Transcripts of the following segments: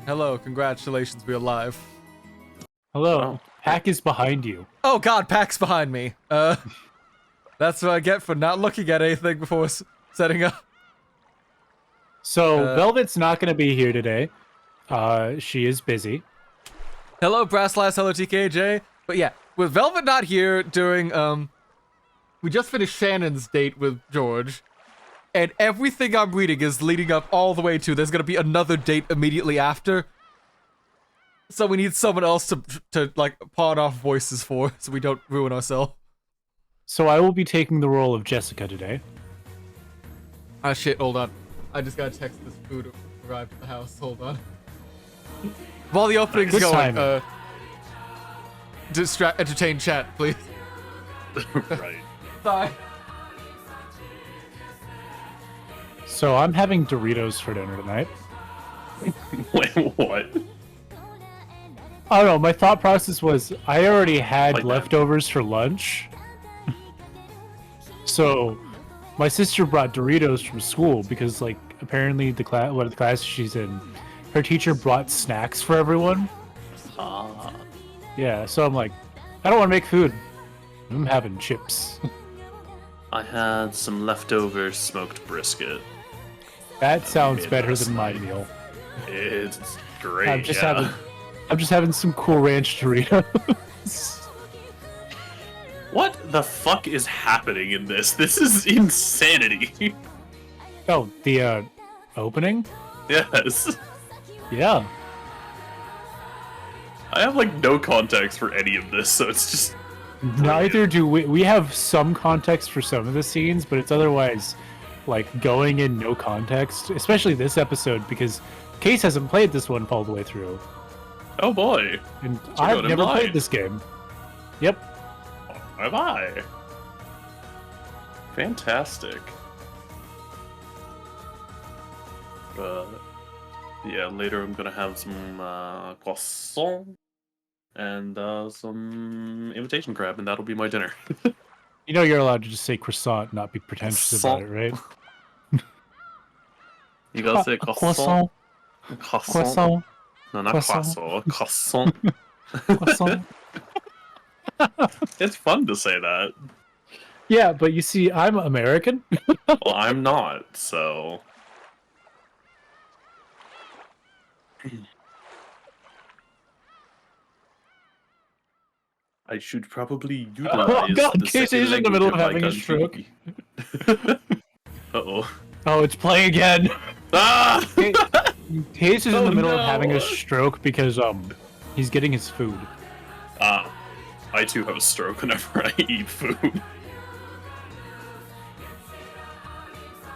Hello, congratulations, we're live. Hello, Wow. Pack is behind you. Oh god, Pack's behind me. That's what I get for not looking at anything before setting up. So, Velvet's not going to be here today. She is busy. Hello, Brasslass, hello, TKJ. But yeah, with Velvet not here during, we just finished Shannon's date with George, and everything I'm reading is leading up all the way to there's gonna be another date immediately after. So we need someone else to like, pawn off voices for, so we don't ruin ourselves. So I will be taking the role of Jessica today. Ah shit, hold on. I just gotta text this food arrived at the house, hold on. While the opening's Good going, timing. entertain chat, please. Right. Sorry. So I'm having Doritos for dinner tonight. Wait, what? I don't know, my thought process was I already had Like that. leftovers for lunch. So my sister brought Doritos from school because, like, apparently one of the classes she's in, her teacher brought snacks for everyone. Yeah, so I'm like, I don't want to make food. I'm having chips. I had some leftover smoked brisket. That sounds made better last than my night. meal. It's great. I'm just yeah. having some Cool Ranch Doritos. What the fuck is happening in this? This is insanity. Oh, the opening? Yes. Yeah. I have like no context for any of this, so it's just Neither do we. We have some context for some of the scenes, but it's otherwise like going in no context, especially this episode because Case hasn't played this one all the way through. oh boy. And So I've good, never am I. played this game. Yep. Have I? Fantastic. Yeah, later I'm gonna have some croissant and some invitation crab, and that'll be my dinner. You know you're allowed to just say croissant and not be pretentious about it, right? You gotta say croissant. Croissant. Croissant. No, not Croissant. croissant. Croissant. Croissant. It's fun to say that. Yeah, but you see, I'm American. Well, I'm not, so. I should probably utilize Oh god, the Case second is in the middle of language having a my stroke. Uh-oh. Oh, it's playing again. Ah! Case is in Oh, the middle of no. having a stroke because he's getting his food. I too have a stroke whenever I eat food.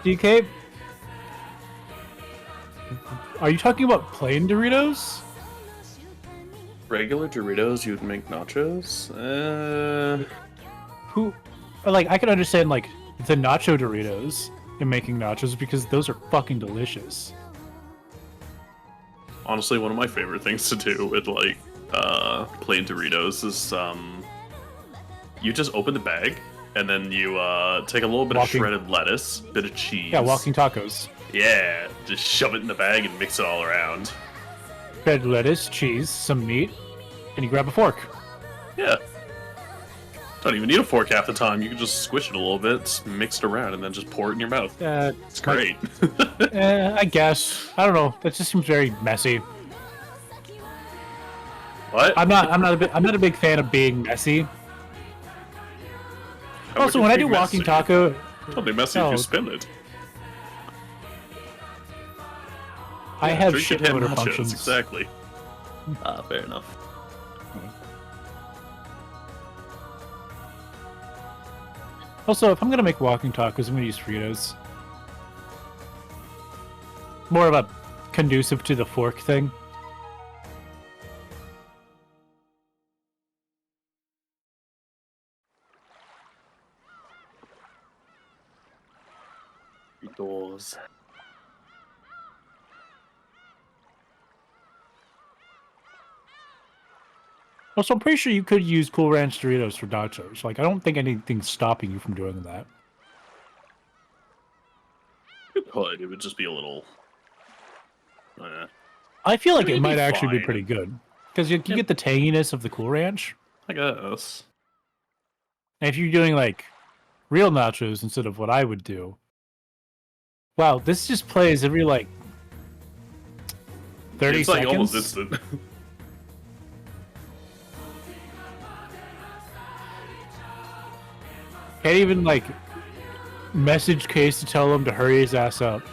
DK, are you talking about plain Doritos? Regular Doritos, you'd make nachos? Who, like, I can understand like the nacho Doritos and making nachos because those are fucking delicious. Honestly, one of my favorite things to do with, like, plain Doritos is, you just open the bag, and then you, take a little bit of shredded lettuce, bit of cheese. Yeah, walking tacos. Yeah, just shove it in the bag and mix it all around. Red lettuce, cheese, some meat, and you grab a fork. Yeah. Don't even need a fork half the time. You can just squish it a little bit, mix it around, and then just pour it in your mouth. It's great. I guess. I don't know. That just seems very messy. What? I'm not a big fan of being messy. How Also, would when it I be do walking messy? taco, It'll be messy if No. you spin it. I have Drink it, shitload of nachos, functions. Exactly. Fair enough. Also, if I'm gonna make walking tacos, I'm gonna use Fritos. More of a conducive to the fork thing. Doors. Also, I'm pretty sure you could use Cool Ranch Doritos for nachos. Like, I don't think anything's stopping you from doing that. You could, it would just be a little. I feel like It'd it be might actually be fine. pretty good because you get the tanginess of the Cool Ranch. I guess. And if you're doing like real nachos instead of what I would do. Wow, this just plays every like 30 It's like seconds. almost instant. Can't even like message Case to tell him to hurry his ass up.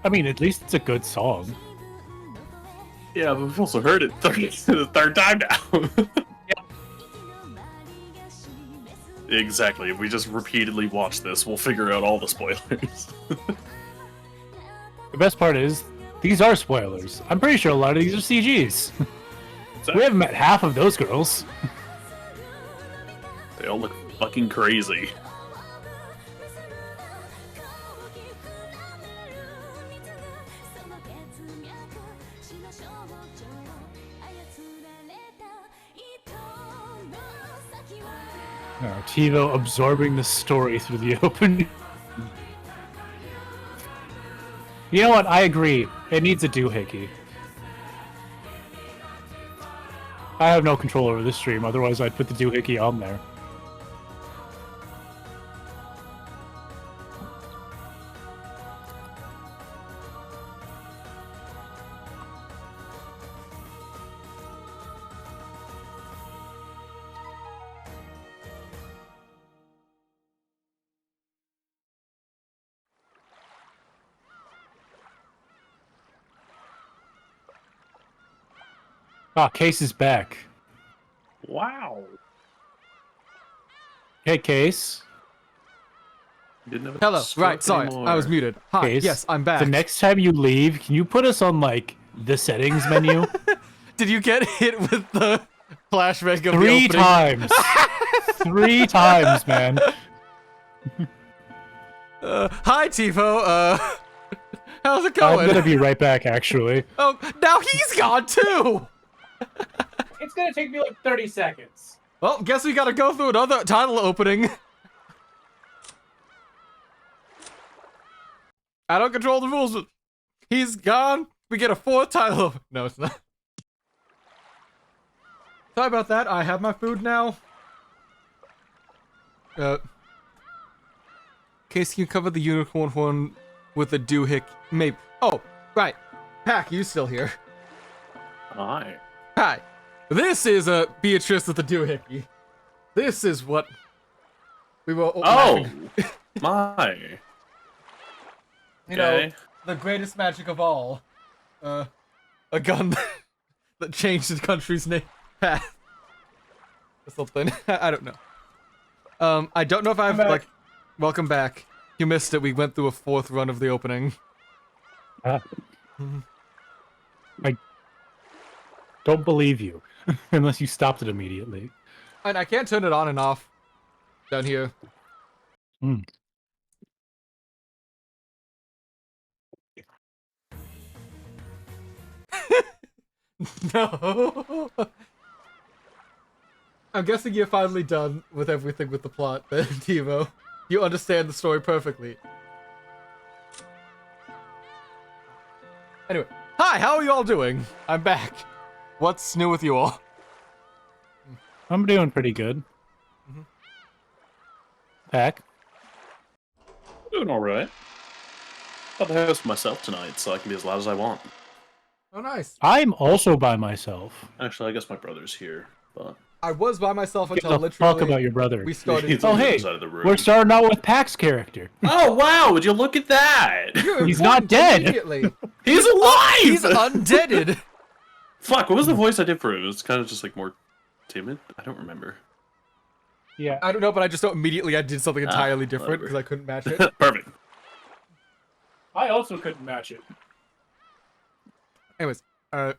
I mean, at least it's a good song. Yeah, but we've also heard it the third time now. Exactly. If we just repeatedly watch this, we'll figure out all the spoilers. The best part is, these are spoilers. I'm pretty sure a lot of these are CGs. We haven't met half of those girls. They all look fucking crazy. TiVo absorbing the story through the open. You know what? I agree. It needs a doohickey. I have no control over this stream, otherwise I'd put the doohickey on there. Ah, Case is back. Wow. Hey, Case. Didn't have a Hello. stroke Right, sorry. anymore. I was muted. Hi. Case, Yes, I'm back. The next time you leave, can you put us on, like, the settings menu? Did you get hit with the flashback of Three the opening? times. 3 times, man. Hi, Tifo. How's it I'm going? gonna be right back, actually. Oh, now he's gone too! It's gonna take me like 30 seconds. Well, guess we gotta go through another title opening. I don't control the rules, but he's gone. We get a 4th title. No, it's not. Sorry about that. I have my food now. Case, can you cover the unicorn horn with a doohick? Maybe. Oh, right. Pac, you still here? Hi. Hi. This is Beatrice with the doohickey. This is what we were. Oh, my. You know, the greatest magic of all. A gun that changed the country's name path. Or something. I don't know. I don't know if I've like. Welcome back. You missed it. We went through a 4th run of the opening. I don't believe you, unless you stopped it immediately. And I can't turn it on and off down here. Mm. No. I'm guessing you're finally done with everything with the plot, then, Timo. You understand the story perfectly. Anyway, hi, how are you all doing? I'm back. What's new with you all? I'm doing pretty good. Pac? Doing alright. Got the house for myself tonight, so I can be as loud as I want. Oh, nice. I'm also by myself. Actually, I guess my brother's here, but... I was by myself Get until the literally... fuck about your brother. We started... He's Oh, on the hey, other side of the room. we're starting out with Pac's character. Oh, wow, would you look at that? You're He's not important dead. Immediately. He's alive! He's undeaded. Fuck, what was the voice I did for him? It was kind of just like more timid? I don't remember. Yeah. I don't know, but I just know immediately I did something entirely different because whatever. I couldn't match it. Perfect. I also couldn't match it. Anyways, all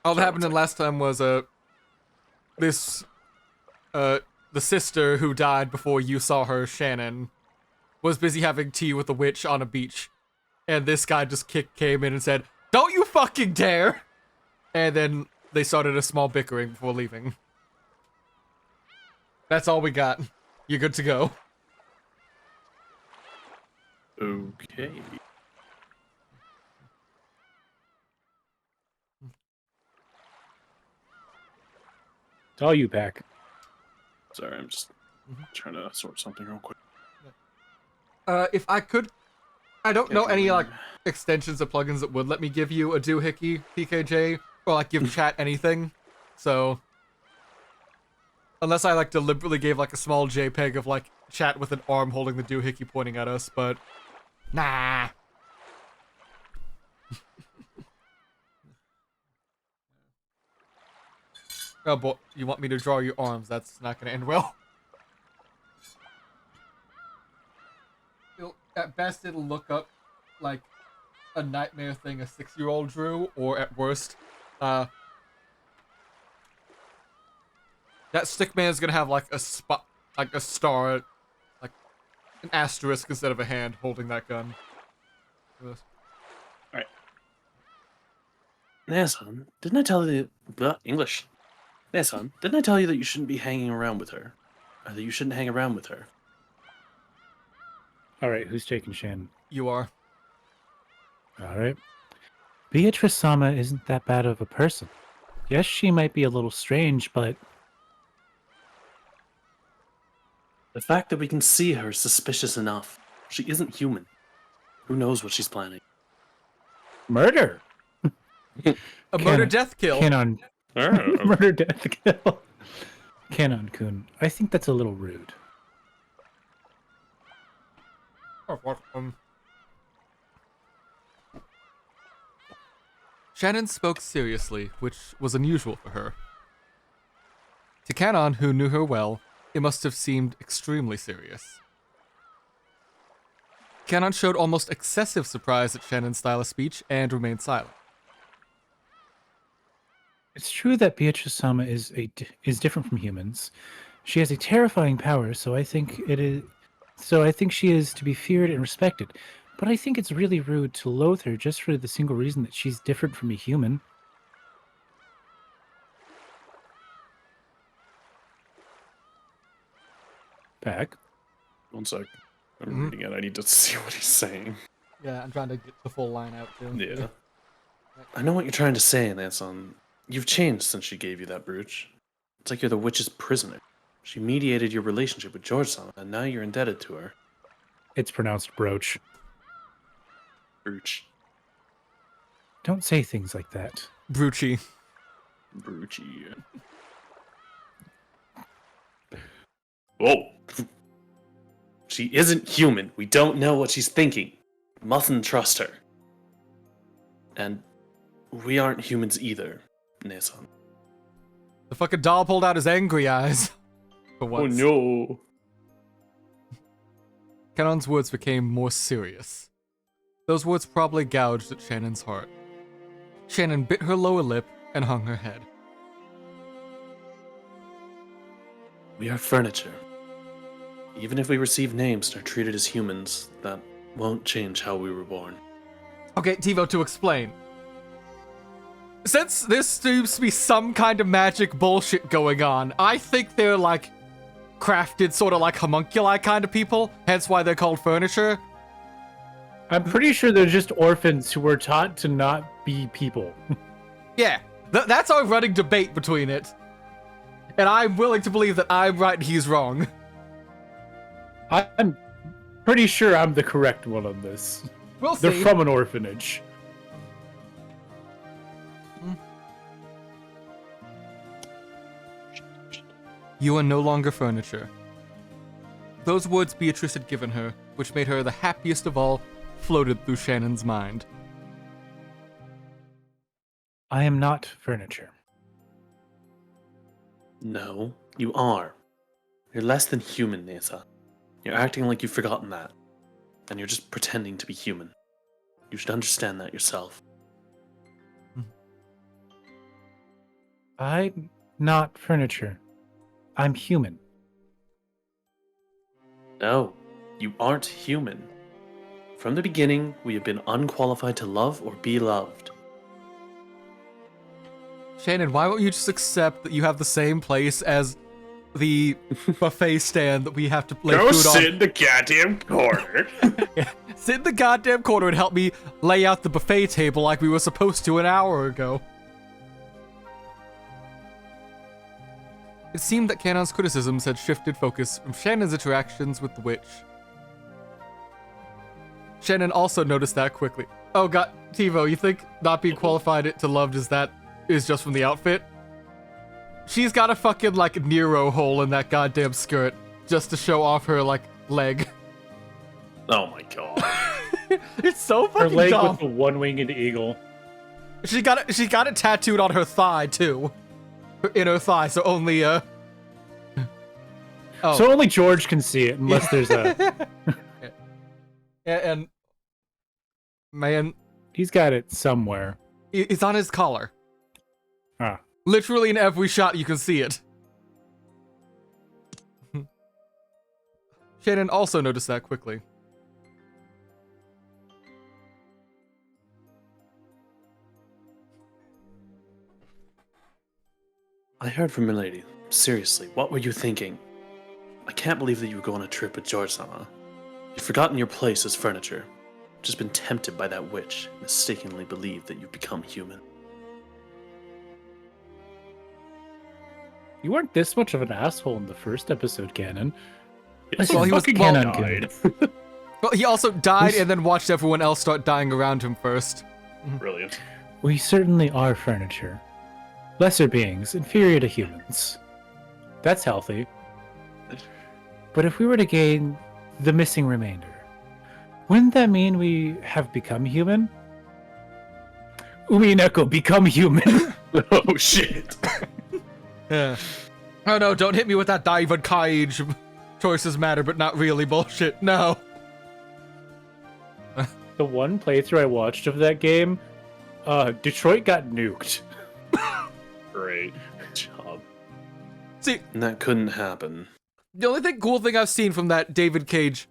that happened in last time was this the sister who died before you saw her, Shannon, was busy having tea with a witch on a beach, and this guy just came in and said, "Don't you fucking dare!" and then they started a small bickering before leaving. That's all we got. You're good to go. Okay. It's all you, Pac. Sorry, I'm just trying to sort something real quick. If I could, I don't know any like extensions or plugins that would let me give you a doohickey PKJ or like give chat anything. So unless I like deliberately gave like a small JPEG of like chat with an arm holding the doohickey pointing at us, but nah. Oh boy, you want me to draw your arms? That's not gonna end well. At best, it'll look up like a nightmare thing a 6-year-old drew, or at worst, that stick man is gonna have like a spot, like a star, like an asterisk instead of a hand holding that gun. Alright. Nason, didn't I tell you... English. Nason, didn't I tell you that you shouldn't be hanging around with her? Or that you shouldn't hang around with her? All right, who's taking Shannon? You are. All right. Beatrice Sama isn't that bad of a person. Yes, she might be a little strange, but... The fact that we can see her is suspicious enough. She isn't human. Who knows what she's planning? Murder! A murder death kill. Canon. Murder death kill. Canon-kun, I think that's a little rude. Shannon spoke seriously, which was unusual for her. To Canon, who knew her well, it must have seemed extremely serious. Canon showed almost excessive surprise at Shannon's style of speech and remained silent. It's true that Beatrice Sama is different from humans. She has a terrifying power, so I think she is to be feared and respected. But I think it's really rude to loathe her just for the single reason that she's different from a human. Pac? One sec. I'm reading it. I need to see what he's saying. Yeah, I'm trying to get the full line out too. Yeah. I know what you're trying to say, Nason. You've changed since she gave you that brooch. It's like you're the witch's prisoner. She mediated your relationship with George-sama, and now you're indebted to her. It's pronounced brooch. Brooch. Don't say things like that. Brucci. Broochy. Whoa! She isn't human. We don't know what she's thinking. Mustn't trust her. And we aren't humans either, Nason. The fucking doll pulled out his angry eyes. For once. Oh no! Canon's words became more serious. Those words probably gouged at Shannon's heart. Shannon bit her lower lip and hung her head. We are furniture. Even if we receive names and are treated as humans, that won't change how we were born. Okay, TiVo, to explain. Since there seems to be some kind of magic bullshit going on, I think they're like crafted sort of like homunculi kind of people, hence why they're called furniture. I'm pretty sure they're just orphans who were taught to not be people. Yeah, that's our running debate between it. And I'm willing to believe that I'm right and he's wrong. I'm pretty sure I'm the correct one on this. We'll see. They're from an orphanage. You are no longer furniture. Those words Beatrice had given her, which made her the happiest of all, floated through Shannon's mind. I am not furniture. No, you are. You're less than human, Nasa. You're acting like you've forgotten that. And you're just pretending to be human. You should understand that yourself. I'm not furniture. I'm human. No, you aren't human. From the beginning, we have been unqualified to love or be loved. Shannon, why won't you just accept that you have the same place as the buffet stand that we have to lay Go food on? sit in the goddamn corner. Yeah, sit in the goddamn corner and help me lay out the buffet table like we were supposed to an hour ago. It seemed that Canon's criticisms had shifted focus from Shannon's interactions with the witch. Shannon also noticed that quickly. Oh god, Tivo, you think not being qualified to loved is just from the outfit? She's got a fucking, like, Nero hole in that goddamn skirt just to show off her, like, leg. Oh my god. It's so Her fucking leg dumb. with the one-winged eagle. She got it tattooed on her thigh, too. Her inner thigh, so only, Oh. So only George can see it, unless there's a... and... Man, He's got it somewhere. it's on his collar. Ah. Literally in every shot you can see it. Shannon also noticed that quickly. I heard from Milady. Seriously, what were you thinking? I can't believe that you would go on a trip with George-sama. You've forgotten your place as furniture. Just been tempted by that witch, and mistakenly believed that you've become human. You weren't this much of an asshole in the first episode, Canon. Yes, Well, he was- fucking well, Canon died. kid. Well, he also died and then watched everyone else start dying around him first. Brilliant. We certainly are furniture. Lesser beings, inferior to humans. That's healthy. But if we were to gain the missing remainder, wouldn't that mean we have become human? Umineko, become human. Oh shit. Yeah. Oh no, don't hit me with that David Cage choices matter, but not really bullshit. No. The one playthrough I watched of that game, Detroit got nuked. Great. Good job. See, And that couldn't happen. the only cool thing I've seen from that David Cage,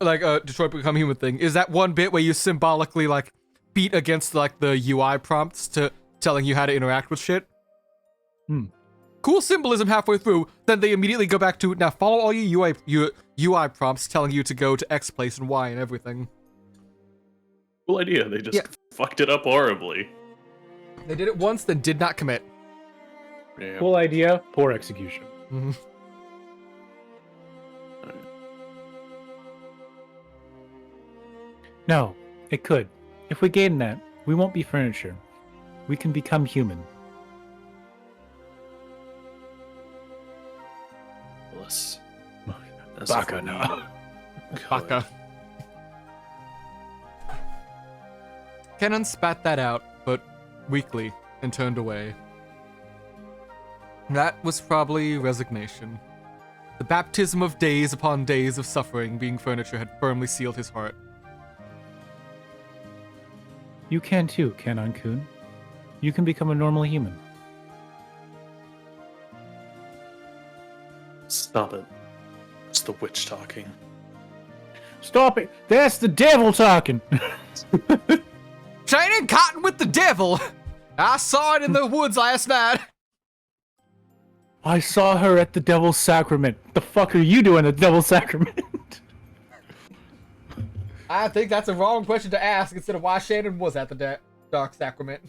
like, Detroit Become Human thing, is that one bit where you symbolically, like, beat against, like, the UI prompts to telling you how to interact with shit. Cool symbolism halfway through, then they immediately go back to, now follow all your UI prompts telling you to go to X place and Y and everything. Cool idea. They just fucked it up horribly. They did it once, then did not commit. Yeah. Cool idea, poor execution. Mhm. No, it could. If we gain that, we won't be furniture. We can become human. As Baka if we no. could. Baka. Kenan spat that out, but weakly, and turned away. That was probably resignation. The baptism of days upon days of suffering being furniture had firmly sealed his heart. You can too, Canon-kun. You can become a normal human. Stop it. It's the witch talking. Stop it! That's the devil talking! Shining cotton with the devil! I saw it in the woods last night! I saw her at the devil's sacrament. The fuck are you doing at the devil's sacrament? I think that's a wrong question to ask instead of why Shannon was at the Dark Sacrament.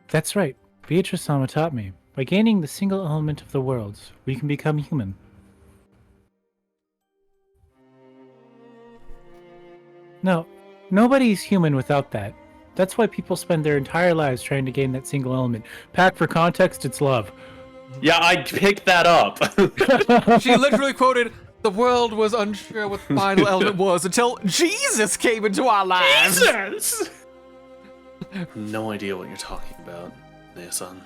That's right. Beatrice-sama taught me. By gaining the single element of the world, we can become human. No, nobody's human without that. That's why people spend their entire lives trying to gain that single element. Pack for context, it's love. Yeah, I picked that up. She literally quoted, "The world was unsure what the final element was until Jesus came into our lives." Jesus! No idea what you're talking about, Nea-san.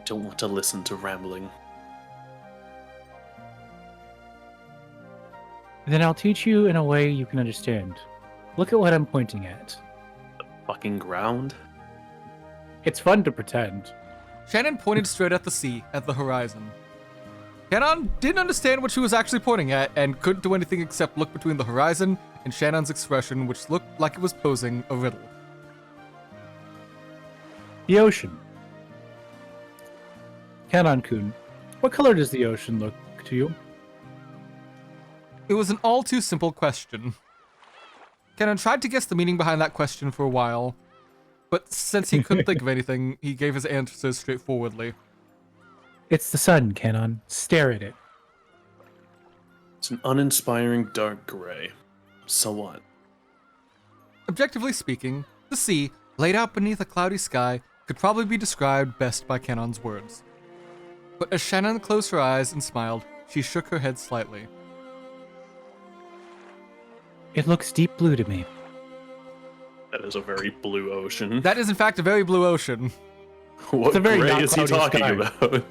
Don't want to listen to rambling. Then I'll teach you in a way you can understand. Look at what I'm pointing at. Fucking ground? It's fun to pretend. Shannon pointed straight at the sea, at the horizon. Canon didn't understand what she was actually pointing at and couldn't do anything except look between the horizon and Shannon's expression, which looked like it was posing a riddle. The ocean. Kanon-kun, what color does the ocean look to you? It was an all too simple question. Kenan tried to guess the meaning behind that question for a while, but since he couldn't think of anything, he gave his answers straightforwardly. It's the sun, Kanon. Stare at it. It's an uninspiring dark gray. So what? Objectively speaking, the sea, laid out beneath a cloudy sky, could probably be described best by Kanon's words. But as Shannon closed her eyes and smiled, she shook her head slightly. It looks deep blue to me. That is a very blue ocean. That is in fact a very blue ocean. What It's a very gray not is he cloudy talking sky. about?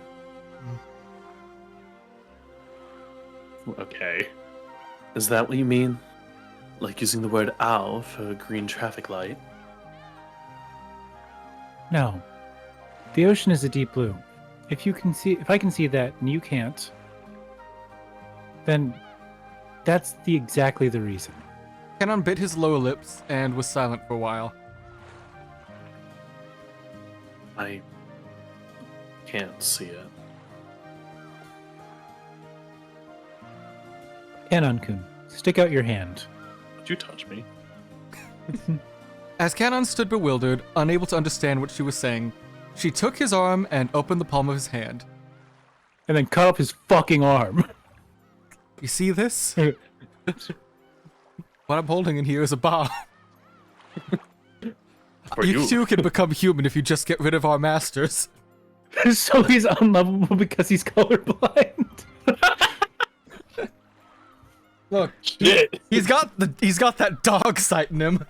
Okay. Is that what you mean? Like using the word ow for a green traffic light? No. The ocean is a deep blue. If I can see that and you can't, then that's exactly the reason. Kenan bit his lower lips and was silent for a while. I can't see it. Kanon-kun, stick out your hand. Would you touch me? As Kanon stood bewildered, unable to understand what she was saying, she took his arm and opened the palm of his hand. And then cut off his fucking arm. You see this? What I'm holding in here is a bar. You too can become human if you just get rid of our masters. So he's unlovable because he's colorblind. Look, Shit! he's got that dog sight in him.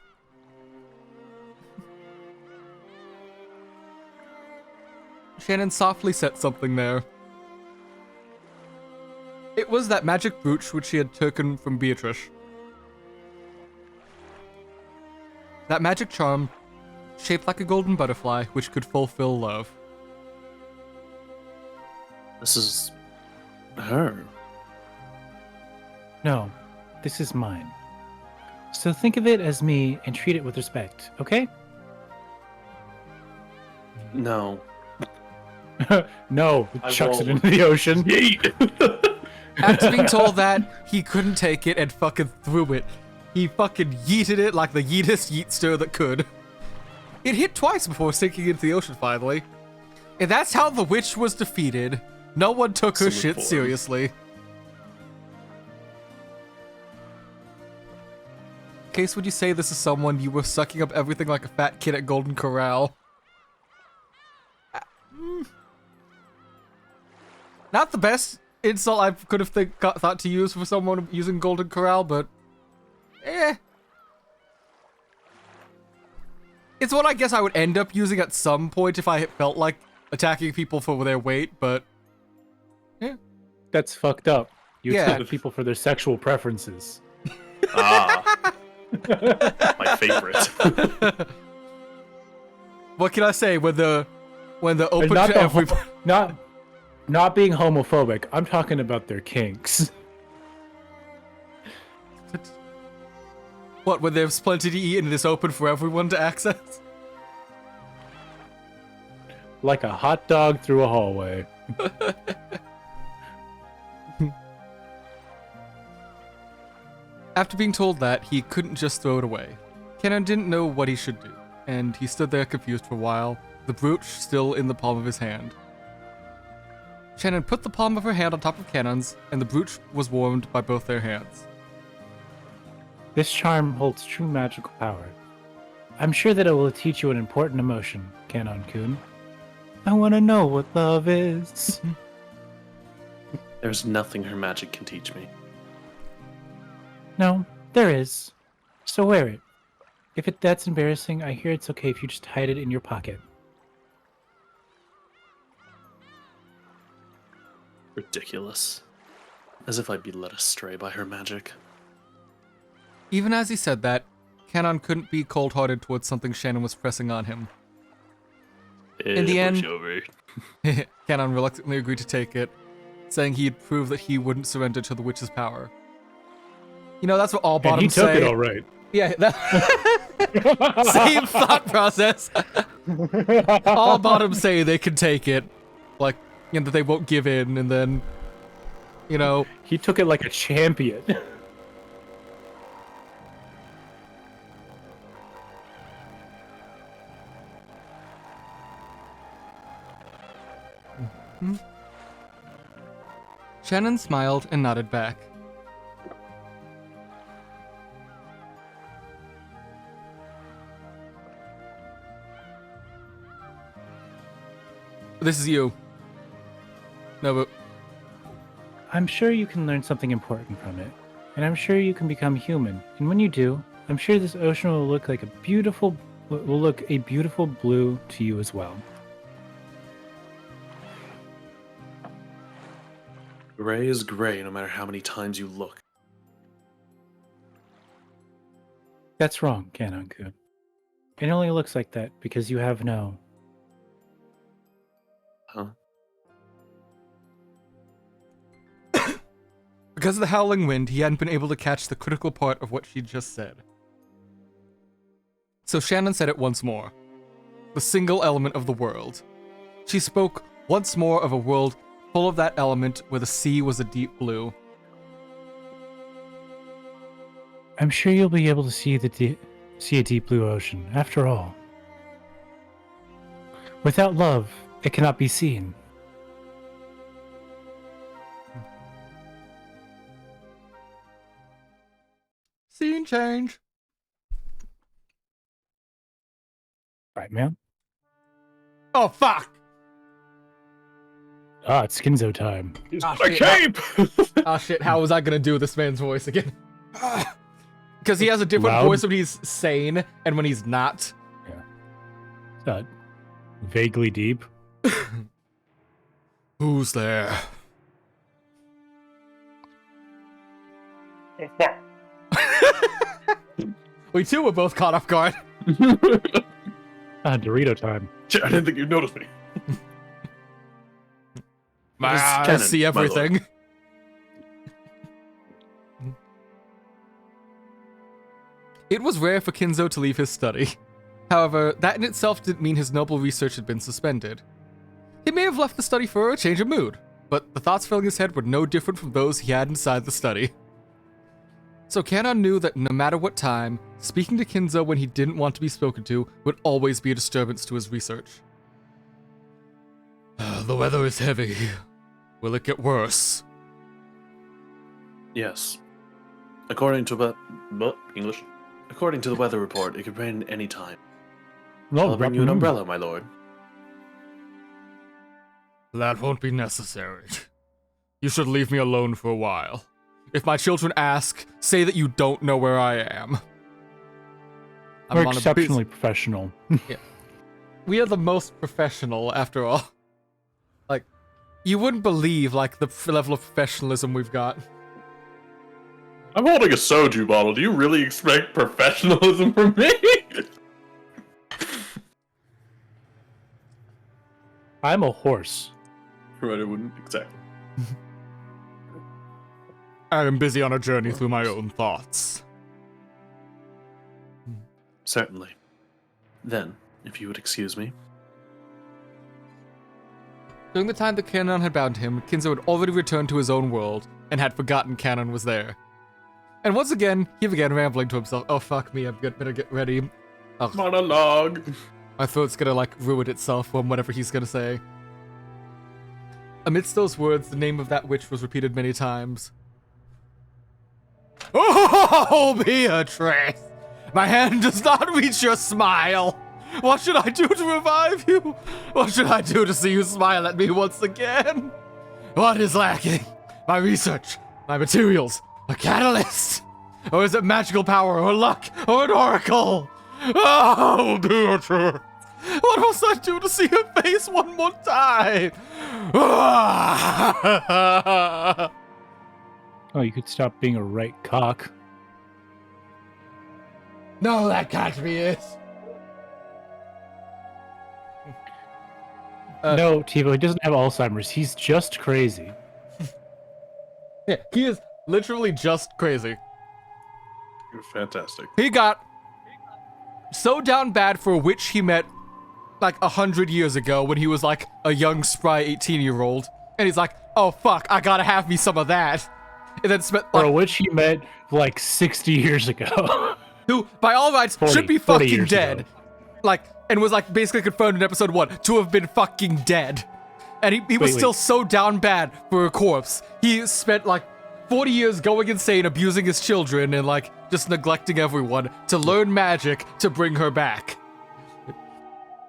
Shannon softly said something there. It was that magic brooch which she had taken from Beatrice. That magic charm, shaped like a golden butterfly, which could fulfill love. This is her. No, this is mine. So think of it as me and treat it with respect, okay? No. No, I chucks it won't. into the ocean. After being told that, he couldn't take it and fucking threw it. He fucking yeeted it like the yeetest yeetster that could. It hit twice before sinking into the ocean finally. And that's how the witch was defeated. No one took her Salute shit form. seriously. Case, would you say this is someone you were sucking up everything like a fat kid at Golden Corral? Not the best insult I could have thought to use for someone using Golden Corral, but it's what I guess I would end up using at some point if I felt like attacking people for their weight, but That's fucked up. You Yeah. attack people for their sexual preferences. Ah. My favorite. what can I say when they're And open not to the everybody? not being homophobic. I'm talking about their kinks. What, when there's plenty to eat and it's open for everyone to access? Like a hot dog through a hallway. After being told that, he couldn't just throw it away. Kenan didn't know what he should do, and he stood there confused for a while, the brooch still in the palm of his hand. Shannon put the palm of her hand on top of Kenan's, and the brooch was warmed by both their hands. This charm holds true magical power. I'm sure that it will teach you an important emotion, Kanon-kun. I want to know what love is. There's nothing her magic can teach me. No, there is. So wear it. If that's embarrassing, I hear it's okay if you just hide it in your pocket. Ridiculous. As if I'd be led astray by her magic. Even as he said that, Kenan couldn't be cold-hearted towards something Shannon was pressing on him. In the end, Kenan reluctantly agreed to take it, saying he'd prove that he wouldn't surrender to the witch's power. You know, that's what all And he bottoms took say. it all right. Yeah, Same thought process. All bottoms say they can take it, like, you know, that they won't give in, and then, you know. He took it like a champion. Shannon smiled and nodded back. This is you. No, but I'm sure you can learn something important from it, and I'm sure you can become human. And when you do, I'm sure this ocean will look a beautiful blue to you as well. Gray is gray no matter how many times you look. That's wrong, Canon-kun. It only looks like that because you have no... Huh? because of the howling wind, he hadn't been able to catch the critical part of what she just said. So Shannon said it once more. The single element of the world. She spoke once more of a world full of that element where the sea was a deep blue. I'm sure you'll be able to see a deep blue ocean, after all. Without love, it cannot be seen. Scene change. Right, man? Oh, fuck! Ah, it's Skinzo time. Ah, My shit, cape! Oh shit, how was I gonna do this man's voice again? Because he has a different Loud? voice when he's sane and when he's not. Vaguely deep. Who's there? We too were both caught off guard. Dorito time. I didn't think you'd notice me. My It is eyes canon, see my everything. It was rare for Kinzo to leave his study. However, that in itself didn't mean his noble research had been suspended. He may have left the study for a change of mood, but the thoughts filling his head were no different from those he had inside the study. So Kanon knew that no matter what time, speaking to Kinzo when he didn't want to be spoken to would always be a disturbance to his research. The weather is heavy. Will it get worse? Yes. According to English. According to the weather report, it could rain any time. I'll bring you an umbrella, my lord. That won't be necessary. You should leave me alone for a while. If my children ask, say that you don't know where I am. We're exceptionally professional. Yeah. We are the most professional, after all. Like, you wouldn't believe, like, the level of professionalism we've got. I'm holding a soju bottle. Do you really expect professionalism from me? I'm a horse. Right, I wouldn't. Exactly. I am busy on a journey through my own thoughts. Certainly. Then, if you would excuse me. During the time that Kanon had bound him, Kinzo had already returned to his own world, and had forgotten Kanon was there. And once again, he began rambling to himself. Oh, fuck me, I'm better get ready. Oh, Monologue. my throat's gonna, like, ruin itself from whatever he's gonna say. Amidst those words, the name of that witch was repeated many times. Oh, Beatrice! My hand does not reach your smile! What should I do to revive you? What should I do to see you smile at me once again? What is lacking? My research, my materials, a catalyst? Or is it magical power, or luck, or an oracle? Oh, Beatrice! What must I do to see her face one more time? Oh, you could stop being a right cock. No, that can't be it. No, Tivo, he doesn't have Alzheimer's. He's just crazy. Yeah, he is literally just crazy. You're fantastic. He got so down bad for a witch he met like 100 years ago when he was like a young, spry 18-year-old. And he's like, oh fuck, I gotta have me some of that. And then spent For a like, witch he met like 60 years ago. who, by all rights, 40 should be 40 fucking years dead. ago. Like, and was like basically confirmed in episode 1 to have been fucking dead. And he was Wait. still so down bad for a corpse. He spent like 40 years going insane, abusing his children, and like just neglecting everyone to learn magic to bring her back.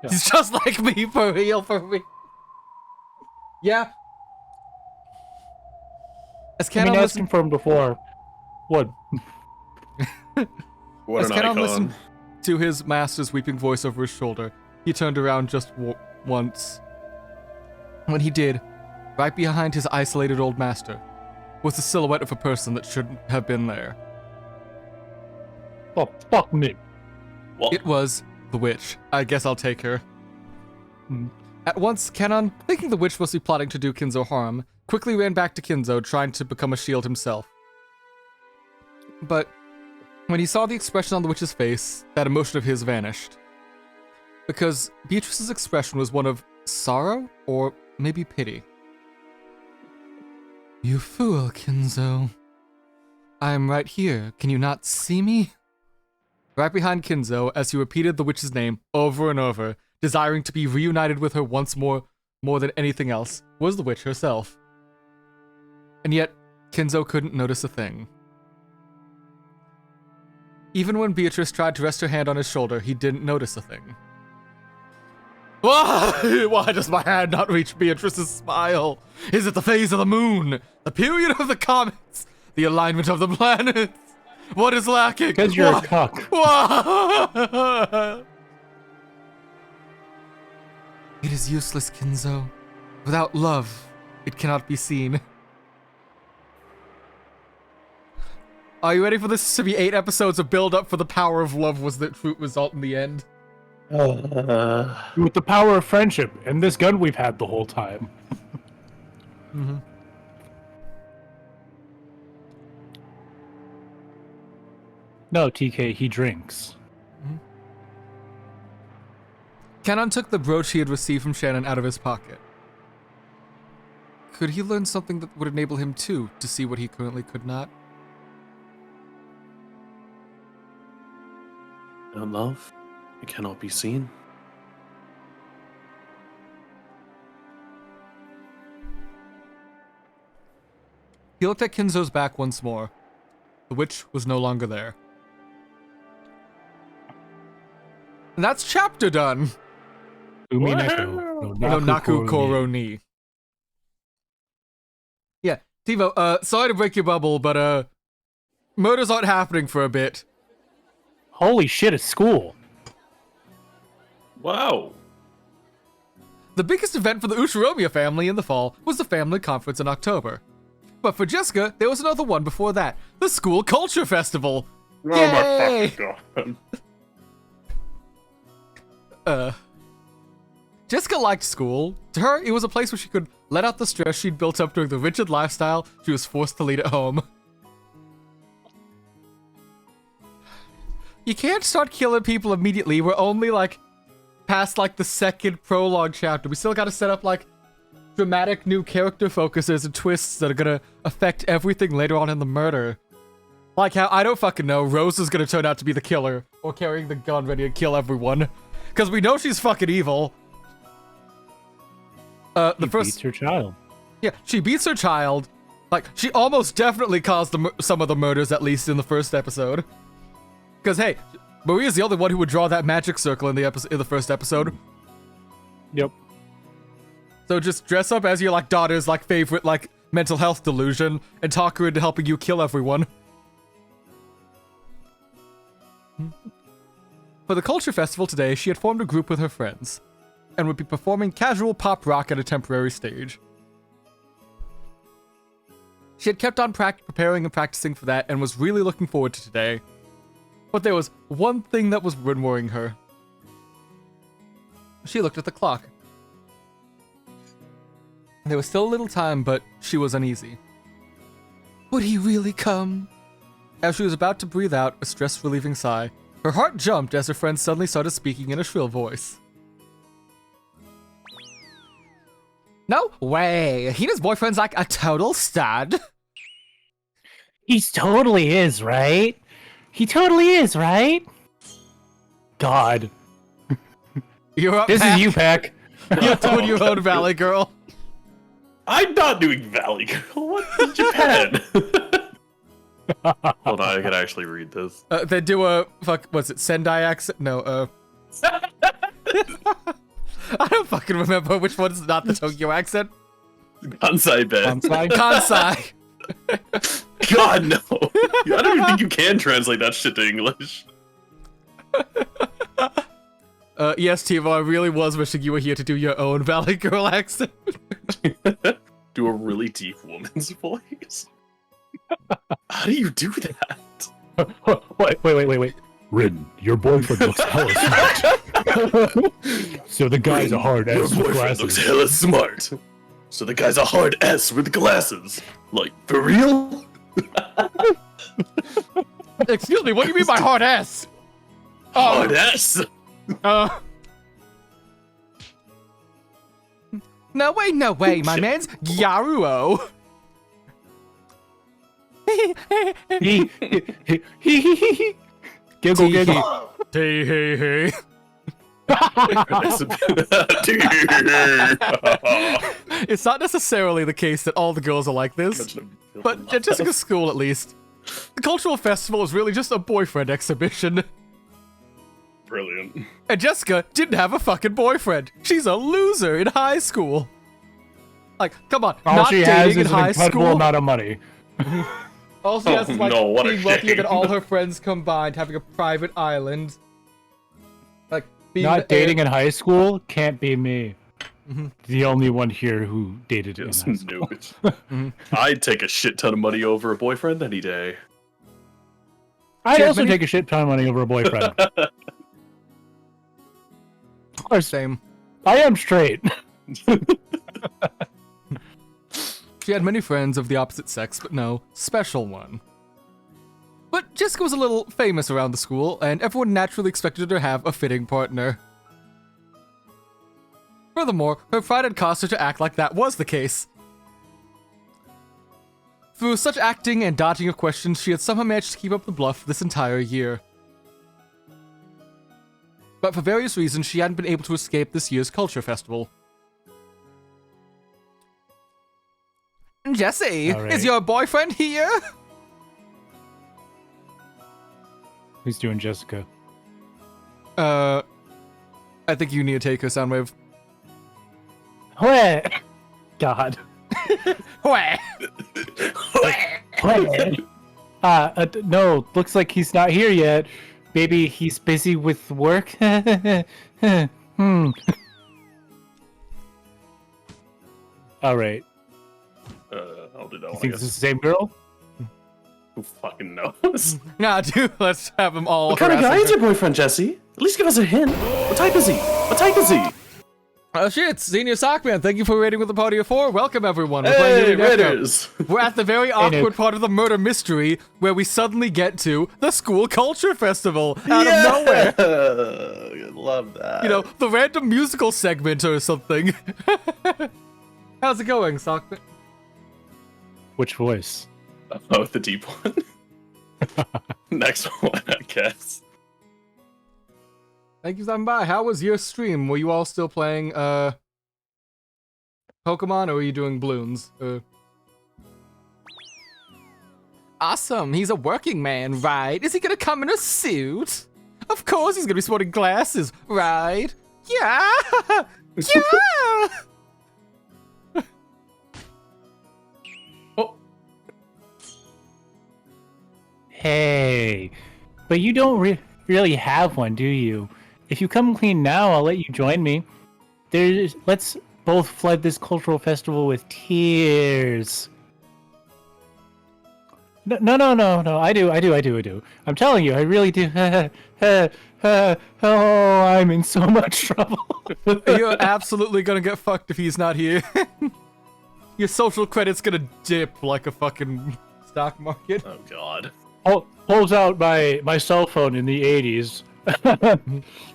Yeah. He's just like me, for real, for me. Yeah. As I Canon mean, as listened, confirmed before. What? What as an Canon icon. listened to his master's weeping voice over his shoulder, he turned around just once. When he did, right behind his isolated old master was the silhouette of a person that shouldn't have been there. Oh, fuck me. What? It was the witch. I guess I'll take her. Hmm. At once, Kenon, thinking the witch must be plotting to do Kinzo harm, quickly ran back to Kinzo, trying to become a shield himself. But when he saw the expression on the witch's face, that emotion of his vanished. Because Beatrice's expression was one of sorrow, or maybe pity. You fool, Kinzo. I am right here. Can you not see me? Right behind Kinzo, as he repeated the witch's name over and over, desiring to be reunited with her once more than anything else, was the witch herself. And yet, Kinzo couldn't notice a thing. Even when Beatrice tried to rest her hand on his shoulder, he didn't notice a thing. Why does my hand not reach Beatrice's smile? Is it the phase of the moon? The period of the comets? The alignment of the planets? What is lacking? Because you're Why? a cuck. Why? It is useless, Kinzo. Without love, it cannot be seen. Are you ready for this to be 8 episodes of build-up for the power of love was the true result in the end? With the power of friendship and this gun we've had the whole time. Mm-hmm. No, TK, he drinks. Kenon took the brooch he had received from Shannon out of his pocket. Could he learn something that would enable him too to see what he currently could not? And love, it cannot be seen. He looked at Kinzo's back once more. The witch was no longer there. And that's chapter done! Umineko. No Naku Koro ni. Yeah, Tivo, sorry to break your bubble, but murders aren't happening for a bit. Holy shit, it's school. Wow. The biggest event for the Ushiromiya family in the fall was the family conference in October. But for Jessica, there was another one before that, the school culture festival. Oh Yay! my fucking god. Jessica liked school. To her, it was a place where she could let out the stress she'd built up during the rigid lifestyle she was forced to lead at home. You can't start killing people immediately. We're only, like, past, like, the second prologue chapter. We still gotta set up, like, dramatic new character focuses and twists that are gonna affect everything later on in the murder. Like how, I don't fucking know, Rose is gonna turn out to be the killer, or carrying the gun ready to kill everyone. Because we know she's fucking evil. He beats her child. Yeah, she beats her child. Like, she almost definitely caused some of the murders, at least in the first episode. Because, hey, Maria's the only one who would draw that magic circle in the first episode. Yep. So just dress up as your, like, daughter's, like, favorite, like, mental health delusion and talk her into helping you kill everyone. For the culture festival today, she had formed a group with her friends and would be performing casual pop rock at a temporary stage. She had kept on preparing and practicing for that and was really looking forward to today. But there was one thing that was worrying her. She looked at the clock. There was still a little time, but she was uneasy. Would he really come? As she was about to breathe out a stress-relieving sigh, Her heart jumped as her friend suddenly started speaking in a shrill voice. No way! Hina's boyfriend's like a total stud. He totally is, right? He totally is, right? God. You're up, This Pac. is you, Pac. You're doing your own Valley Girl. I'm not doing Valley Girl. What is Japan? Hold on, I can actually read this. They do a what's it, Sendai accent? No, I don't fucking remember which one's not the Tokyo accent. Kansai Ben. Kansai. God, no. I don't even think you can translate that shit to English. Yes, Tivo, I really was wishing you were here to do your own Valley Girl accent. Do a really deep woman's voice. How do you do that? Wait. Rin, your boyfriend looks hella smart. So the guy's a hard Your ass with boyfriend looks glasses. hella smart. So the guy's a hard S with glasses. Like, for real? Excuse me, what do you mean by hard ass? Hard S? No way, my man's Gyaruo. Giggle, giggle. Hey. It's not necessarily the case that all the girls are like this, but at Jessica's school at least. The cultural festival is really just a boyfriend exhibition. Brilliant. And Jessica didn't have a fucking boyfriend. She's a loser in high school. Like, come on, All not she dating has in is an high incredible school. amount of money. All she has is like no, what a being wealthier than shame. all her friends combined, having a private island. Like being Not dating in high school can't be me. Mhm. The only one here who dated in Just high school. knew it. I'd take a shit ton of money over a boyfriend any day. I'd Cheers, also Minnie. take a shit ton of money over a boyfriend. Of course, Same. I am straight. She had many friends of the opposite sex, but no special one. But Jessica was a little famous around the school, and everyone naturally expected her to have a fitting partner. Furthermore, her pride had caused her to act like that was the case. Through such acting and dodging of questions, she had somehow managed to keep up the bluff this entire year. But for various reasons, she hadn't been able to escape this year's culture festival. Jesse, All right. is your boyfriend here? Who's doing Jessica? I think you need to take her, Soundwave. What? God. Wah. What? No, looks like he's not here yet. Maybe he's busy with work. All right. I'll do that You one, I think this guess. is the same girl? Who fucking knows? Nah, dude, let's have them all. What kind of harassing guy is her. your boyfriend, Jesse? At least give us a hint. What type is he? What type is he? Oh shit, Senior Sockman, thank you for raiding with the party of 4. Welcome everyone. We're Hey, playing Umineko. Raiders! We're at the very awkward part of the murder mystery where we suddenly get to the school culture festival out of nowhere. I love that. You know, the random musical segment or something. How's it going, Sockman? Which voice? Oh, the deep one. Next one, I guess. Thank you for stopping by. How was your stream? Were you all still playing, Pokemon, or were you doing balloons? Awesome, he's a working man, right? Is he gonna come in a suit? Of course he's gonna be sporting glasses, right? Yeah! Yeah! Oh, Hey, but you don't really have one, do you? If you come clean now, I'll let you join me. Let's both flood this cultural festival with tears. No. I do. I'm telling you, I really do. Oh, I'm in so much trouble. You're absolutely gonna get fucked if he's not here. Your social credit's gonna dip like a fucking stock market. oh God. pulls out my cell phone in the 80s.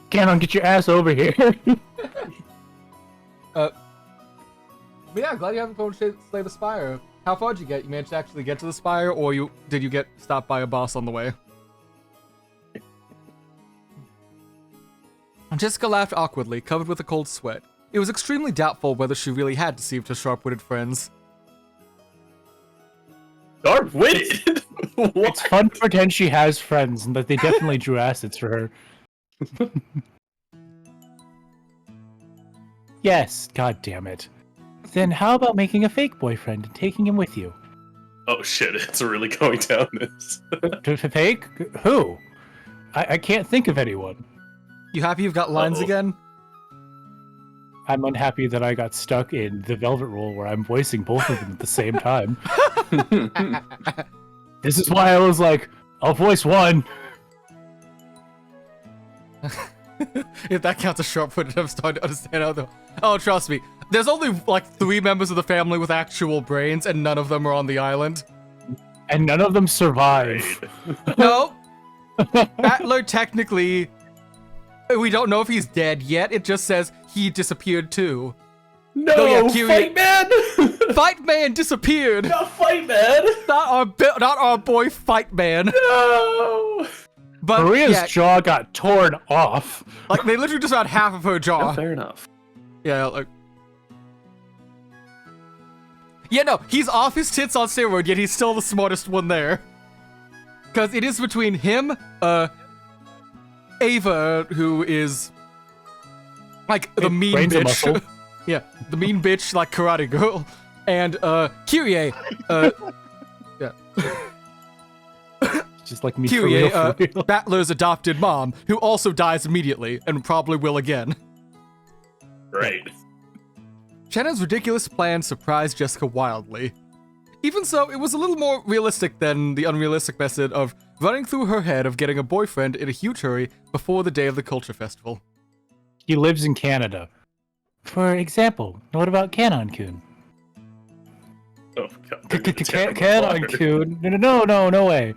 Canon, get your ass over here. But yeah, glad you haven't gone to slay the spire. How far did you get? You managed to actually get to the spire, or did you get stopped by a boss on the way? Jessica laughed awkwardly, covered with a cold sweat. It was extremely doubtful whether she really had deceived her sharp-witted friends. Sharp-witted? It's fun to pretend she has friends and that they definitely drew assets for her. Yes, god damn it. Then how about making a fake boyfriend and taking him with you? Oh shit, it's really going down this. Fake? Who? I can't think of anyone. You happy you've got lines again? I'm unhappy that I got stuck in the Velvet role where I'm voicing both of them at the same time. This is why I was like, I'll voice one. If that counts as sharp-witted, I'm starting to understand how the... Oh, trust me. There's only, like, 3 members of the family with actual brains, and none of them are on the island. And none of them survive. No. Battler, technically... We don't know if he's dead yet. It just says he disappeared, too. No, yeah, Fight Man! Fight Man disappeared! Not Fight Man! Not our boy Fight Man. No! But Maria's jaw got torn off. Like, they literally just had half of her jaw. Oh, fair enough. Yeah, like... Yeah, no, he's off his tits on steroid, yet he's still the smartest one there. Because it is between him, Ava, who is... like, the mean bitch. Yeah, the mean bitch, like, karate girl. And, Kyrie, yeah. Just like me, Kyrie, for real. Battler's adopted mom, who also dies immediately, and probably will again. Right. Shannon's ridiculous plan surprised Jessica wildly. Even so, it was a little more realistic than the unrealistic method of running through her head of getting a boyfriend in a huge hurry before the day of the culture festival. He lives in Canada. For example, what about Canon-kun? Oh, God. Canon-kun? No way.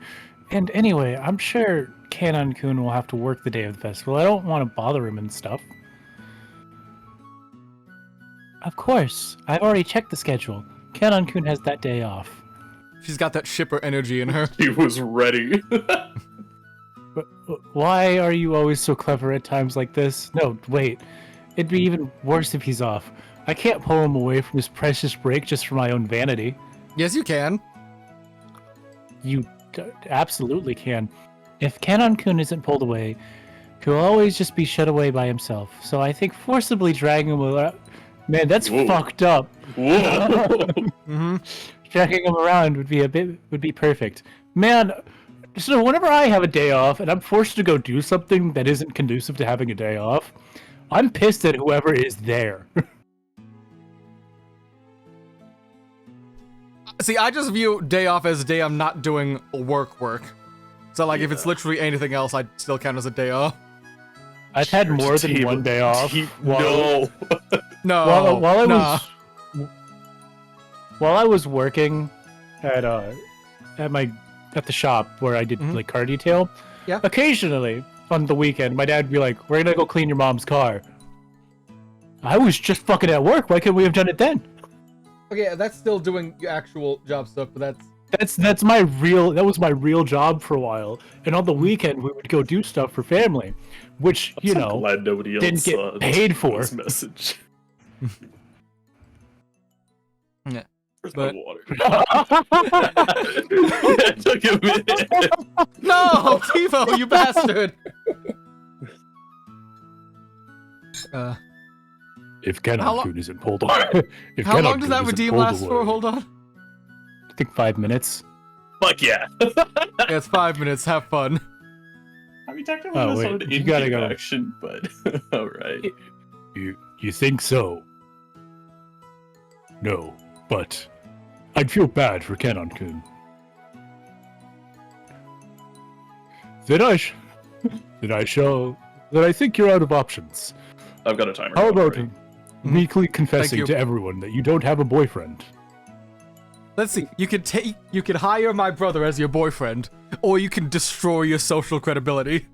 And anyway, I'm sure Canon-kun will have to work the day of the festival. I don't want to bother him and stuff. Of course. I've already checked the schedule. Canon-kun has that day off. She's got that shipper energy in her. He was ready. But why are you always so clever at times like this? No, wait. It'd be even worse if he's off. I can't pull him away from his precious break just for my own vanity. Yes, you can. You absolutely can. If Canon-kun isn't pulled away, he'll always just be shut away by himself. So I think forcibly dragging him around... Man, that's fucked up. Mm-hmm. Dragging him around would be perfect. Man, so whenever I have a day off and I'm forced to go do something that isn't conducive to having a day off, I'm pissed at whoever is there. See, I just view day off as a day I'm not doing work. So, like, if it's literally anything else, I'd still count as a day off. I've had more than one day off. No. While I was working at the shop where I did like car detail, yeah. Occasionally on the weekend, my dad would be like, "We're gonna go clean your mom's car." I was just fucking at work. Why couldn't we have done it then? Okay, that's still doing actual job stuff, but that was my real job for a while. And on the weekend, we would go do stuff for family, which glad nobody else didn't get paid for. This message. Yeah. Where's But... my water? It took a minute. No, Tivo, you bastard! If Canon-kun isn't pulled away, how long does that redeem last for? Hold on. I think 5 minutes. Fuck yeah. Yeah, it's 5 minutes. Have fun. I mean, technically that's not an you gotta go. action, but alright. You think so? No, but I'd feel bad for Canon-kun. Then I think you're out of options. I've got a timer. How about meekly confessing to everyone that you don't have a boyfriend? Let's see. You can hire my brother as your boyfriend, or you can destroy your social credibility.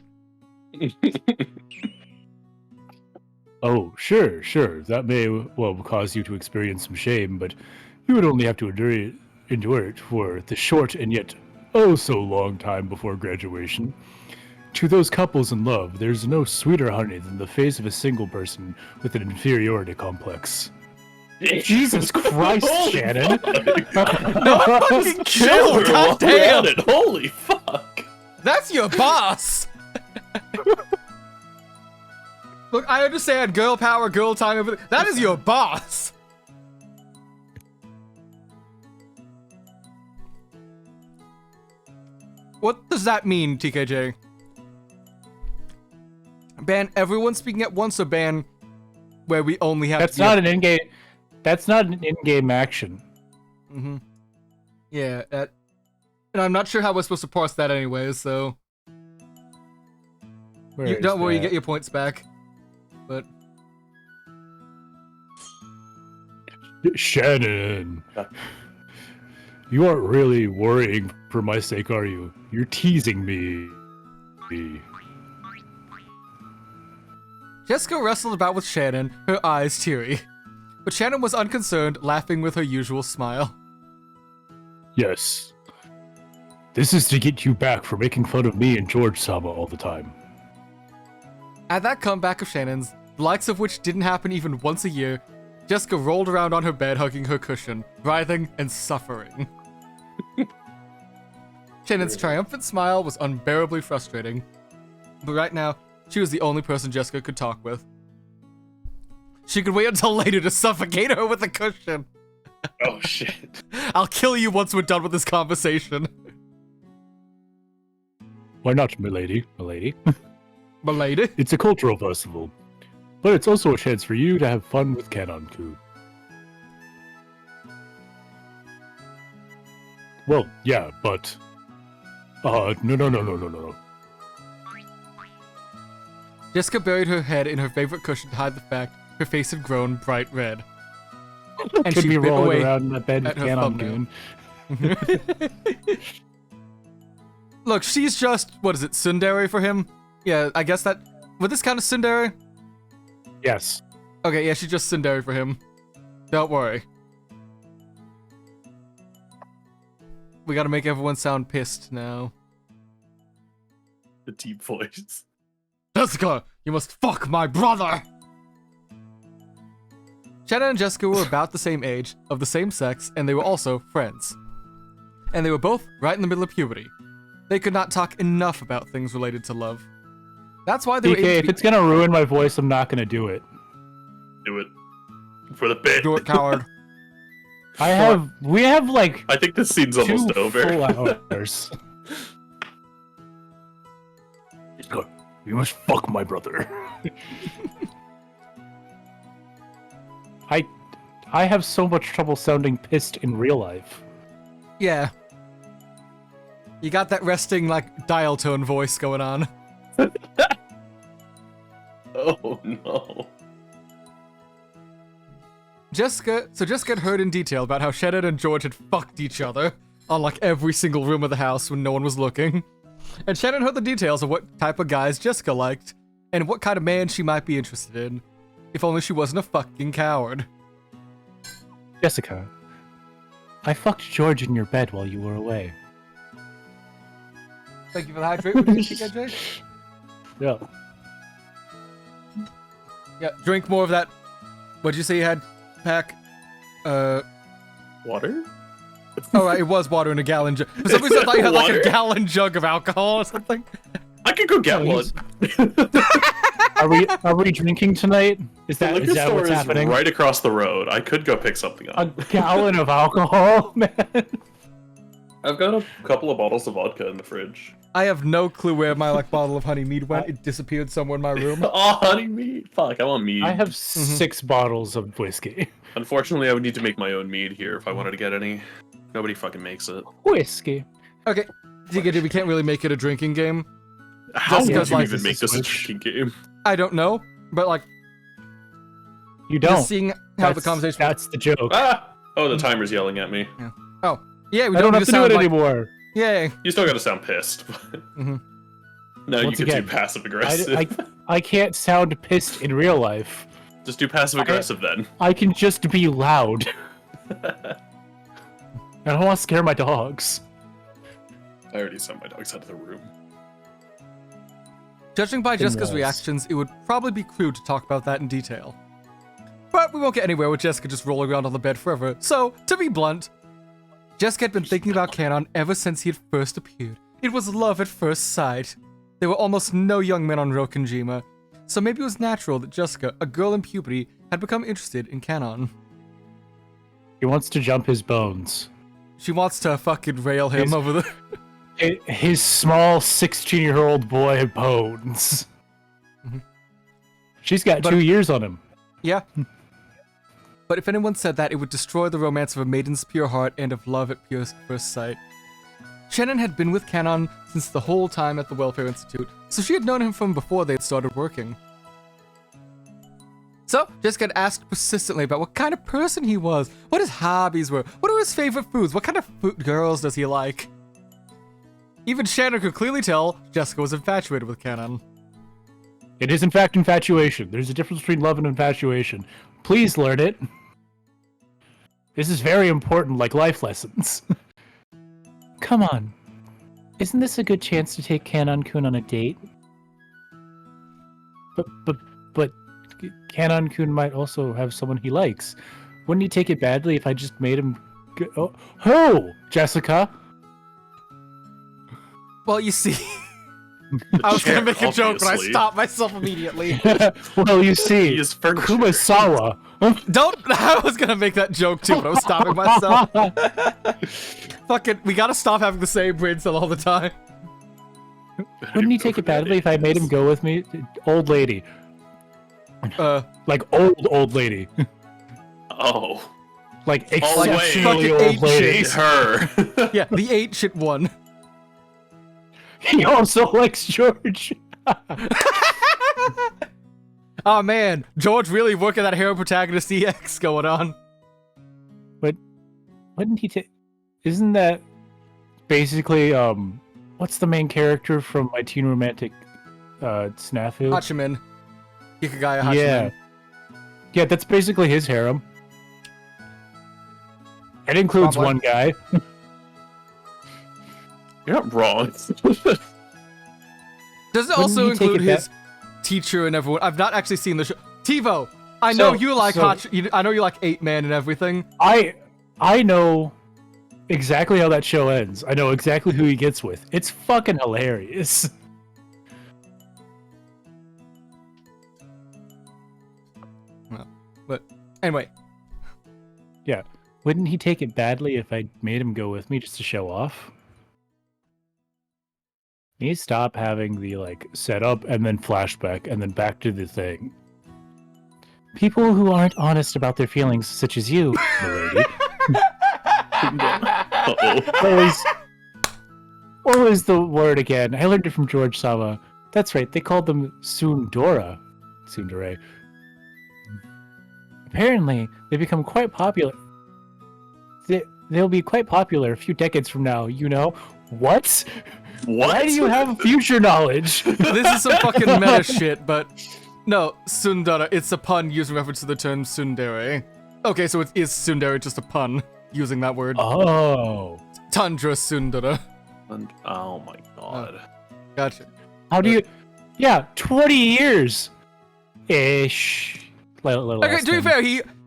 Oh, sure. That may, well, cause you to experience some shame, but you would only have to endure it for the short and yet oh so long time before graduation. To those couples in love, there's no sweeter honey than the face of a single person with an inferiority complex. Jesus Christ, Holy Shannon! No, fucking chill! Goddamn! Holy fuck! That's your boss! Look, I understand girl power, girl time, everything. That is your boss! What does that mean, TKJ? Ban everyone speaking at once, or ban where we only have That's not an in-game. That's not an in-game action. Mm-hmm. Yeah, and I'm not sure how we're supposed to parse that anyways, so... Don't worry, you get your points back. But... Shannon! You aren't really worrying for my sake, are you? You're teasing me. Jessica wrestled about with Shannon, her eyes teary. But Shannon was unconcerned, laughing with her usual smile. Yes. This is to get you back for making fun of me and George-sama all the time. At that comeback of Shannon's, the likes of which didn't happen even once a year, Jessica rolled around on her bed hugging her cushion, writhing and suffering. Shannon's triumphant smile was unbearably frustrating. But right now, she was the only person Jessica could talk with. She could wait until later to suffocate her with a cushion. Oh shit. I'll kill you once we're done with this conversation. Why not, milady? Milady? Milady? It's a cultural festival. But it's also a chance for you to have fun with Kanonku. Well, yeah, but... No. Jessica buried her head in her favorite cushion to hide the fact her face had grown bright red. And Could she be bit rolling away around in that bed with at her thumbnail. Kanonku. Look, she's just, what is it, tsundere for him? Yeah, I guess that... Would this count as tsundere? Yes. Okay, yeah, she's just tsundere for him. Don't worry. We gotta make everyone sound pissed now. The deep voice. Jessica, you must fuck my brother! Shannon and Jessica were about the same age, of the same sex, and they were also friends. And they were both right in the middle of puberty. They could not talk enough about things related to love. That's why they were able DK, to if be- it's gonna ruin my voice, I'm not gonna do it. Do it. For the bit. Do it, coward. We have like I think this scene's 2 almost over. full hours. You must fuck my brother. I have so much trouble sounding pissed in real life. Yeah. You got that resting, like, dial tone voice going on. Oh no. Jessica had heard in detail about how Shannon and George had fucked each other on, like, every single room of the house when no one was looking. And Shannon heard the details of what type of guys Jessica liked, and what kind of man she might be interested in. If only she wasn't a fucking coward. Jessica, I fucked George in your bed while you were away. Thank you for the hydrate. What did you think, AJ? Yeah. Yeah, drink more of that. What'd you say you had, Pack? Water? Oh, right, it was water in a gallon jug. For some reason, I thought you had like a gallon jug of alcohol or something. I could go get one. Are we drinking tonight? Is The that liquor store what's is happening? right across the road. I could go pick something A up. gallon of alcohol, man. I've got a couple of bottles of vodka in the fridge. I have no clue where my like bottle of honey mead went. It disappeared somewhere in my room. Oh, honey mead. Fuck, I want mead. I have 6 bottles of whiskey. Unfortunately, I would need to make my own mead here if I wanted to get any. Nobody fucking makes it. Whiskey. Okay, TKJ, we can't really make it a drinking game. How Just would because, you like, even make this a drinking game? I don't know, but like, You don't. just seeing how the conversation. That's the joke. Ah! Oh, the timer's yelling at me. Yeah. Oh, yeah, we I don't have to do sound it like... anymore. Yay. You still gotta sound pissed. Mhm. No, Once you can again, do passive aggressive. I can't sound pissed in real life. Just do passive aggressive then. I can just be loud. I don't want to scare my dogs. I already sent my dogs out of the room. Judging by Jessica's was. reactions, it would probably be crude to talk about that in detail. But we won't get anywhere with Jessica just rolling around on the bed forever, so, to be blunt, Jessica had been thinking about Canon ever since he had first appeared. It was love at first sight. There were almost no young men on Rokkenjima, so maybe it was natural that Jessica, a girl in puberty, had become interested in Canon. He wants to jump his bones. She wants to fucking rail him over the... His small 16-year-old boy bones. Mhm. She's got 2 years on him. Yeah. But if anyone said that, it would destroy the romance of a maiden's pure heart and of love at first sight. Shannon had been with Canon since the whole time at the Welfare Institute, so she had known him from before they had started working. So, Jessica had asked persistently about what kind of person he was, what his hobbies were, what are his favorite foods, what kind of girls does he like. Even Shannon could clearly tell Jessica was infatuated with Canon. It is in fact infatuation. There's a difference between love and infatuation. Please learn it. This is very important, like life lessons. Come on. Isn't this a good chance to take Canon-kun on a date? But Canon-kun might also have someone he likes. Wouldn't he take it badly if I just made him go? Oh, Jessica! Well, you see... I was gonna make a joke, but I Obviously. stopped myself immediately. Well, you see, He is furniture. Kumasawa. I was gonna make that joke too, but I was stopping myself. Fuck it, we gotta stop having the same brain cell all the time. Wouldn't he take it badly if I made him go with me? Old lady. Like old lady. Oh. Like All the way. exceptionally Fucking old ape lady. shit. Her. Yeah, the 8-shit one. He also likes George. Oh man, George really working that hero protagonist EX going on. But wouldn't he take... Isn't that basically, what's the main character from My Teen Romantic Snafu? Hachiman. Hikagaya Hachiman. Yeah. Yeah, that's basically his harem. It includes Probably. one guy. You're not wrong. Does it also he take include it his teacher and everyone? I've not actually seen the show. TiVo, I know you like I know you like 8-Man and everything. I know exactly how that show ends. I know exactly who he gets with. It's fucking hilarious. But anyway, Yeah. Wouldn't he take it badly if I made him go with me just to show off? Can you stop having the, like, setup and then flashback and then back to the thing? People who aren't honest about their feelings, such as you, milady. Uh-oh. What was the word again? I learned it from George Sama. That's right, they called them Tsundere. Apparently, they become quite popular. They'll be quite popular a few decades from now, you know? What? What? Why do you have future knowledge? this is some fucking meta shit, but no, Sundara, it's a pun using reference to the term tsundere. Okay, so it is tsundere just a pun using that word. Oh. Tundra Sundara. And, oh my god. Gotcha. How do you... Yeah, 20 years! Ish. Okay, to be fair,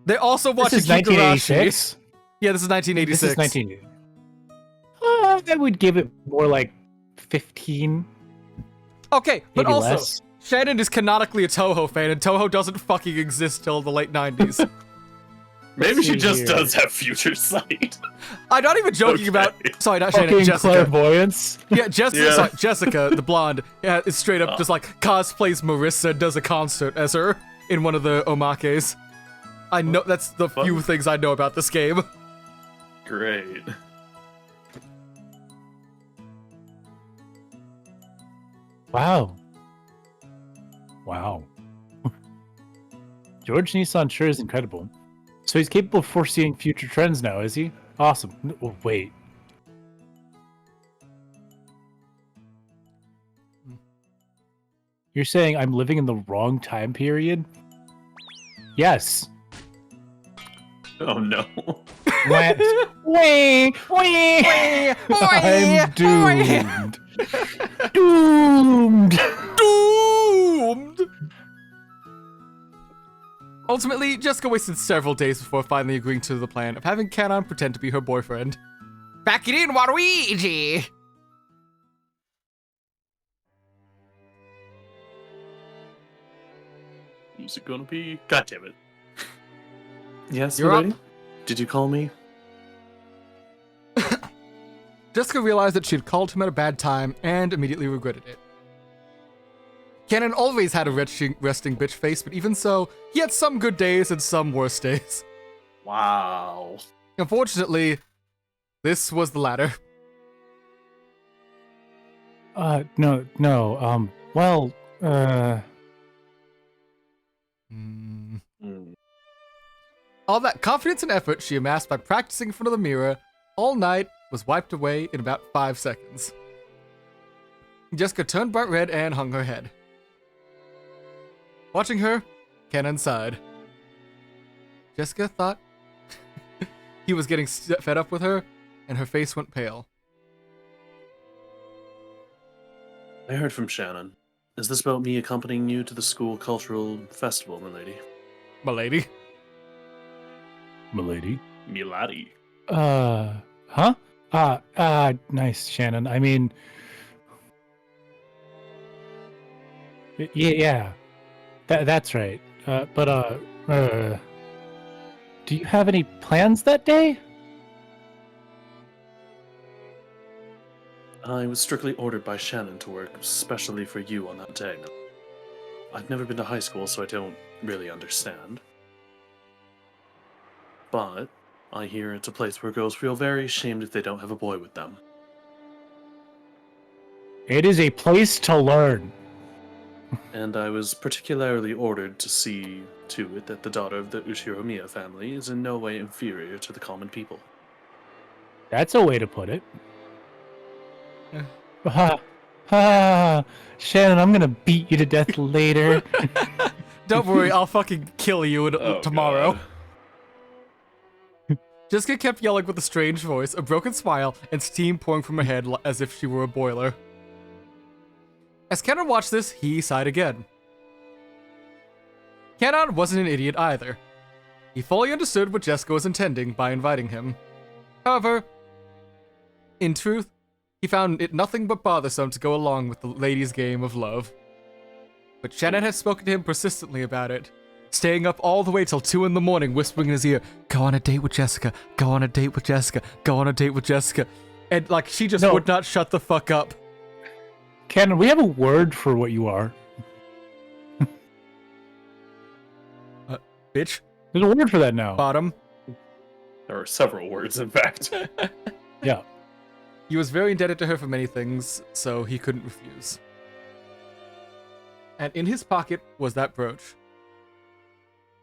they also watched This is Higurashi. 1986? Yeah, this is 1986. This is 1980. I would give it more like 15. Okay, but Maybe also, less. Shannon is canonically a Toho fan, and Toho doesn't fucking exist till the late 90s. Maybe she see just here. does have future sight. I'm not even joking Okay. about... Sorry, not Shannon, Fucking Jessica. clairvoyance. Yeah, Jessica, Yeah. Sorry, Jessica, the blonde, yeah, is straight up just like cosplays Marissa, does a concert as her in one of the omakes. I know, that's the few things I know about this game. Great. Wow. Wow. George Nissan sure is incredible. So he's capable of foreseeing future trends now, is he? Awesome. Oh, wait. You're saying I'm living in the wrong time period? Yes. Oh no. What? Wait. I'm doomed. Doomed. Doomed! Ultimately, Jessica wasted several days before finally agreeing to the plan of having Canon pretend to be her boyfriend. Back it in, Waluigi! Who's it gonna be? God damn it. Yes, You're lady? up. Did you call me? Jessica realized that she had called him at a bad time and immediately regretted it. Canon always had a resting bitch face, but even so, he had some good days and some worse days. Wow. Unfortunately, this was the latter. No. Well, All that confidence and effort she amassed by practicing in front of the mirror all night was wiped away in about 5 seconds. Jessica turned bright red and hung her head. Watching her, Canon sighed. Jessica thought he was getting fed up with her, and her face went pale. I heard from Shannon. Is this about me accompanying you to the school cultural festival, milady? Milady. milady. Milady. Huh? Nice, Shannon. I mean, yeah, that's right. But do you have any plans that day? I was strictly ordered by Shannon to work specially for you on that day. I've never been to high school, so I don't really understand. But I hear it's a place where girls feel very ashamed if they don't have a boy with them. It is a place to learn. And I was particularly ordered to see to it that the daughter of the Ushiromiya family is in no way inferior to the common people. That's a way to put it. Yeah. Shannon, I'm gonna beat you to death later. Don't worry, I'll fucking kill you tomorrow. Jessica kept yelling with a strange voice, a broken smile, and steam pouring from her head as if she were a boiler. As Canon watched this, he sighed again. Canon wasn't an idiot either. He fully understood what Jessica was intending by inviting him. However, in truth, he found it nothing but bothersome to go along with the lady's game of love. But Shannon had spoken to him persistently about it, staying up all the way till 2 in the morning, whispering in his ear, "Go on a date with Jessica, go on a date with Jessica, go on a date with Jessica." And like, she just would not shut the fuck up. Canon, we have a word for what you are. Bitch. There's a word for that now. Bottom. There are several words, in fact. Yeah. He was very indebted to her for many things, so he couldn't refuse. And in his pocket was that brooch.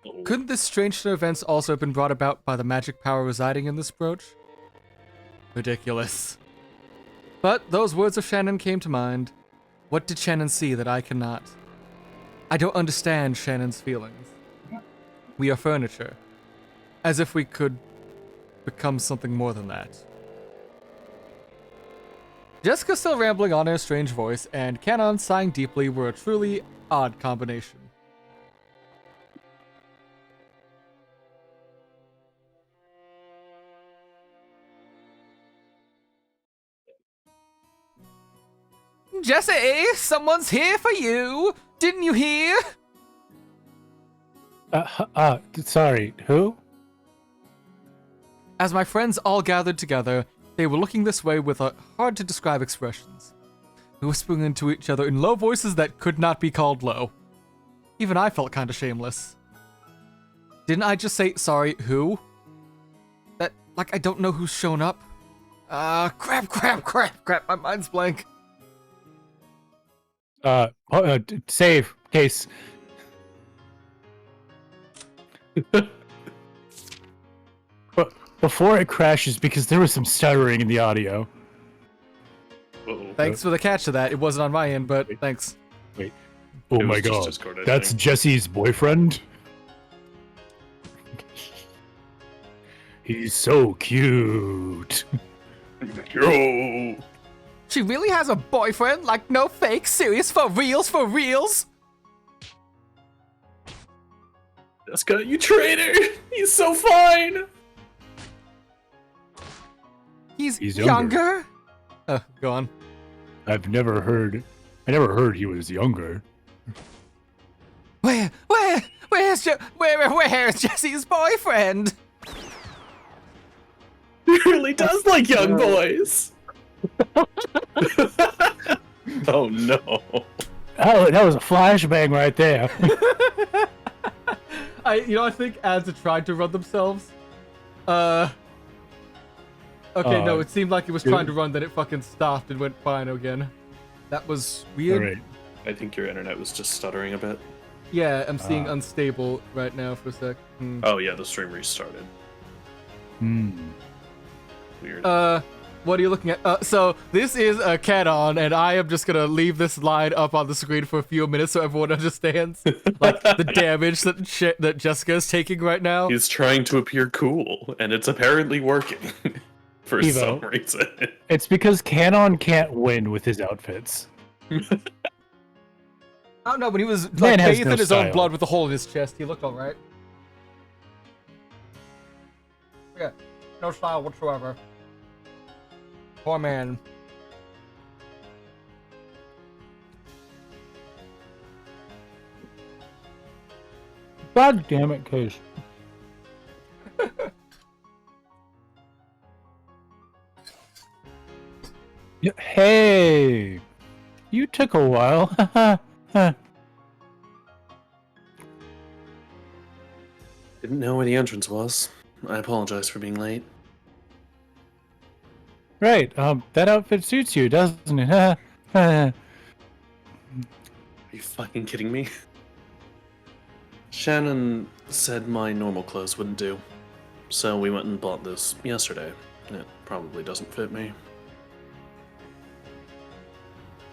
Oh. Couldn't this strange turn of events also have been brought about by the magic power residing in this brooch? Ridiculous. But those words of Shannon came to mind. What did Shannon see that I cannot? I don't understand Shannon's feelings. We are furniture. As if we could become something more than that. Jessica still rambling on in her strange voice, and Canon sighing deeply were a truly odd combination. Jessie, someone's here for you! Didn't you hear? Sorry, who? As my friends all gathered together, they were looking this way with hard-to-describe expressions, whispering into each other in low voices that could not be called low. Even I felt kind of shameless. Didn't I just say, sorry, who? That, like, I don't know who's shown up. Crap, my mind's blank. Save case. before it crashes because there was some stuttering in the audio. Uh-oh. Thanks for the catch to that. It wasn't on my end, but Wait. thanks. Oh It my was just god, Discord, I that's think. Jesse's boyfriend? He's so cute. Yo! She really has a boyfriend? Like, no fake, serious, for reals, for reals? Jessica, you traitor! He's so fine! He's He's younger? Go on. I never heard he was younger. Where's Jesse's boyfriend? He really does like young boys! Oh no. Oh, that was a flashbang right there. I think ads are trying to run themselves. Okay, no, it seemed like it was trying to run, then it fucking stopped and went fine again. That was weird. Alright. I think your internet was just stuttering a bit. Yeah, I'm seeing unstable right now for a sec. Oh yeah, the stream restarted. Weird. What are you looking at? So this is a Canon, and I am just gonna leave this line up on the screen for a few minutes so everyone understands like the damage that Jessica is taking right now. He's trying to appear cool, and it's apparently working. For Evo. some reason. It's because Canon can't win with his outfits. I don't know, but he was Man like has bathed no in his own style. blood with a hole in his chest. He looked alright. Yeah, no style whatsoever. Poor man. God damn it, Case. Hey! You took a while. Didn't know where the entrance was. I apologize for being late. Right, that outfit suits you, doesn't it? Are you fucking kidding me? Shannon said my normal clothes wouldn't do. So we went and bought this yesterday. It probably doesn't fit me.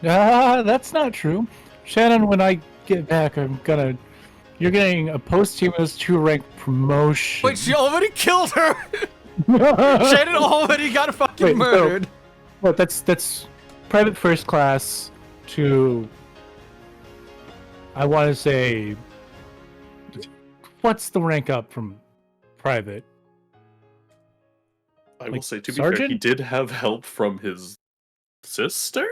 That's not true. Shannon, when I get back, you're getting a posthumous 2-rank promotion. Wait, she already killed her! Shannon already got fucking Wait, so- murdered! What, that's private first class to, I want to say, what's the rank up from private? I will Like, say, to be fair, he sergeant? did have help from his sister?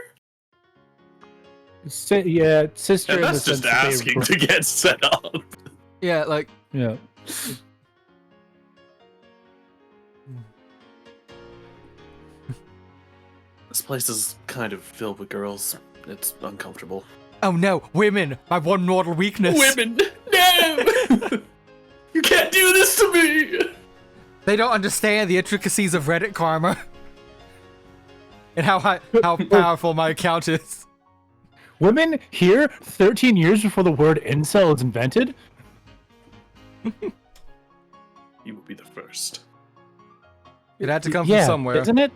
Yeah, sister. And in the that's just sense that they asking were- to get set up. Yeah, like, Yeah. This place is kind of filled with girls. It's uncomfortable. oh no, women! My one mortal weakness! Women! No! You can't do this to me! They don't understand the intricacies of Reddit karma. And how powerful my account is. Women here 13 years before the word incel is invented? You will be the first. It had to come Yeah, from somewhere. isn't it?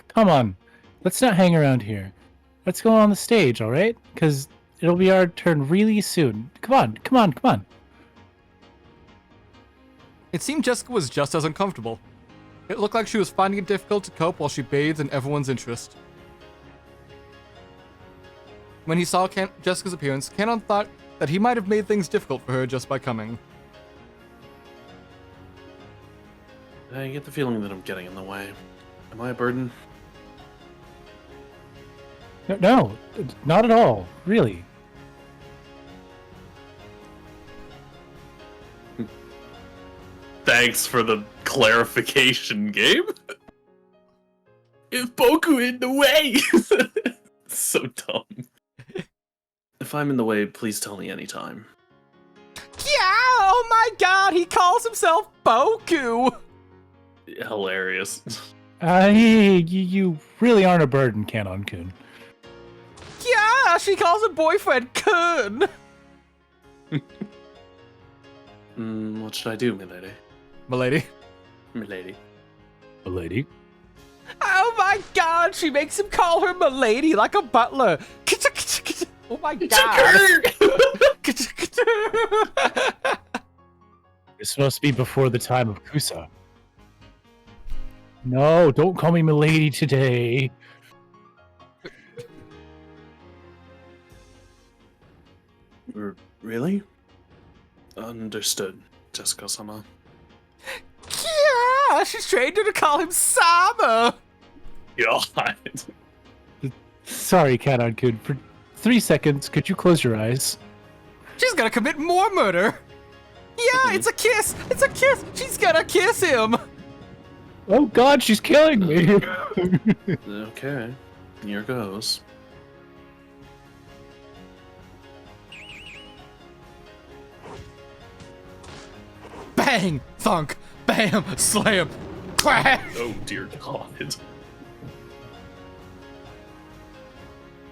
Come on. Let's not hang around here. Let's go on the stage, alright? Because it'll be our turn really soon. Come on, come on, come on. It seemed Jessica was just as uncomfortable. It looked like she was finding it difficult to cope while she bathed in everyone's interest. When he saw Jessica's appearance, Canon thought that he might have made things difficult for her just by coming. I get the feeling that I'm getting in the way. Am I a burden? No, not at all. Really. Thanks for the clarification, Gabe. Is Boku in the way? So dumb. If I'm in the way, please tell me anytime. Yeah! Oh my god, he calls himself Boku! Hilarious. You really aren't a burden, Canon-kun. Yeah! She calls her boyfriend Kun! What should I do, milady? Milady. Milady. A lady. Oh my god, she makes him call her Milady like a butler. Oh my god. It's supposed to be before the time of Kusa. No, don't call me milady today. Really? Understood, Jessica-sama. Yeah, she's trained her to call him Sama. God. Sorry, Kanon-kun. For 3 seconds, could you close your eyes? She's gonna commit more murder. Yeah, it's a kiss. It's a kiss. She's gonna kiss him. Oh god, she's killing me! Okay, here goes. Bang, thunk, bam, slam, crash. Oh dear God.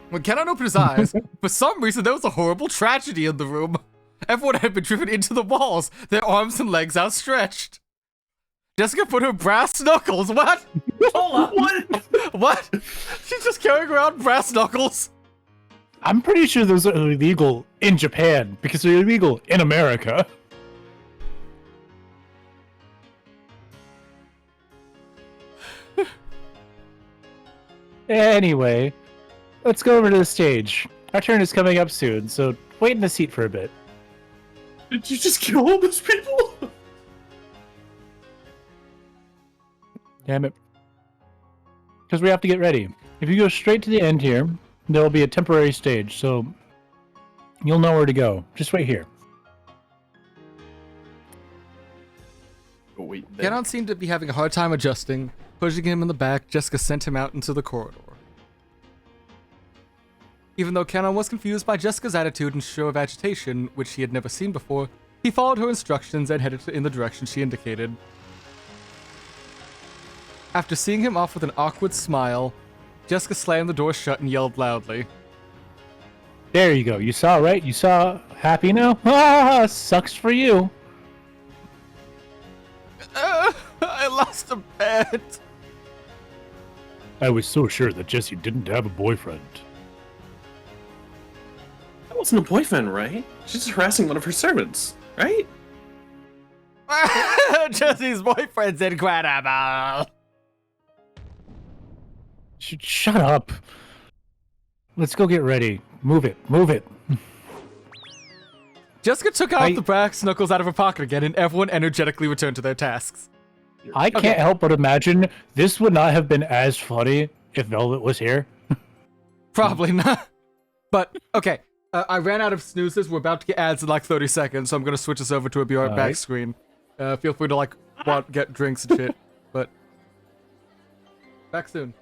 When Kenan opened his eyes, for some reason there was a horrible tragedy in the room. Everyone had been driven into the walls, their arms and legs outstretched. Jessica put her brass knuckles. What? Hold on, what? What? She's just carrying around brass knuckles. I'm pretty sure those are illegal in Japan, because they're illegal in America. Anyway, let's go over to the stage. Our turn is coming up soon, so wait in the seat for a bit. Did you just kill all those people? Damn it. Because we have to get ready. If you go straight to the end here, there will be a temporary stage, so you'll know where to go. Just wait here. Oh, wait. Kenan seemed to be having a hard time adjusting. Pushing him in the back, Jessica sent him out into the corridor. Even though Kenan was confused by Jessica's attitude and show of agitation, which he had never seen before, he followed her instructions and headed in the direction she indicated. After seeing him off with an awkward smile, Jessica slammed the door shut and yelled loudly. There you go. You saw, right? You saw happy now? Ah, sucks for you. I lost a bet. I was so sure that Jessie didn't have a boyfriend. That wasn't a boyfriend, right? She's just harassing one of her servants, right? Jesse's boyfriend's incredible. Shut up. Let's go get ready. Move it. Move it. Jessica took out the brass knuckles out of her pocket again, and everyone energetically returned to their tasks. I can't help but imagine this would not have been as funny if Velvet was here. Probably not. But, okay. I ran out of snoozes. We're about to get ads in like 30 seconds, so I'm going to switch us over to a Be Right Back screen. Feel free to, like, get drinks and shit. But, back soon.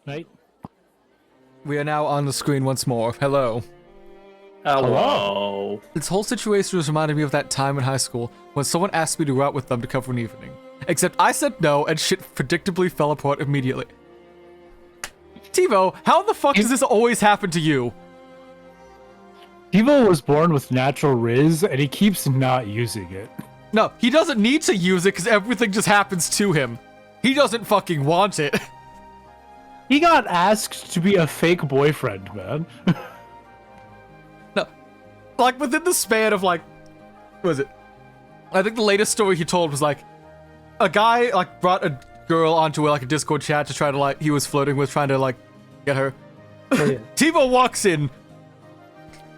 Right? We are now on the screen once more. Hello. Hello. This whole situation was reminding me of that time in high school when someone asked me to go out with them to cover an evening. Except I said no, and shit predictably fell apart immediately. TiVo, how the fuck does this always happen to you? Devo was born with natural riz, and he keeps not using it. No, he doesn't need to use it because everything just happens to him. He doesn't fucking want it. He got asked to be a fake boyfriend, man. No, like within the span of like, what was it? I think the latest story he told was like, a guy like brought a girl onto like a Discord chat to try to like, he was flirting with, trying to like get her. Oh, yeah. TiVo walks in,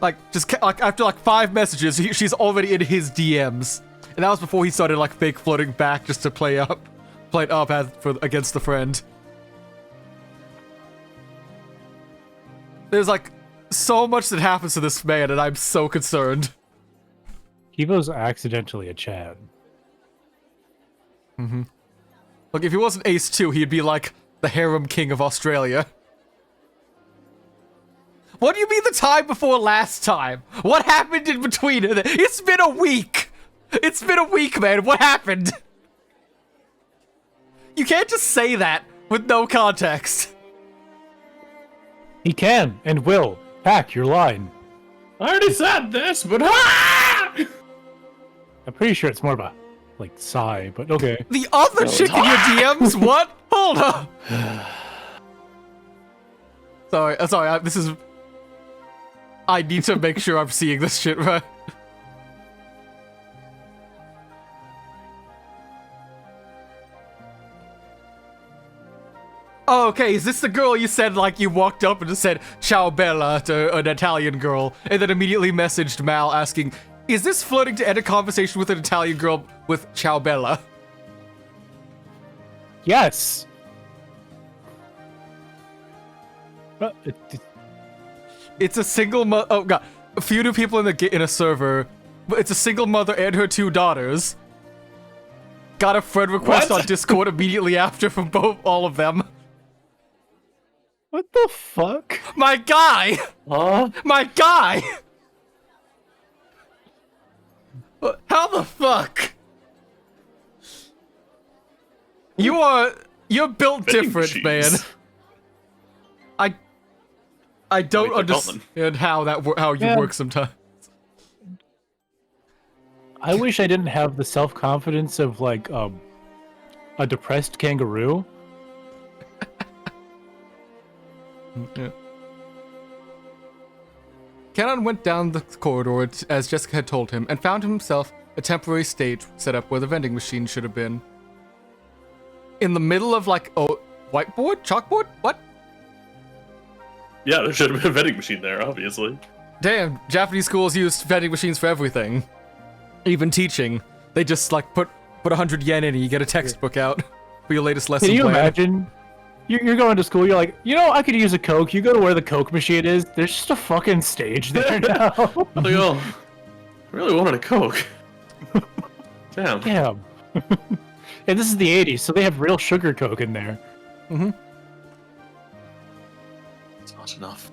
like just like after like 5 messages, she's already in his DMs, and that was before he started like fake flirting back just to play it up against the friend. There's like so much that happens to this man, and I'm so concerned. Devo's accidentally a Chad. Mm-hmm. Look, if he wasn't Ace 2, he'd be like the harem king of Australia. What do you mean the time before last time? What happened in between? It's been a week! It's been a week, man. What happened? You can't just say that with no context. He can and will. Pack your line. I already said this, but I'm pretty sure it's more of a, like, sigh, but okay. The other chick in your DMs? What? Hold up. Sorry, this is... I need to make sure I'm seeing this shit right. Oh, okay, is this the girl you said, like, you walked up and just said, Ciao Bella, to an Italian girl, and then immediately messaged Mal asking, is this flirting to end a conversation with an Italian girl with Ciao Bella? Yes! It's a single mother. Oh god, a few new people in a server. But it's a single mother and her 2 daughters. Got a friend request on Discord immediately after from all of them. What the fuck? My guy. Huh? My guy. How the fuck? You're built different, man. I don't understand how you work sometimes. I wish I didn't have the self-confidence of, like, a depressed kangaroo. Yeah. Canon went down the corridor as Jessica had told him and found himself a temporary stage set up where the vending machine should have been. In the middle of, like, a whiteboard? Chalkboard? What? Yeah, there should have been a vending machine there, obviously. Damn, Japanese schools use vending machines for everything. Even teaching. They just, like, put 100 yen in and you get a textbook out for your latest lesson Can you plan. imagine? You're going to school, you're like, you know, I could use a Coke. You go to where the Coke machine is, there's just a fucking stage there now. I really wanted a Coke. Damn. Damn. And this is the 80s, so they have real sugar Coke in there. Mm-hmm. It's not enough.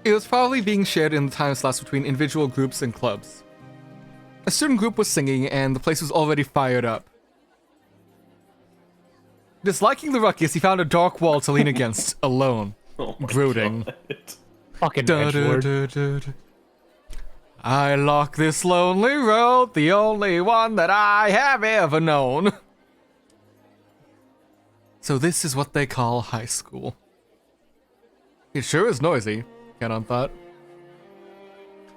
It was probably being shared in the time slots between individual groups and clubs. A student group was singing, and the place was already fired up. Disliking the ruckus, he found a dark wall to lean against, alone, Oh my brooding. God. Fucking Da, da, edgelord. da, da, da. I walk this lonely road, the only one that I have ever known. So this is what they call high school. It sure is noisy, Canon thought.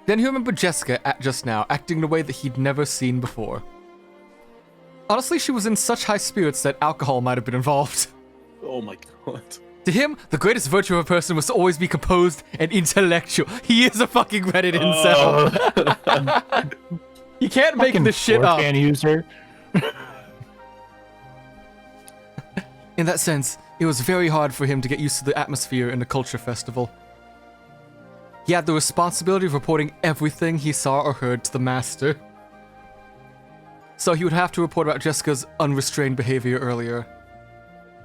Then he remembered Jessica just now, acting in a way that he'd never seen before. Honestly, she was in such high spirits that alcohol might have been involved. Oh my God. To him, the greatest virtue of a person was to always be composed and intellectual. He is a fucking Reddit incel. You can't make Fucking this shit up. fan user. In that sense, it was very hard for him to get used to the atmosphere in the culture festival. He had the responsibility of reporting everything he saw or heard to the master. So he would have to report about Jessica's unrestrained behavior earlier.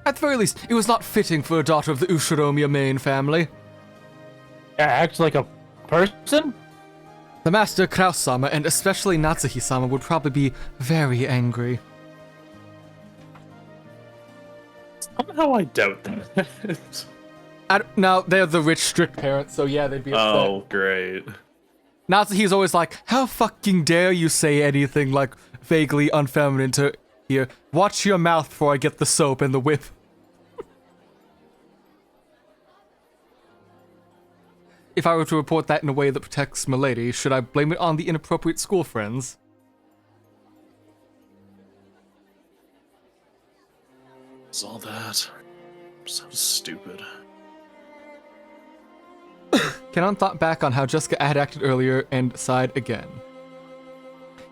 At the very least, it was not fitting for a daughter of the Ushiromiya main family. Act like a person? The Master Kraus-sama, and especially Natsuhi-sama, would probably be very angry. Somehow I doubt that. No, they're the rich, strict parents, so yeah, they'd be upset. Oh, great. Natsuhi's always like, how fucking dare you say anything like vaguely unfeminine to here. Watch your mouth before I get the soap and the whip. If I were to report that in a way that protects Milady, should I blame it on the inappropriate school friends? What's all that? So stupid. Kenan thought back on how Jessica had acted earlier and sighed again.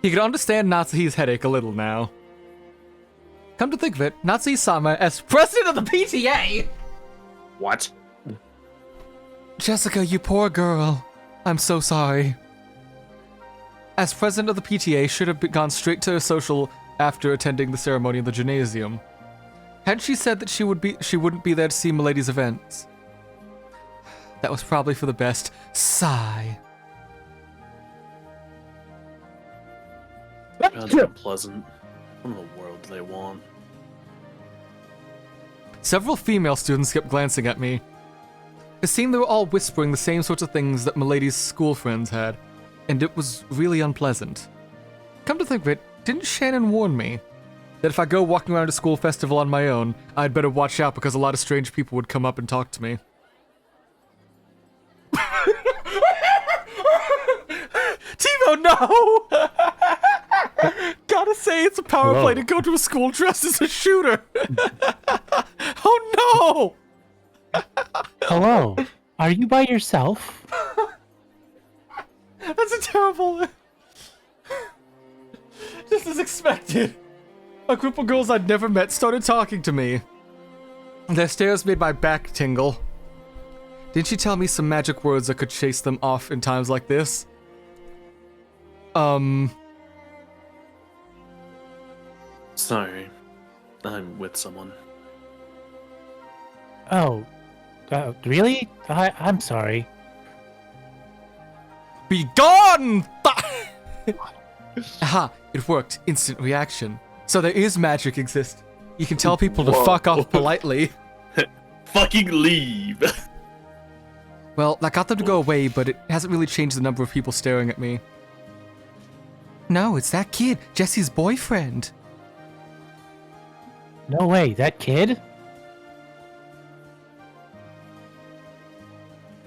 He could understand Natsuhi's headache a little now. Come to think of it, Natsuhi-sama, as president of the PTA! What? Jessica, you poor girl. I'm so sorry. As president of the PTA, should have gone straight to a social after attending the ceremony in the gymnasium. Had she said that she wouldn't be there to see Milady's events? That was probably for the best. Sigh. That's unpleasant. What in the world do they want? Several female students kept glancing at me. It seemed they were all whispering the same sorts of things that Milady's school friends had, and it was really unpleasant. Come to think of it, didn't Shannon warn me that if I go walking around a school festival on my own, I'd better watch out because a lot of strange people would come up and talk to me? Timo, no! Gotta say, it's a power play to go to a school dressed as a shooter. Oh no! Hello. Are you by yourself? That's a terrible... Just as expected. A group of girls I'd never met started talking to me. Their stares made my back tingle. Didn't she tell me some magic words that could chase them off in times like this? Sorry. I'm with someone. Oh. Really? I'm sorry. Be gone! Aha, it worked. Instant reaction. So there is magic exist. You can tell people to fuck off politely. Fucking leave! Well, that got them to go away, but it hasn't really changed the number of people staring at me. No, it's that kid, Jesse's boyfriend. No way, that kid?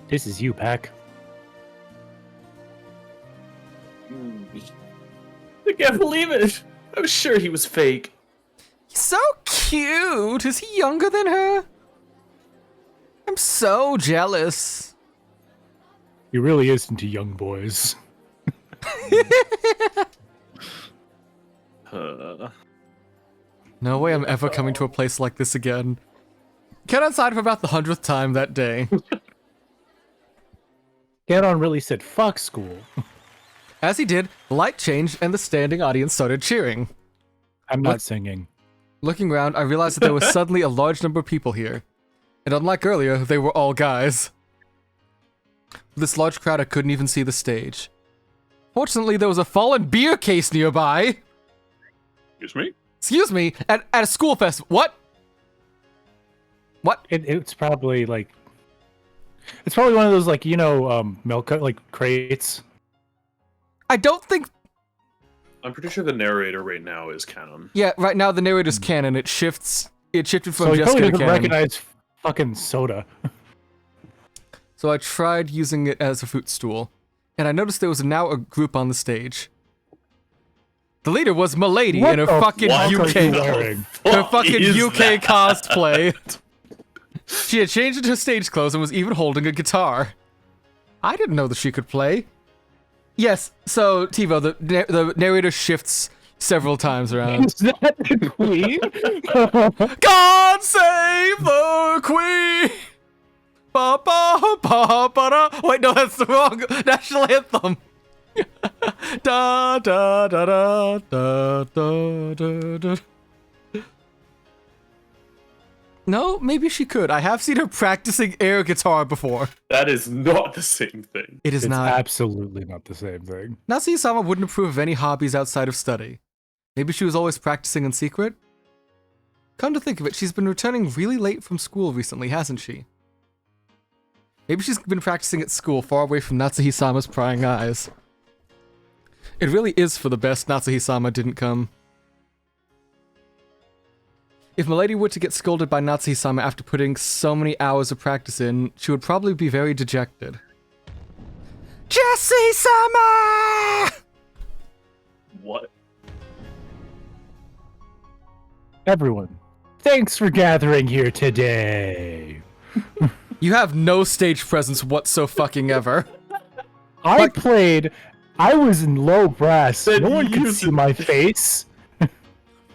This is you, Pac. I can't believe it! I was sure he was fake. He's so cute! Is he younger than her? I'm so jealous. He really is into young boys. No way I'm ever coming to a place like this again. Get outside for about the 100th time that day. Ganon really said, fuck school. As he did, the light changed and the standing audience started cheering. I'm not singing. Looking around, I realized that there was suddenly a large number of people here. And unlike earlier, they were all guys. With this large crowd, I couldn't even see the stage. Fortunately, there was a fallen beer case nearby. Excuse me? Excuse me, at a school festival. What? What? It's probably like... It's probably one of those, like, you know, milk, like, crates. I don't think... I'm pretty sure the narrator right now is canon. Yeah, right now the narrator's canon. It shifted from So he Jessica probably to doesn't canon. recognize fucking soda. So I tried using it as a footstool, and I noticed there was now a group on the stage. The leader was Milady in her fucking UK, her fucking UK cosplay. She had changed into her stage clothes and was even holding a guitar. I didn't know that she could play. Yes, so Tivo, the narrator shifts several times around. Is that the queen? God save the queen! Ba ba ba ba da. Wait, no, that's the wrong national anthem. Da da da da da da da da. No, maybe she could. I have seen her practicing air guitar before. That is not the same thing. It is It's not. absolutely not the same thing. Natsuhi-sama wouldn't approve of any hobbies outside of study. Maybe she was always practicing in secret? Come to think of it, she's been returning really late from school recently, hasn't she? Maybe she's been practicing at school, far away from Natsuhi-sama's prying eyes. It really is for the best Natsuhi-sama didn't come. If Milady were to get scolded by Natsuhi-sama after putting so many hours of practice in, she would probably be very dejected. Jessie-sama! What? Everyone, thanks for gathering here today. You have no stage presence whatso-fucking-ever. I was in low brass. Then No one could use see it. my face.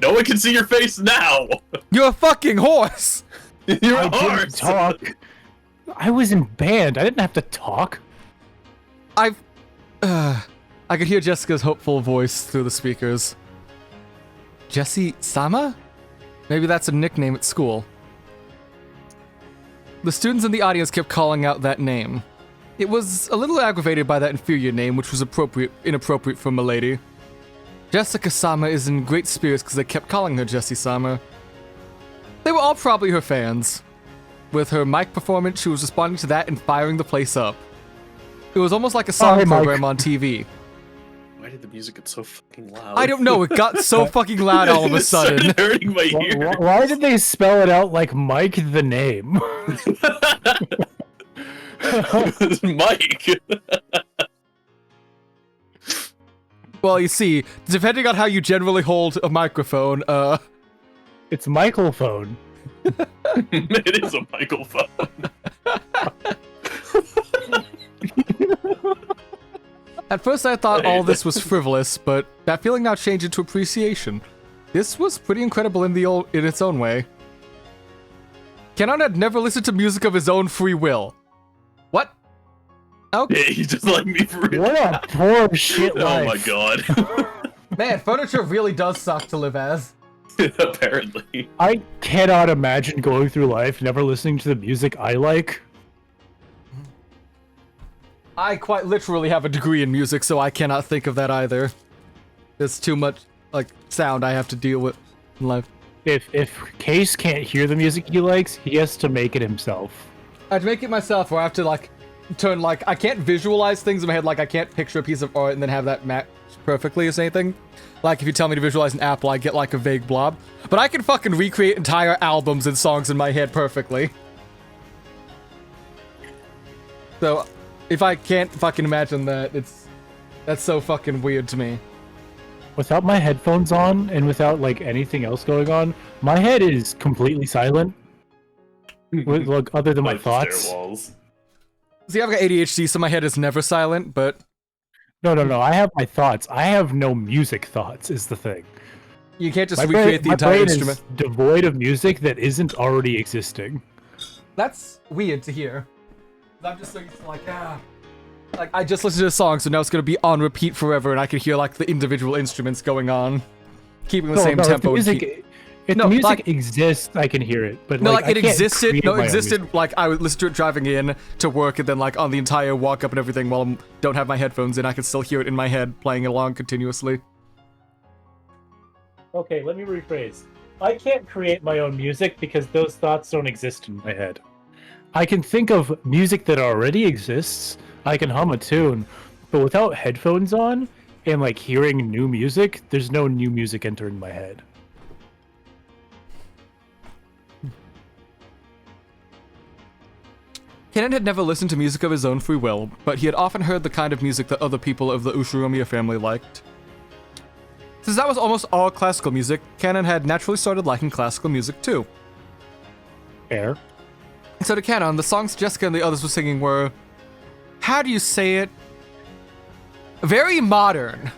No one can see your face now! You're a fucking horse! You're I a didn't horse! talk. I was in band. I didn't have to talk. I could hear Jessica's hopeful voice through the speakers. Jessie-sama? Maybe that's a nickname at school. The students in the audience kept calling out that name. It was a little aggravated by that inferior name, which was inappropriate for Milady. Jessica-sama is in great spirits because they kept calling her Jessie-sama. They were all probably her fans. With her mic performance, she was responding to that and firing the place up. It was almost like a song Hi, Mike. program on TV. Why did the music get so fucking loud? I don't know, it got so fucking loud all of a It started sudden. hurting my ears. Why did they spell it out like Mike the name? Mike. Well, you see, depending on how you generally hold a microphone, It's Michael phone. It is a microphone. At first I thought all this was frivolous, but that feeling now changed into appreciation. This was pretty incredible in its own way. Kenan had never listened to music of his own free will. What? Okay. Yeah, he's just like me for real. What a poor shit Oh life. my god. Man, furniture really does suck to live as. Apparently. I cannot imagine going through life never listening to the music I like. I quite literally have a degree in music, so I cannot think of that either. There's too much, like, sound I have to deal with in life. If Case can't hear the music he likes, he has to make it himself. I'd make it myself, or I have to, like, turn, like, I can't visualize things in my head, like, I can't picture a piece of art and then have that match perfectly as anything. Like, if you tell me to visualize an apple, I get, like, a vague blob. But I can fucking recreate entire albums and songs in my head perfectly. So, if I can't fucking imagine that, that's so fucking weird to me. Without my headphones on and without like anything else going on, my head is completely silent. With, like, other than my Like the thoughts. stairwells. See, I've got ADHD, so my head is never silent, but No. I have my thoughts. I have no music thoughts. Is the thing. you can't just My recreate the my entire brain instrument. is devoid of music that isn't already existing. That's weird to hear. I'm just so used to like, like I just listened to a song, so now it's gonna be on repeat forever, and I can hear like the individual instruments going on, keeping the same tempo. If the and music, if No, the music like- exists, I can hear it. But No, like I it can't existed. create No, my it own existed. music. Like I would listen to it driving in to work, and then like on the entire walk up and everything, while I don't have my headphones in, I can still hear it in my head playing along continuously. Okay, let me rephrase. I can't create my own music because those thoughts don't exist in my head. I can think of music that already exists. I can hum a tune, but without headphones on and like hearing new music, there's no new music entering my head. Kenan had never listened to music of his own free will, but he had often heard the kind of music that other people of the Ushiromiya family liked. Since that was almost all classical music, Kenan had naturally started liking classical music too. Fair. So to Kenan, the songs Jessica and the others were singing were, how do you say it? Very modern.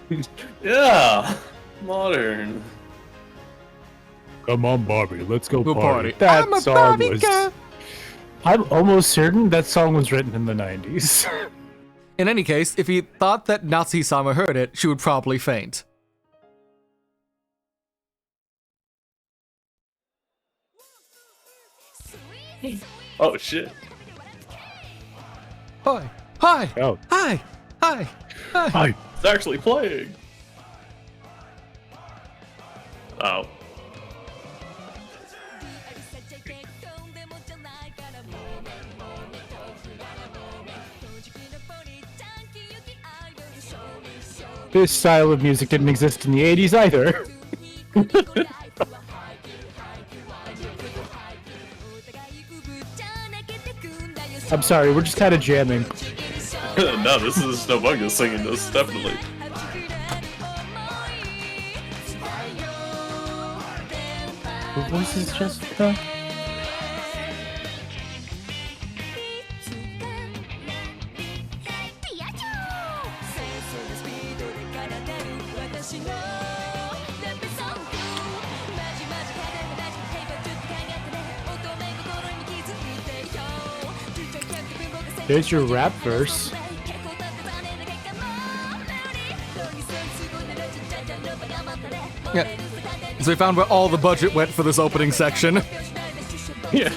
Yeah. Modern. Come on, Barbie, let's go Go party. party. That I'm a song Barbie was. girl. I'm almost certain that song was written in the 90s. In any case, if he thought that Natsuhi-sama heard it, she would probably faint. Oh shit. Hi. Hi. Oh. Hi. Hi. Hi. Hi. It's actually playing. Oh. This style of music didn't exist in the 80s either. I'm sorry, we're just kind of jamming. No, this is Nobunga singing this, definitely. Her voice is just... There's your rap verse. Yeah. So we found where all the budget went for this opening section. Yeah.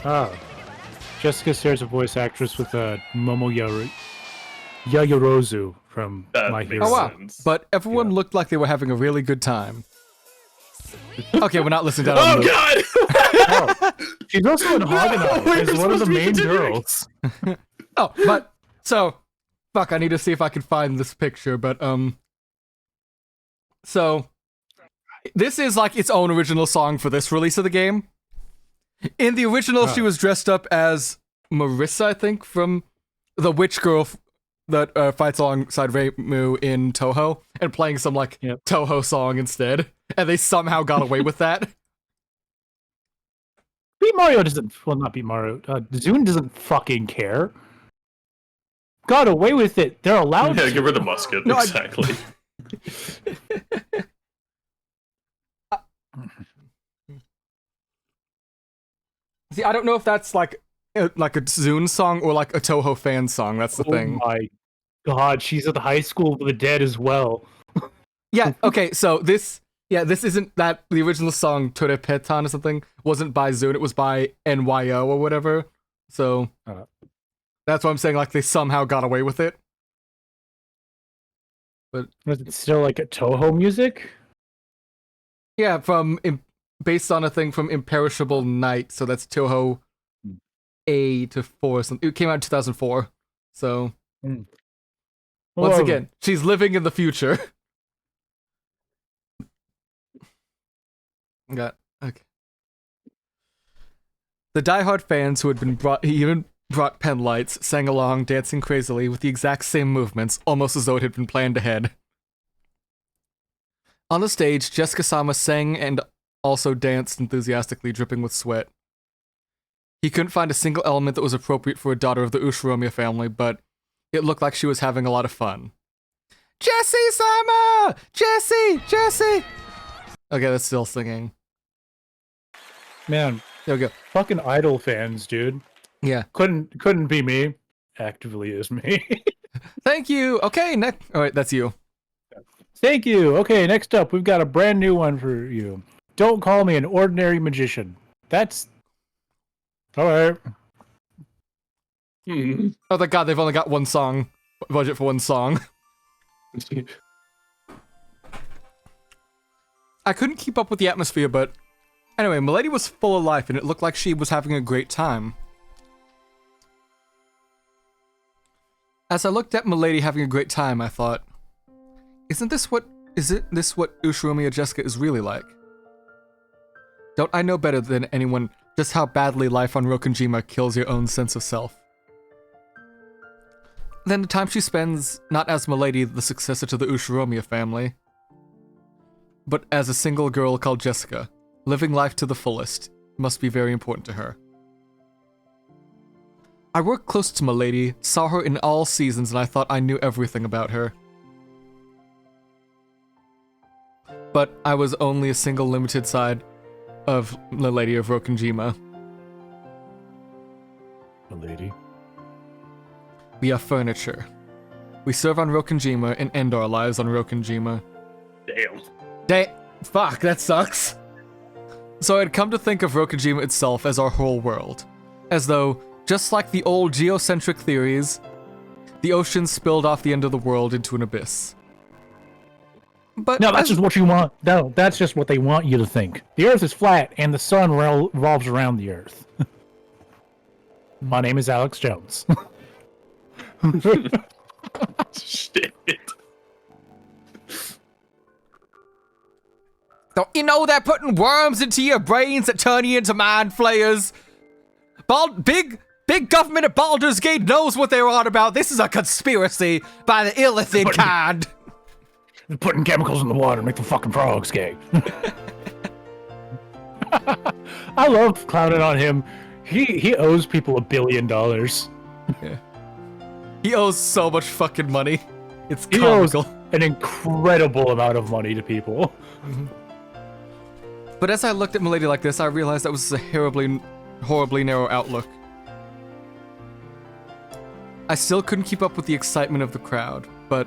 Ah. Jessica Sayers, a voice actress with Yayorozu from That My makes Hero. Oh wow. sense. But everyone Yeah. looked like they were having a really good time. Okay, we're not listening to that on Oh the- god! Oh, she's also in Hagenai we're as one of supposed the to be main continuing. girls. Oh, but so fuck, I need to see if I can find this picture, but so this is like its own original song for this release of the game. In the original, she was dressed up as Marissa, I think, from the witch girl that fights alongside Reimu in Toho, and playing some like Yep. Toho song instead. And they somehow got away with that. Beat Mario doesn't. Well, not Beat Mario. Zune doesn't fucking care. Got away with it. They're allowed Yeah, to. get rid of musket. No, Exactly. See, I don't know if that's like a Zune song or like a Toho fan song. That's the Oh thing. my god, she's at the high school of the dead as well. Yeah, okay, so this isn't that the original song Torepetan or something wasn't by Zune, it was by NYO or whatever. So that's why I'm saying like they somehow got away with it. But Was it still like a Toho music? yeah, based on a thing from Imperishable Night, so that's Toho A to 4 or something. It came out in 2004. So once Whoa. again, she's living in the future. Okay. The diehard fans who had been brought pen lights sang along, dancing crazily with the exact same movements, almost as though it had been planned ahead. On the stage, Jessica-sama sang and also danced enthusiastically, dripping with sweat. He couldn't find a single element that was appropriate for a daughter of the Ushiromiya family, but it looked like she was having a lot of fun. Jessie-sama! Jessie! Jessie! Okay, that's still singing. Man, There we go. fucking Idol fans, dude. Yeah. Couldn't be me. Actively is me. Thank you. Okay, next. All right, that's you. Thank you. Okay, next up, we've got a brand new one for you. Don't call me an ordinary magician. That's all right. Oh, thank God, they've only got one song. Budget for one song. I couldn't keep up with the atmosphere, but anyway, Milady was full of life, and it looked like she was having a great time. As I looked at Milady having a great time, I thought, isn't this what Isn't this what Ushiromi Jessica is really like? Don't I know better than anyone just how badly life on Rokkenjima kills your own sense of self? Then the time she spends not as Milady, the successor to the Ushiromi family, but as a single girl called Jessica, living life to the fullest, must be very important to her. I worked close to Milady, saw her in all seasons, and I thought I knew everything about her. But I was only a single limited side of the Lady of Rokkenjima. Milady. We are furniture. We serve on Rokkenjima and end our lives on Rokkenjima. Damn. Fuck, that sucks. So I'd come to think of Rokkenjima itself as our whole world. As though, just like the old geocentric theories, the ocean spilled off the end of the world into an abyss. But No, that's just what you want. No, that's just what they want you to think. The Earth is flat, and the sun revolves around the Earth. My name is Alex Jones. Shit. Don't you know they're putting worms into your brains that turn you into mind flayers? Big government at Baldur's Gate knows what they're on about. This is a conspiracy by the illicit kind. They're putting chemicals in the water to make the fucking frogs gay. I love clowning on him. He owes people $1 billion. Yeah. He owes so much fucking money. It's He owes comical. an incredible amount of money to people. But as I looked at Milady like this, I realized that was a horribly narrow outlook. I still couldn't keep up with the excitement of the crowd, but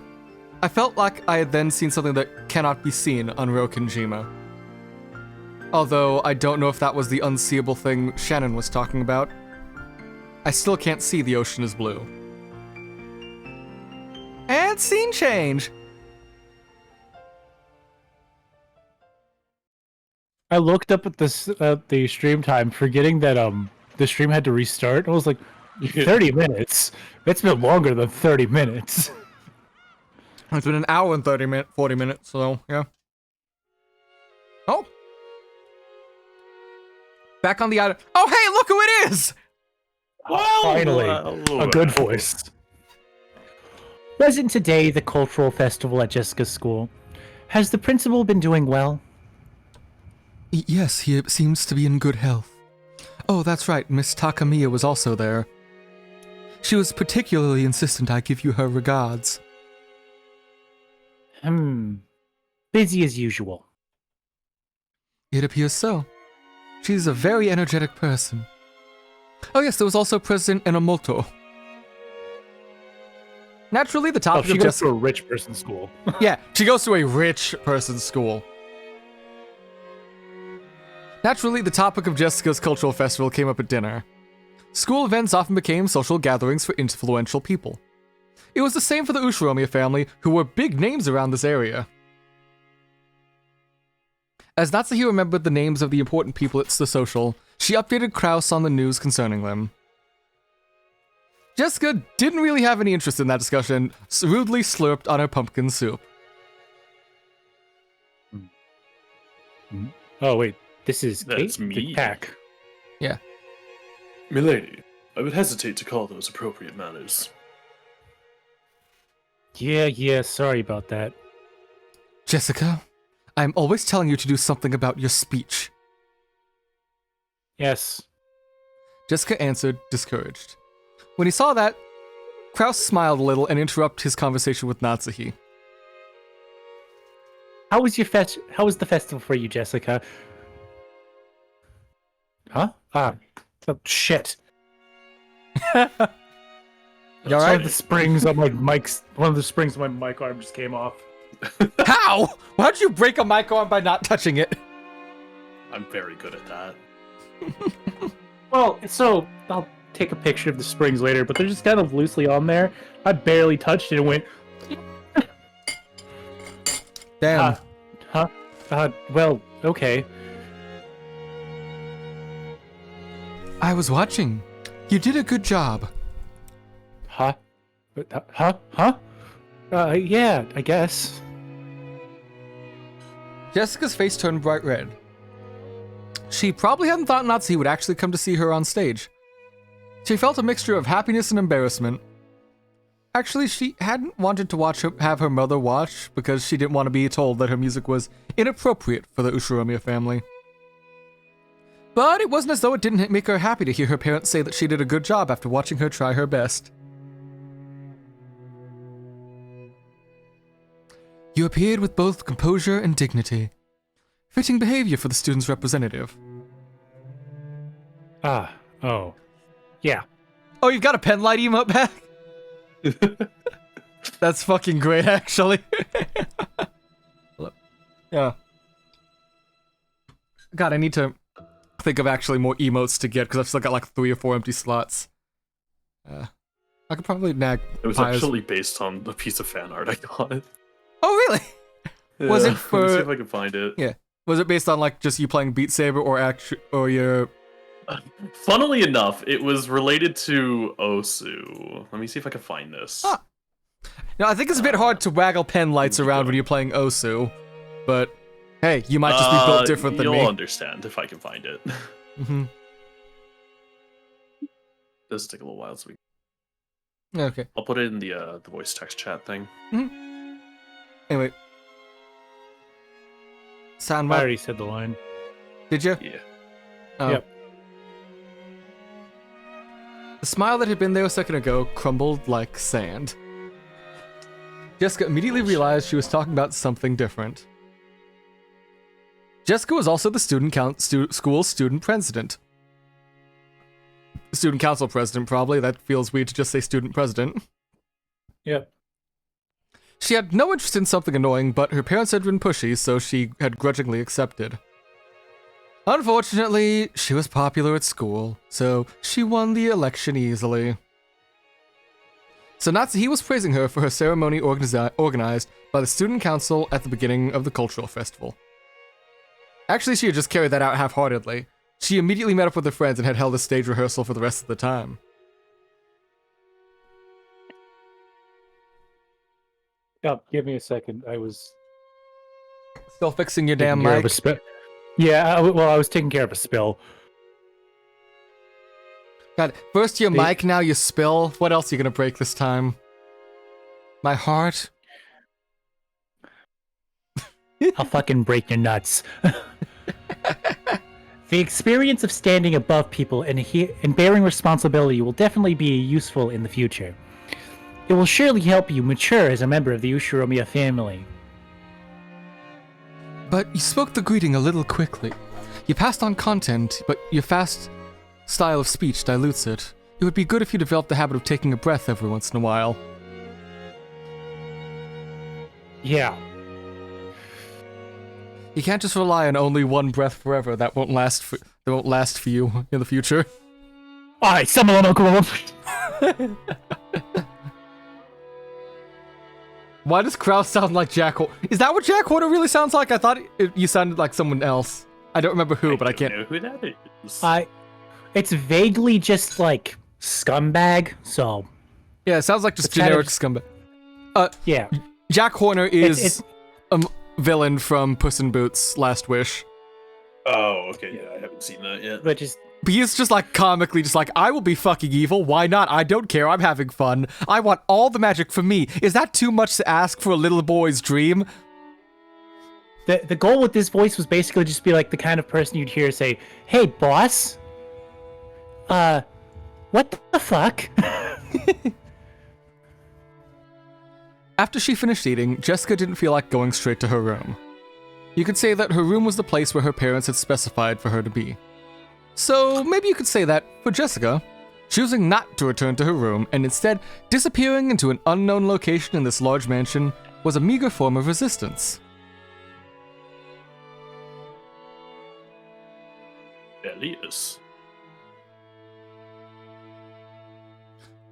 I felt like I had then seen something that cannot be seen on Rokkenjima. Although I don't know if that was the unseeable thing Shannon was talking about. I still can't see the ocean is blue. And scene change! I looked up at the stream time, forgetting that the stream had to restart. I was like, 30 minutes? It's been longer than 30 minutes. It's been an hour and 40 minutes, so yeah. Oh! Back on the island. Oh, hey, look who it is! Finally, a good voice. Wasn't today the cultural festival at Jessica's school? Has the principal been doing well? Yes, he seems to be in good health. Oh, that's right, Miss Takamiya was also there. She was particularly insistent I give you her regards. Busy as usual. It appears so. She's a very energetic person. Oh yes, there was also President Enomoto. Naturally, the topic she of goes Jessica... to a rich person's school. Yeah, she goes to a rich person's school. Naturally, the topic of Jessica's cultural festival came up at dinner. School events often became social gatherings for influential people. It was the same for the Ushiromi family, who were big names around this area. As Natsuhi remembered the names of the important people at the social, she updated Kraus on the news concerning them. Jessica didn't really have any interest in that discussion, rudely slurped on her pumpkin soup. Oh, wait. This is That's Kate? me. Pack. Yeah. Milady, I would hesitate to call those appropriate manners. Yeah, sorry about that. Jessica, I'm always telling you to do something about your speech. Yes. Jessica answered, discouraged. When he saw that, Kraus smiled a little and interrupted his conversation with Natsuhi. How was the festival for you, Jessica? Huh? Oh, shit. You alright? One of the springs on my mic arm just came off. How? Why'd you break a mic arm by not touching it? I'm very good at that. Well, so I'll take a picture of the springs later, but they're just kind of loosely on there. I barely touched it and went, Damn. well, okay. I was watching. You did a good job. Yeah, I guess. Jessica's face turned bright red. She probably hadn't thought Natsuhi would actually come to see her on stage. She felt a mixture of happiness and embarrassment. Actually, she hadn't wanted to have her mother watch because she didn't want to be told that her music was inappropriate for the Ushiromiya family. But it wasn't as though it didn't make her happy to hear her parents say that she did a good job after watching her try her best. You appeared with both composure and dignity. Fitting behavior for the student's representative. Oh. Yeah. Oh, you've got a pen light emote back? That's fucking great, actually. Yeah. God, I need to think of actually more emotes to get, because I've still got like 3 or 4 empty slots. I could probably nag. It was actually based on a piece of fan art I got. Oh, really? Yeah, Was it for... Let me see if I can find it. Yeah. Was it based on like just you playing Beat Saber or your... Funnily enough, it was related to Osu. Let me see if I can find this. Ah. Now, I think it's a bit hard to waggle pen lights around when you're playing Osu, but hey, you might just be built different than me. You'll understand if I can find it. Mm-hmm. This will take a little while, so Okay. I'll put it in the voice text chat thing. Mm-hmm. Anyway. Soundwave. I already said the line. Did you? Yeah. Oh. Yep. The smile that had been there a second ago crumbled like sand. Jessica immediately realized she was talking about something different. Jessica was also the school student president. Student council president, probably. That feels weird to just say student president. Yep. She had no interest in something annoying, but her parents had been pushy, so she had grudgingly accepted. Unfortunately, she was popular at school, so she won the election easily. So Natsuhi was praising her for her ceremony organized by the student council at the beginning of the cultural festival. Actually, she had just carried that out half-heartedly. She immediately met up with her friends and had held a stage rehearsal for the rest of the time. Yep, give me a second. I was... Still fixing your damn taking care mic? of a yeah, I was taking care of a spill. God, first your mic, now your spill. What else are you gonna break this time? My heart? I'll fucking break your nuts. The experience of standing above people and bearing responsibility will definitely be useful in the future. It will surely help you mature as a member of the Ushiromiya family. But you spoke the greeting a little quickly. You passed on content, but your fast style of speech dilutes it. It would be good if you developed the habit of taking a breath every once in a while. Yeah. You can't just rely on only one breath forever. That won't last for you in the future. Alright, someone Why does Kraus sound like Jack Horner? Is that what Jack Horner really sounds like? I thought you sounded like someone else. I don't remember who, but I can't know who that is. It's vaguely just like scumbag, so Yeah, it sounds like just generic scumbag. Yeah. Jack Horner is It's a villain from Puss in Boots: Last Wish. Oh, okay, yeah, I haven't seen that yet. but just But he's just like comically just like, I will be fucking evil. Why not? I don't care. I'm having fun. I want all the magic for me. Is that too much to ask for a little boy's dream? the goal with this voice was basically just be like the kind of person you'd hear say, "Hey, boss. What the fuck?" After she finished eating, Jessica didn't feel like going straight to her room. You could say that her room was the place where her parents had specified for her to be. So maybe you could say that, for Jessica, choosing not to return to her room and instead disappearing into an unknown location in this large mansion was a meager form of resistance. Elias.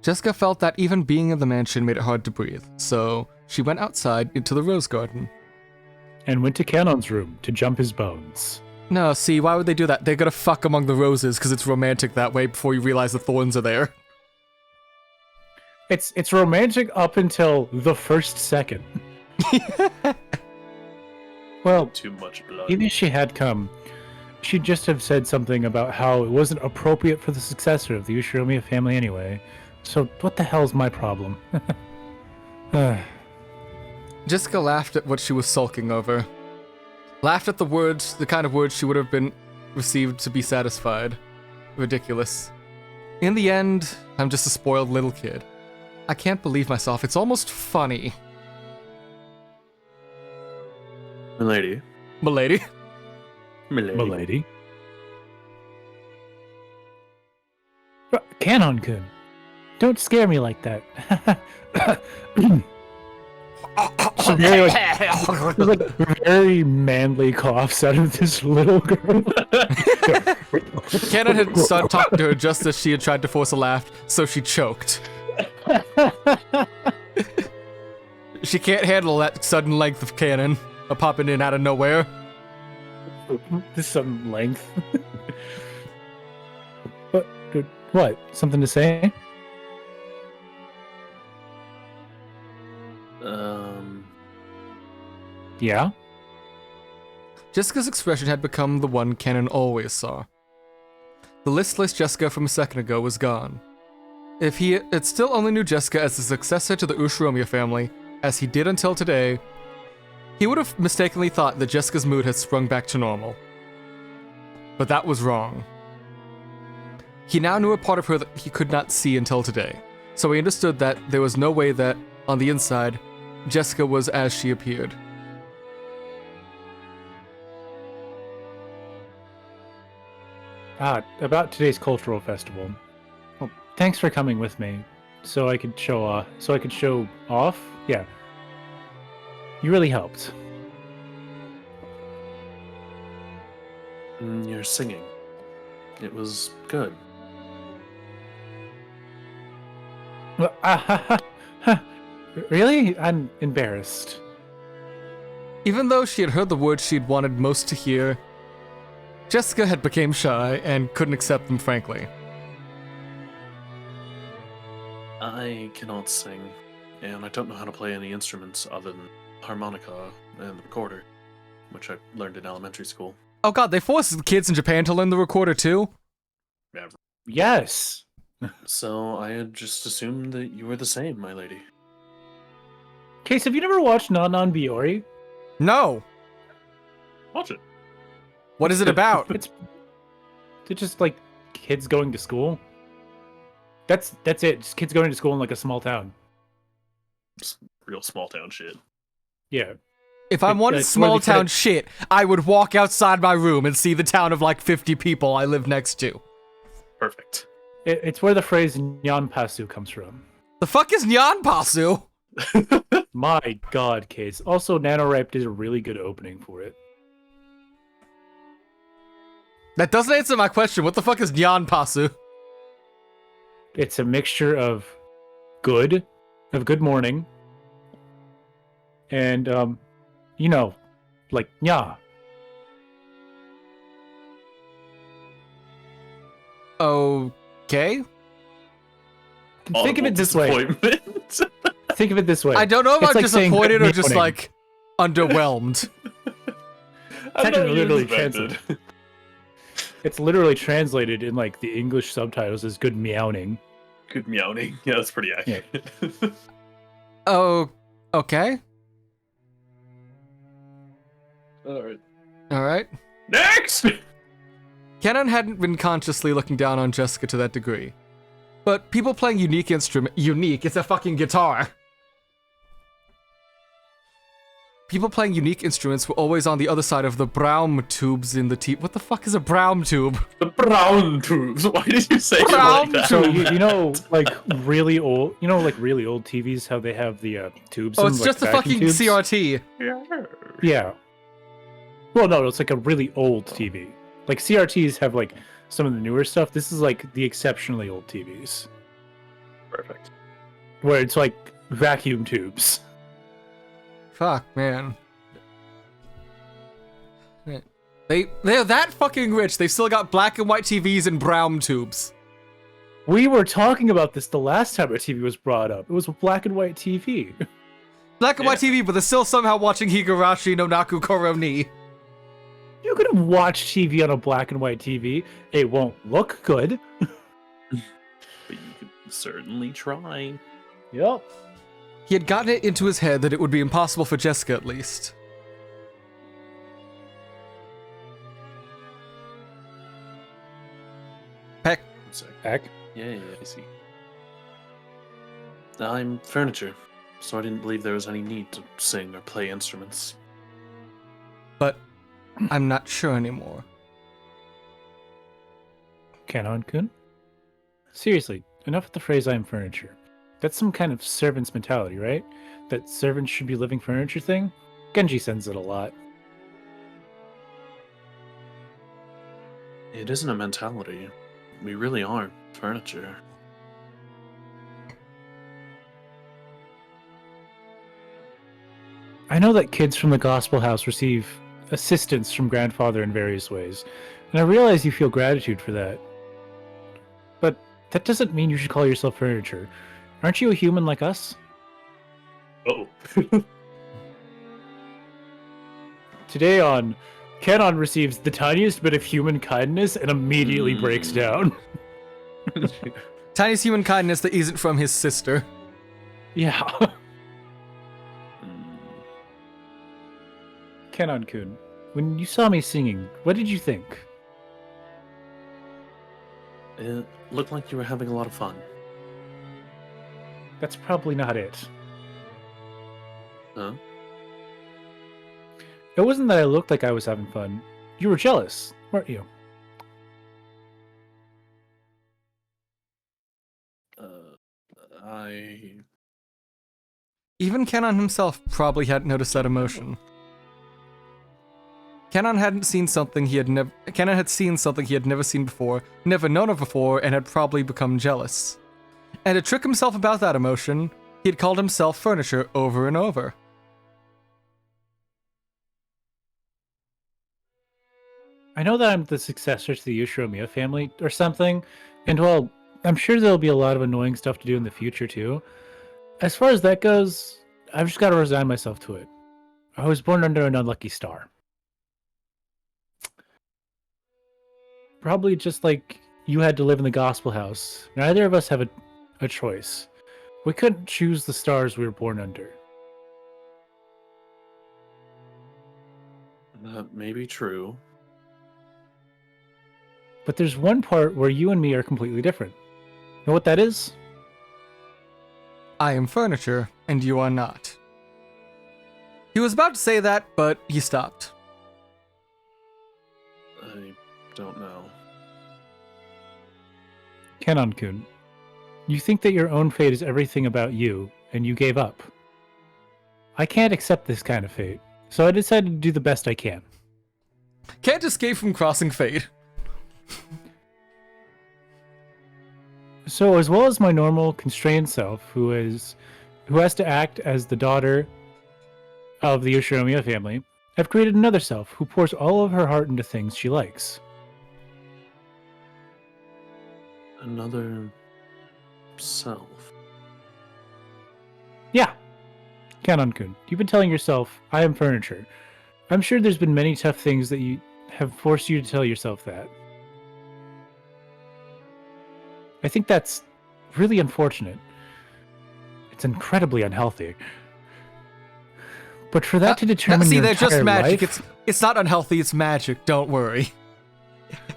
Jessica felt that even being in the mansion made it hard to breathe, so she went outside into the rose garden. And went to Kanon's room to jump his bones. No, see, why would they do that? They're gonna fuck among the roses because it's romantic that way before you realize the thorns are there. It's romantic up until the first second. Well, Too much blood. even if she had come, she'd just have said something about how it wasn't appropriate for the successor of the Ushiromiya family anyway. So what the hell's my problem? Jessica laughed at what she was sulking over. Laughed at the words, the kind of words she would have been received to be satisfied. Ridiculous. In the end, I'm just a spoiled little kid. I can't believe myself. It's almost funny. Milady. Milady. Milady. Canon-kun, don't scare me like that. Some very manly coughs out of this little girl. Canon had started talking to her just as she had tried to force a laugh, so she choked. She can't handle that sudden length of Canon popping in out of nowhere. This sudden length. What? Something to say? Yeah? Jessica's expression had become the one Canon always saw. The listless Jessica from a second ago was gone. If he had still only knew Jessica as the successor to the Ushiromiya family, as he did until today, he would have mistakenly thought that Jessica's mood had sprung back to normal. But that was wrong. He now knew a part of her that he could not see until today, so he understood that there was no way that, on the inside, Jessica was as she appeared. About today's cultural festival. Well, thanks for coming with me, so I could show off. Yeah, you really helped. Your singing. It was good. Really? I'm embarrassed. Even though she had heard the words she'd wanted most to hear, Jessica had become shy and couldn't accept them frankly. I cannot sing, and I don't know how to play any instruments other than harmonica and the recorder, which I learned in elementary school. Oh god, they forced kids in Japan to learn the recorder too? Yes. So I had just assumed that you were the same, my lady. Case, have you never watched Non Biori? No! Watch it. What is it about? It's just like kids going to school. That's it. Just kids going to school in like a small town. It's real small town shit. Yeah. If I wanted small town shit, I would walk outside my room and see the town of like 50 people I live next to. Perfect. It's where the phrase Nyanpasu comes from. The fuck is Nyanpasu? My god, Case. Also, NaNoWriMo did a really good opening for it. That doesn't answer my question. What the fuck is Nyanpasu? It's a mixture of good morning, and like nya. Okay. Think of it this way. Think of it this way. I don't know if It's I'm like saying disappointed or good just morning. like underwhelmed. Literally translated. It's literally translated in like the English subtitles as good meowing. Good meowing. Yeah, that's pretty accurate. Yeah. Oh, okay. Alright. Next! Canon hadn't been consciously looking down on Jessica to that degree. But people playing unique, it's a fucking guitar. People playing unique instruments were always on the other side of the brown tubes in the What the fuck is a brown tube? The brown tubes. Why did you say brown it like that? So you know, like really old TVs, how they have the tubes. Oh, in, it's like, just a vacuum fucking tubes? CRT. Yeah. Well, no, it's like a really old TV. Like CRTs have like some of the newer stuff. This is like the exceptionally old TVs, Perfect. where it's like vacuum tubes. Fuck, man. They're that fucking rich. They've still got black and white TVs and brown tubes. We were talking about this the last time a TV was brought up. It was a black and white TV. Black and white TV, but they're still somehow watching Higurashi no Naku Koro ni. You can watch TV on a black and white TV. It won't look good. But you could certainly try. Yep. He had gotten it into his head that it would be impossible for Jessica, at least. Peck. Heck. Yeah, I see. I'm furniture, so I didn't believe there was any need to sing or play instruments. But I'm not sure anymore. Kanon-kun? Seriously, enough with the phrase "I'm furniture." That's some kind of servant's mentality, right? That servants should be living furniture thing? Genji sends it a lot. It isn't a mentality. We really are furniture. I know that kids from the Gospel House receive assistance from grandfather in various ways, and I realize you feel gratitude for that. But that doesn't mean you should call yourself furniture. Aren't you a human like us? Oh. Today on Canon receives the tiniest bit of human kindness and immediately breaks down. Tiniest human kindness that isn't from his sister. Yeah. Canon-kun, when you saw me singing, what did you think? It looked like you were having a lot of fun. That's probably not it. Huh? It wasn't that I looked like I was having fun. You were jealous, weren't you? Even Kenon himself probably hadn't noticed that emotion. Kenon had seen something he had never seen before, never known of before, and had probably become jealous. And to trick himself about that emotion, he had called himself furniture over and over. I know that I'm the successor to the Yoshiromiya family or something, and well, I'm sure there'll be a lot of annoying stuff to do in the future too. As far as that goes, I've just got to resign myself to it. I was born under an unlucky star. Probably just like you had to live in the gospel house. Neither of us have a choice. We couldn't choose the stars we were born under. That may be true. But there's one part where you and me are completely different. Know what that is? I am furniture, and you are not. He was about to say that, but he stopped. I don't know. Kenon-kun, you think that your own fate is everything about you, and you gave up. I can't accept this kind of fate, so I decided to do the best I can. Can't escape from crossing fate. So, as well as my normal constrained self, who has to act as the daughter of the Yoshiromiya family, I've created another self who pours all of her heart into things she likes. Another self. Yeah. Kanon-kun, you've been telling yourself, I am furniture. I'm sure there's been many tough things that you have forced you to tell yourself that. I think that's really unfortunate. It's incredibly unhealthy. But for that to determine your they're entire just magic. life... It's not unhealthy, it's magic, don't worry.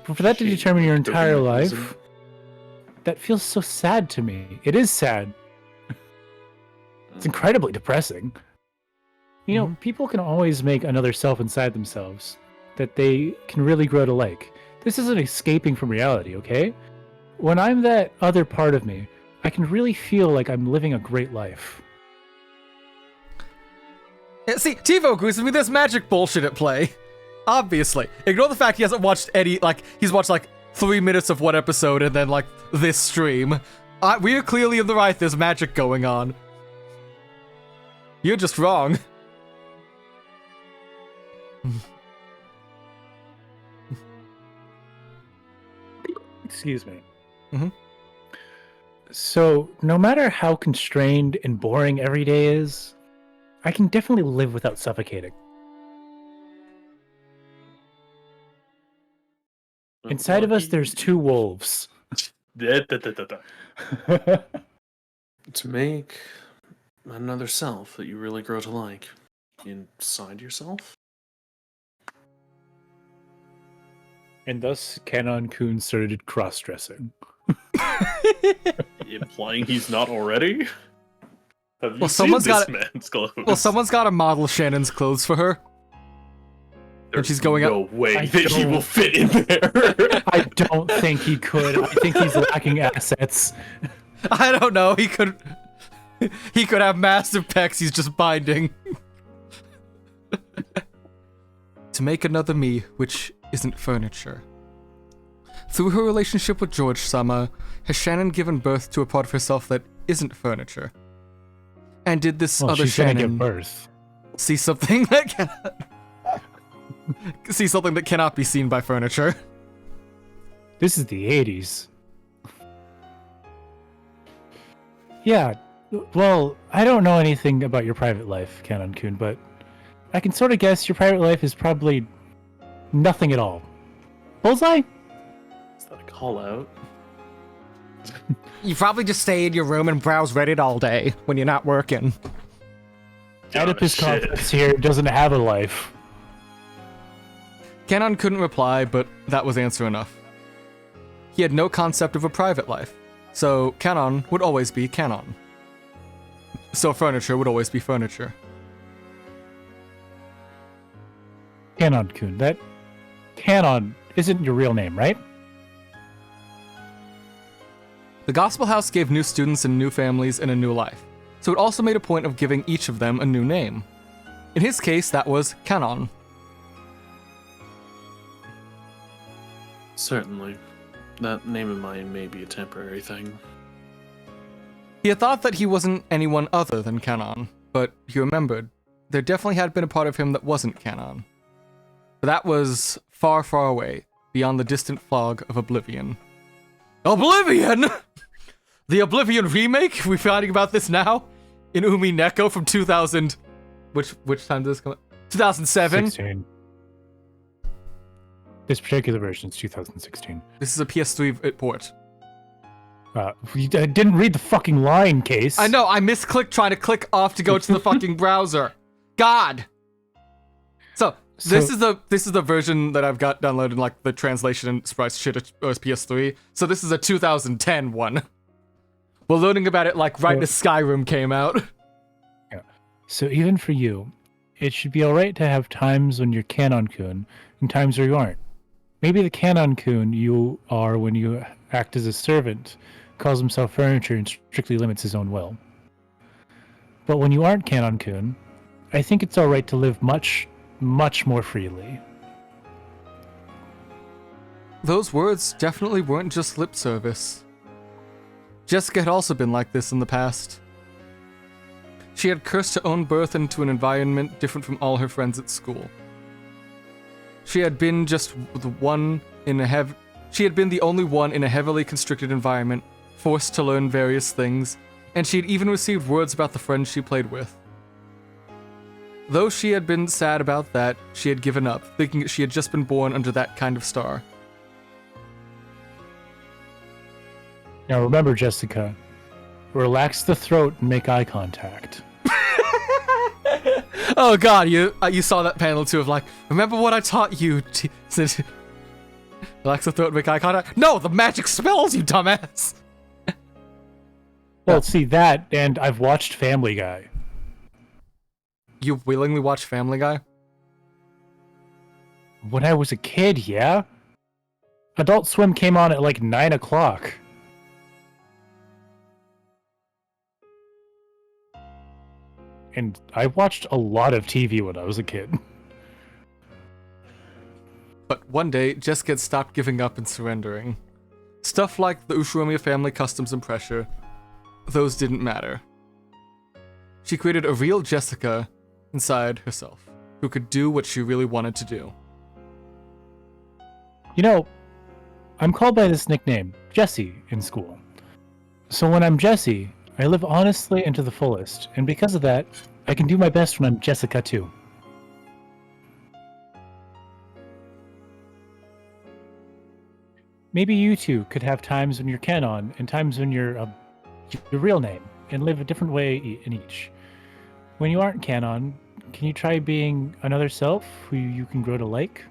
But for that to determine your entire life, that feels so sad to me. It is sad. It's incredibly depressing. You know, people can always make another self inside themselves that they can really grow to like. This isn't escaping from reality, okay? When I'm that other part of me, I can really feel like I'm living a great life. Yeah, see, T-Vogue is with this magic bullshit at play. Obviously. Ignore the fact he hasn't watched any, he's watched 3 minutes of one episode and then this stream. We are clearly in the right, there's magic going on. You're just wrong. Excuse me. Mm-hmm. So, no matter how constrained and boring every day is, I can definitely live without suffocating. Inside of us, there's 2 wolves. To make another self that you really grow to like inside yourself. And thus, Kanon-kun started cross-dressing. Implying he's not already? Have you Well, seen someone's this got- man's clothes? Well, someone's got to model Shannon's clothes for her. There's she's going no up- way I that he don't- will fit in there. I don't think he could. I think he's lacking assets. I don't know. He could have massive pecs. He's just binding. To make another me, which isn't furniture. Through her relationship with George-sama, has Shannon given birth to a part of herself that isn't furniture? And did this Well, other she's gonna Shannon give birth. see something that cannot be seen by furniture? This is the 80s. Yeah, well, I don't know anything about your private life, Kanon-kun, but I can sort of guess your private life is probably nothing at all. Bullseye? Is that a call out? You probably just stay in your room and browse Reddit all day when you're not working. Oedipus shit. Complex here doesn't have a life. Kanon couldn't reply, but that was answer enough. He had no concept of a private life, so Kanon would always be Kanon. So furniture would always be furniture. Kanon-kun, that Kanon isn't your real name, right? The Gospel House gave new students and new families and a new life, so it also made a point of giving each of them a new name. In his case, that was Kanon. Certainly. That name of mine may be a temporary thing. He had thought that he wasn't anyone other than Kanon, but he remembered there definitely had been a part of him that wasn't Kanon. But that was far, far away, beyond the distant fog of Oblivion. Oblivion! The Oblivion remake? We're finding about this now? In Umineko from 2000... Which time did this come out? 2007? 16. This particular version is 2016. This is a PS3 port. I didn't read the fucking line, Case. I know, I misclicked trying to click off to go to the fucking browser. God! So this is the version that I've got downloaded, like the translation and sprites shit as PS3. So this is a 2010 one. We're learning about it like right as Skyrim came out. Yeah. So even for you, it should be alright to have times when you're Kanon-kun and times where you aren't. Maybe the Kanon-kun you are when you act as a servant calls himself furniture and strictly limits his own will. But when you aren't Kanon-kun, I think it's alright to live much, much more freely. Those words definitely weren't just lip service. Jessica had also been like this in the past. She had cursed her own birth into an environment different from all her friends at school. She had been the only one in a heavily constricted environment, forced to learn various things, and she had even received words about the friends she played with. Though she had been sad about that, she had given up, thinking that she had just been born under that kind of star. Now remember, Jessica, relax the throat and make eye contact. Oh god, you saw that panel too of like, remember what I taught you? Relax the throat and make eye contact? No, the magic spells, you dumbass! Well, see that, and I've watched Family Guy. You willingly watch Family Guy? When I was a kid, yeah? Adult Swim came on at like 9 o'clock. And I watched a lot of TV when I was a kid. But one day, Jessica had stopped giving up and surrendering. Stuff like the Ushiromiya family customs and pressure, those didn't matter. She created a real Jessica inside herself, who could do what she really wanted to do. You know, I'm called by this nickname, Jessie, in school. So when I'm Jessie, I live honestly and to the fullest, and because of that, I can do my best when I'm Jessica too. Maybe you two could have times when you're Canon and times when you're your real name and live a different way in each. When you aren't Canon, can you try being another self who you can grow to like?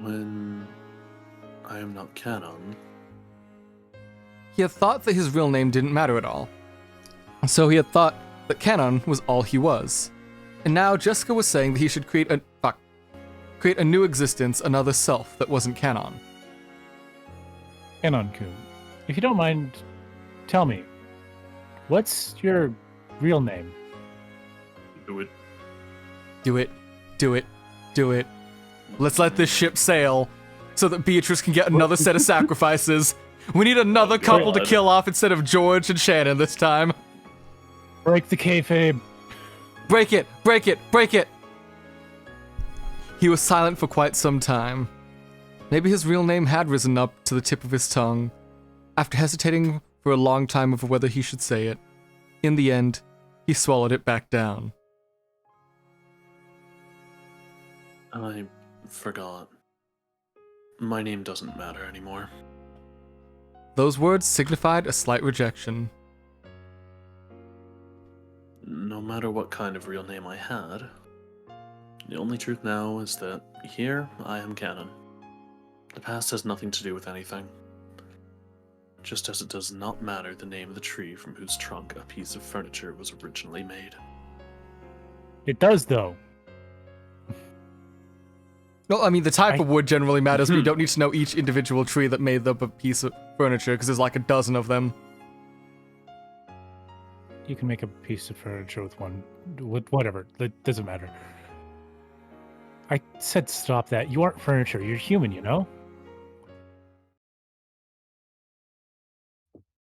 When I am not canon, He had thought that his real name didn't matter at all. So he had thought that Canon was all he was. And now Jessica was saying that he should create a new existence, another self that wasn't Canon. Canon-kun, if you don't mind, tell me, what's your real name? do it. Do it, do it, do it. Let's let this ship sail so that Beatrice can get another set of sacrifices. We need another couple to God. kill off instead of George and Shannon this time. Break the kayfabe. Break it, break it, break it. He was silent for quite some time. Maybe his real name had risen up to the tip of his tongue. After hesitating for a long time over whether he should say it, in the end, he swallowed it back down. I forgot. My name doesn't matter anymore. Those words signified a slight rejection. No matter what kind of real name I had, the only truth now is that here I am canon. The past has nothing to do with anything. Just as it does not matter the name of the tree from whose trunk a piece of furniture was originally made. It does, though. Well, I mean, the type of wood generally matters, but you don't need to know each individual tree that made up a piece of furniture, because there's like a dozen of them. You can make a piece of furniture with one, whatever. That doesn't matter. I said stop that. You aren't furniture. You're human, you know?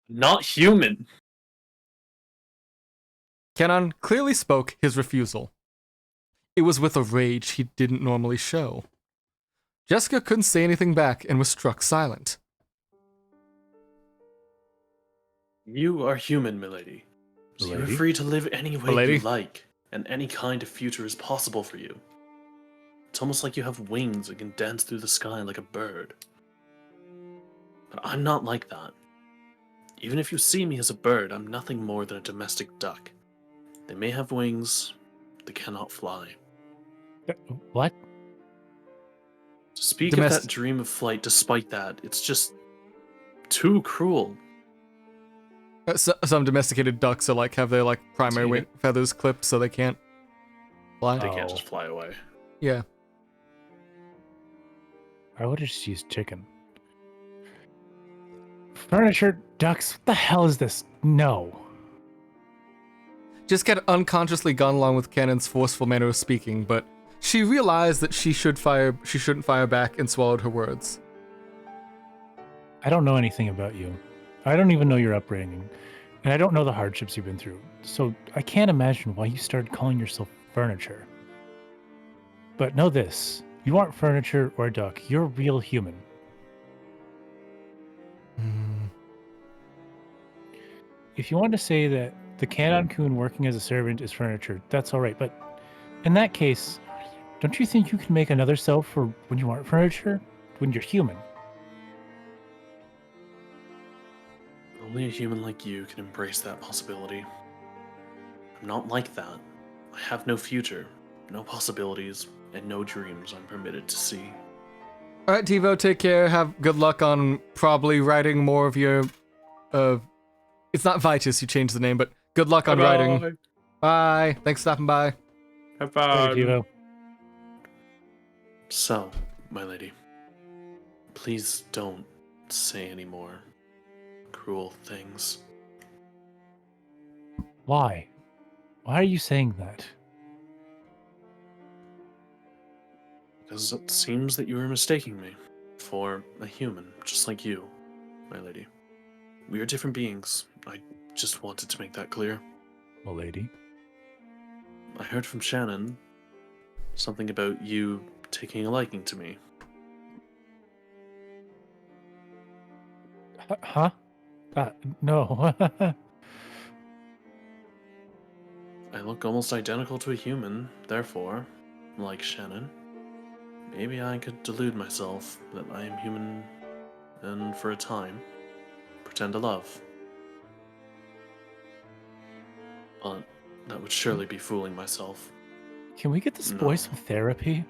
Not human! Canon clearly spoke his refusal. It was with a rage he didn't normally show. Jessica couldn't say anything back and was struck silent. You are human, milady. So you're Milady? free to live any way Milady? you like, and any kind of future is possible for you. It's almost like you have wings and can dance through the sky like a bird. But I'm not like that. Even if you see me as a bird, I'm nothing more than a domestic duck. They may have wings, they cannot fly. What? To speak of that dream of flight despite that, it's just too cruel. Some domesticated ducks are like have their like primary wing feathers clipped so they can't fly. They can't Oh. just fly away. Yeah. I would have just used chicken. Furniture, ducks, what the hell is this? No. Just had unconsciously gone along with Canon's forceful manner of speaking, but she realized that she shouldn't fire back and swallowed her words. I don't know anything about you. I don't even know your upbringing. And I don't know the hardships you've been through. So I can't imagine why you started calling yourself furniture. But know this. You aren't furniture or a duck. You're a real human. If you want to say that the Canon-kun working as a servant is furniture, that's all right. But in that case, don't you think you can make another self for when you aren't furniture? When you're human? Only a human like you can embrace that possibility. I'm not like that. I have no future, no possibilities, and no dreams I'm permitted to see. Alright, Devo, take care. Have good luck on probably writing more of your it's not Vitus, you changed the name, but good luck on writing. Bye. Thanks for stopping by. Have Later, Devo. So, my lady, please don't say any more cruel things. Why? Why are you saying that? Because it seems that you are mistaking me for a human, just like you, my lady. We are different beings. I just wanted to make that clear. Milady? I heard from Shannon something about you taking a liking to me. Huh? No. look almost identical to a human, therefore, like Shannon, maybe I could delude myself that I am human and, for a time, pretend to love. But that would surely be fooling myself. Can we get this boy some therapy?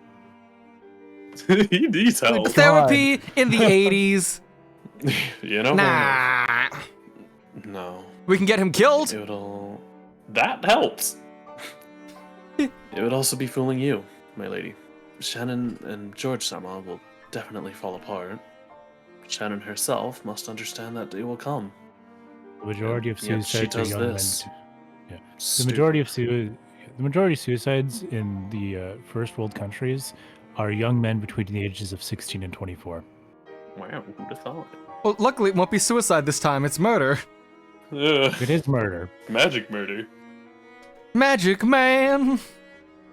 He needs help. Therapy in the 80s. You know, Nah. no. We can get him killed. That helps. It would also be fooling you, my lady. Shannon and George-sama will definitely fall apart. Shannon herself must understand that day will come. The majority of Yet she suicides are does young this. men. Yeah. The majority of suicides in the first world countries are young men between the ages of 16 and 24. Wow, who'd have thought? Well, luckily it won't be suicide this time. It's murder. It is murder. Magic murder. Magic man.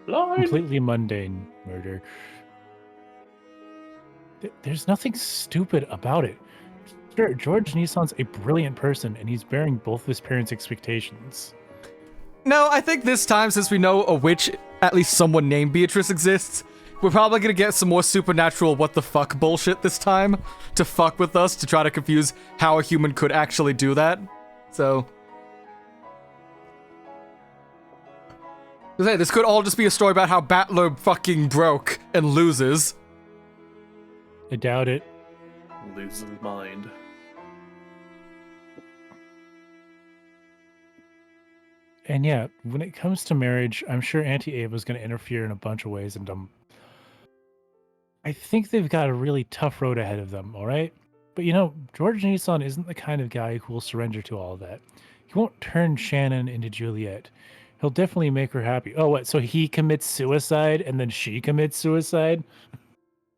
Line. Completely mundane murder. There's nothing stupid about it. Sure, George Nissan's a brilliant person, and he's bearing both of his parents' expectations. No, I think this time, since we know a witch, at least someone named Beatrice exists, we're probably gonna get some more supernatural what the fuck bullshit this time to fuck with us, to try to confuse how a human could actually do that. So... Hey, this could all just be a story about how Battler fucking broke and loses. I doubt it. Loses his mind. And yeah, when it comes to marriage, I'm sure Auntie Ava's going to interfere in a bunch of ways, and I think they've got a really tough road ahead of them, all right? But you know, George Nissan isn't the kind of guy who will surrender to all of that. He won't turn Shannon into Juliet. He'll definitely make her happy. Oh, what? So he commits suicide and then she commits suicide?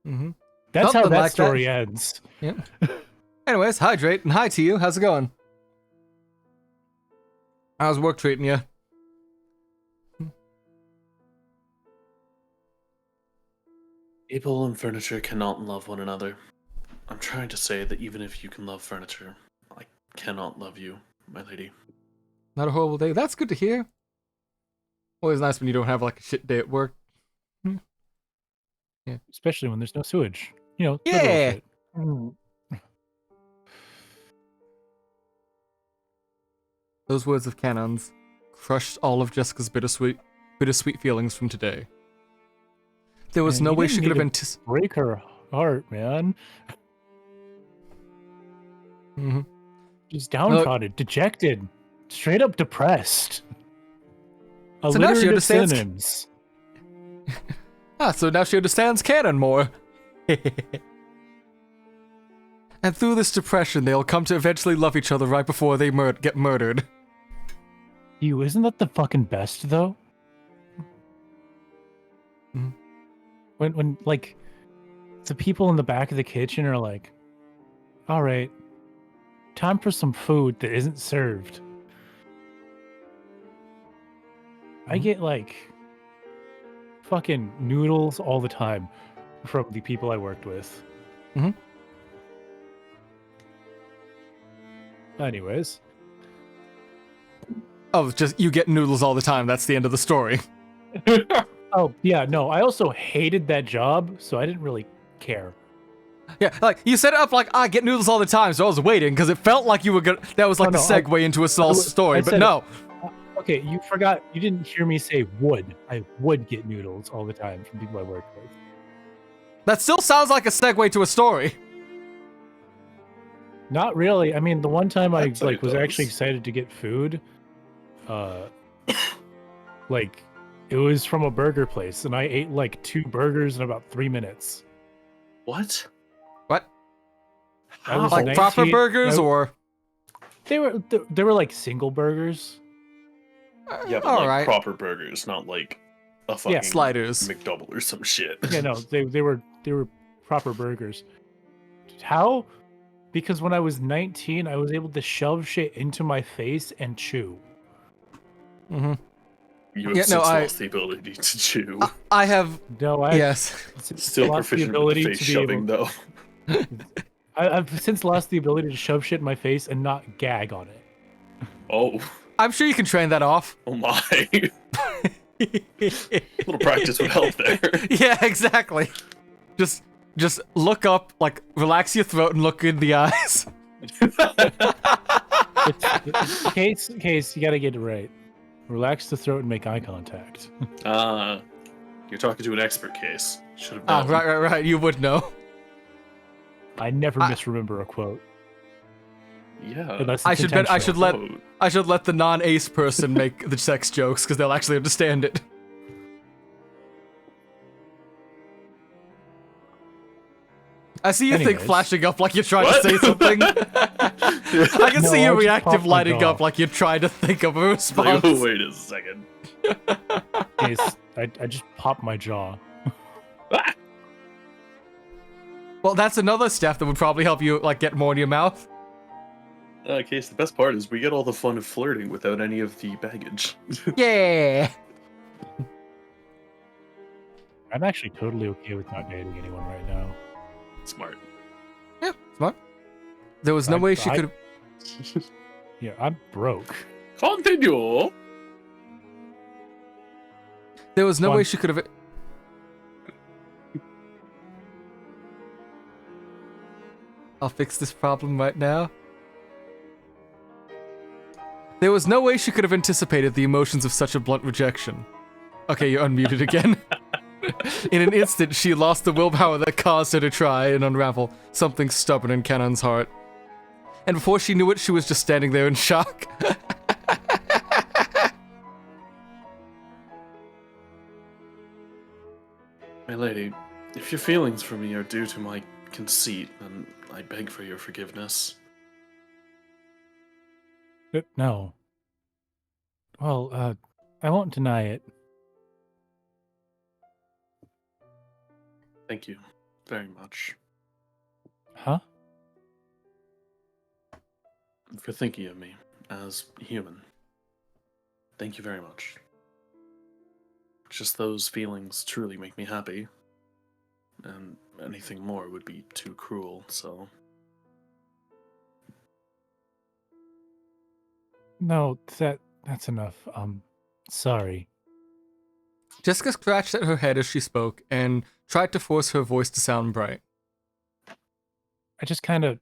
Mm-hmm. That's Something how that like story that. ends. Yeah. Anyways, hydrate, and hi to you. How's it going? How's work treating you? People and furniture cannot love one another. I'm trying to say that even if you can love furniture, I cannot love you, my lady. Not a horrible day. That's good to hear. Always nice when you don't have like a shit day at work. Yeah. Especially when there's no sewage. You know, yeah. shit. Mm. Those words of Canon's crushed all of Jessica's bittersweet feelings from today. There was no way she could have anticipated. Break her heart, man. Mm-hmm. She's downtrodden, dejected, straight up depressed. So now she understands. Synonyms. So now she understands Canon more. And through this depression, they'll come to eventually love each other right before they get murdered. Isn't that the fucking best, though? Mm-hmm. When like, the people in the back of the kitchen are like, all right, time for some food that isn't served. I get, like, fucking noodles all the time from the people I worked with. Mm-hmm. Anyways. Oh, just you get noodles all the time. That's the end of the story. Oh, yeah, no, I also hated that job, so I didn't really care. Yeah, like, you set it up like, I get noodles all the time, so I was waiting, because it felt like you were gonna, that was like the segue into a small story, but no. Okay, you forgot, you didn't hear me say would. I would get noodles all the time from people I worked with. That still sounds like a segue to a story. Not really. I mean, the one time I That's what like it was does. actually excited to get food, like it was from a burger place, and I ate like 2 burgers in about 3 minutes. What? What? I was Like proper 19 burgers, or? They were like single burgers. Yeah, but all like right. proper burgers, not like a fucking Sliders. McDouble or some shit. Yeah, no, they were proper burgers. How? Because when I was 19, I was able to shove shit into my face and chew. Mm-hmm. You have Yeah, since lost the ability to chew. I have. No, I Yes. Still lost the proficient ability with face to be shoving, though. I've since lost the ability to shove shit in my face and not gag on it. Oh. I'm sure you can train that off. Oh my. little practice would help there. Yeah, exactly. Just look up, like, relax your throat and look in the eyes. Case, you gotta get it right. Relax the throat and make eye contact. You're talking to an expert, Case. Should have Ah, known. right. You would know. I never misremember a quote. Yeah. Unless I it's should intentional. let the non-ace person make the sex jokes because they'll actually understand it. I see you think Anyways. flashing up like you're trying What? to say something. I can No, see I your just reactive popped my lighting jaw. up like you're trying to think of a response. Like, oh, wait a second. Case, I just popped my jaw. Ah! Well, that's another step that would probably help you, like, get more in your mouth. Case, the best part is we get all the fun of flirting without any of the baggage. Yeah. I'm actually totally okay with not dating anyone right now. Smart. Yeah, smart. There was no way she I- could have... Yeah, I'm broke. Continue. There was no Fun. way she could have... I'll fix this problem right now. There was no way she could have anticipated the emotions of such a blunt rejection. Okay, you're unmuted again. In an instant, she lost the willpower that caused her to try and unravel something stubborn in Kanon's heart. And before she knew it, she was just standing there in shock. My lady, if your feelings for me are due to my conceit, then I beg for your forgiveness. No. Well, I won't deny it. Thank you very much Huh? for thinking of me as human. Thank you very much. Just those feelings truly make me happy, and anything more would be too cruel, so... No, that's enough. Sorry. Jessica scratched at her head as she spoke and tried to force her voice to sound bright. I just kind of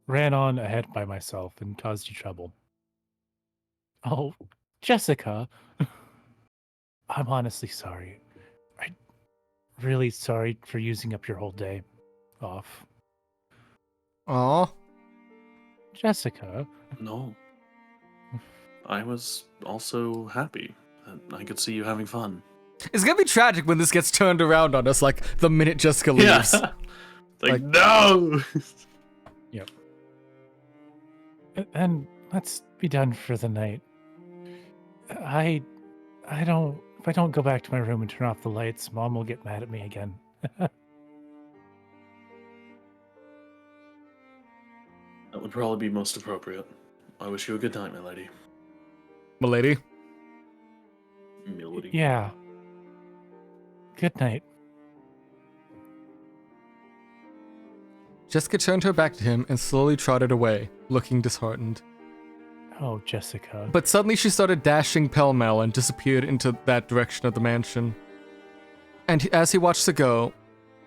ran on ahead by myself and caused you trouble. Oh, Jessica. I'm honestly sorry. I'm really sorry for using up your whole day off. Aw. Jessica. No. I was also happy that I could see you having fun. It's gonna be tragic when this gets turned around on us, like, the minute Jessica leaves. Yeah. Like- no! Yep. And let's be done for the night. I don't. If I don't go back to my room and turn off the lights, Mom will get mad at me again. That would probably be most appropriate. I wish you a good night, my lady. Milady. Milady. Yeah. Good night. Jessica turned her back to him and slowly trotted away, looking disheartened. Oh, Jessica. But suddenly she started dashing pell-mell and disappeared into that direction of the mansion. And as he watched her go,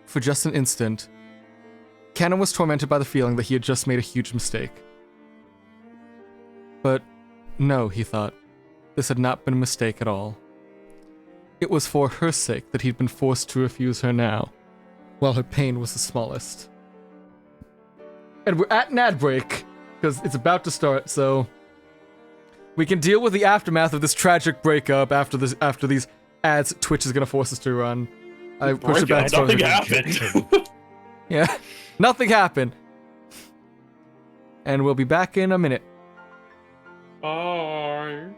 for just an instant, Canon was tormented by the feeling that he had just made a huge mistake. But no, he thought, this had not been a mistake at all. It was for her sake that he'd been forced to refuse her now, while her pain was the smallest. And we're at an ad break, because it's about to start, so we can deal with the aftermath of this tragic breakup after these ads Twitch is gonna force us to run. I push it back. Nothing happened. Yeah, nothing happened. And we'll be back in a minute. Bye.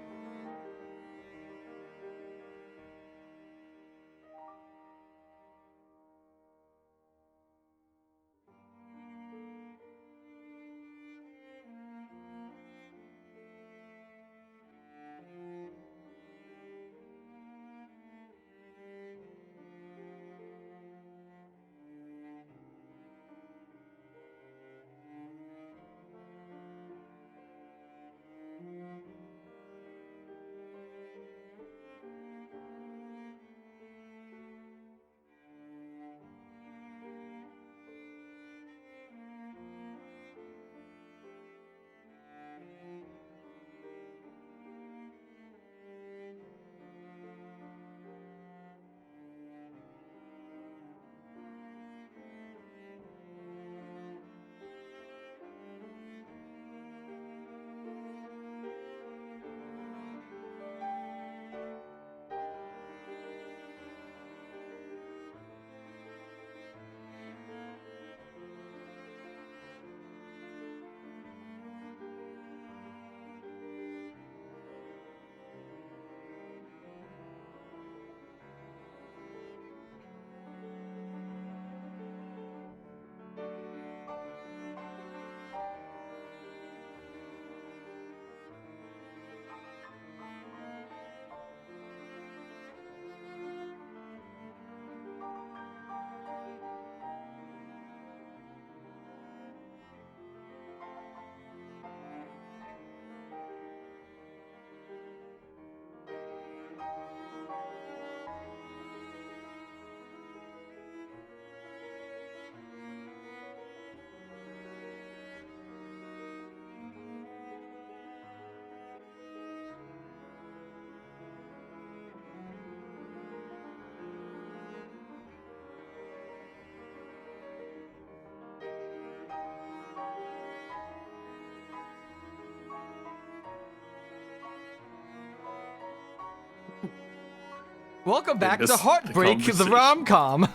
Welcome back to this Heartbreak, the conversation. rom-com.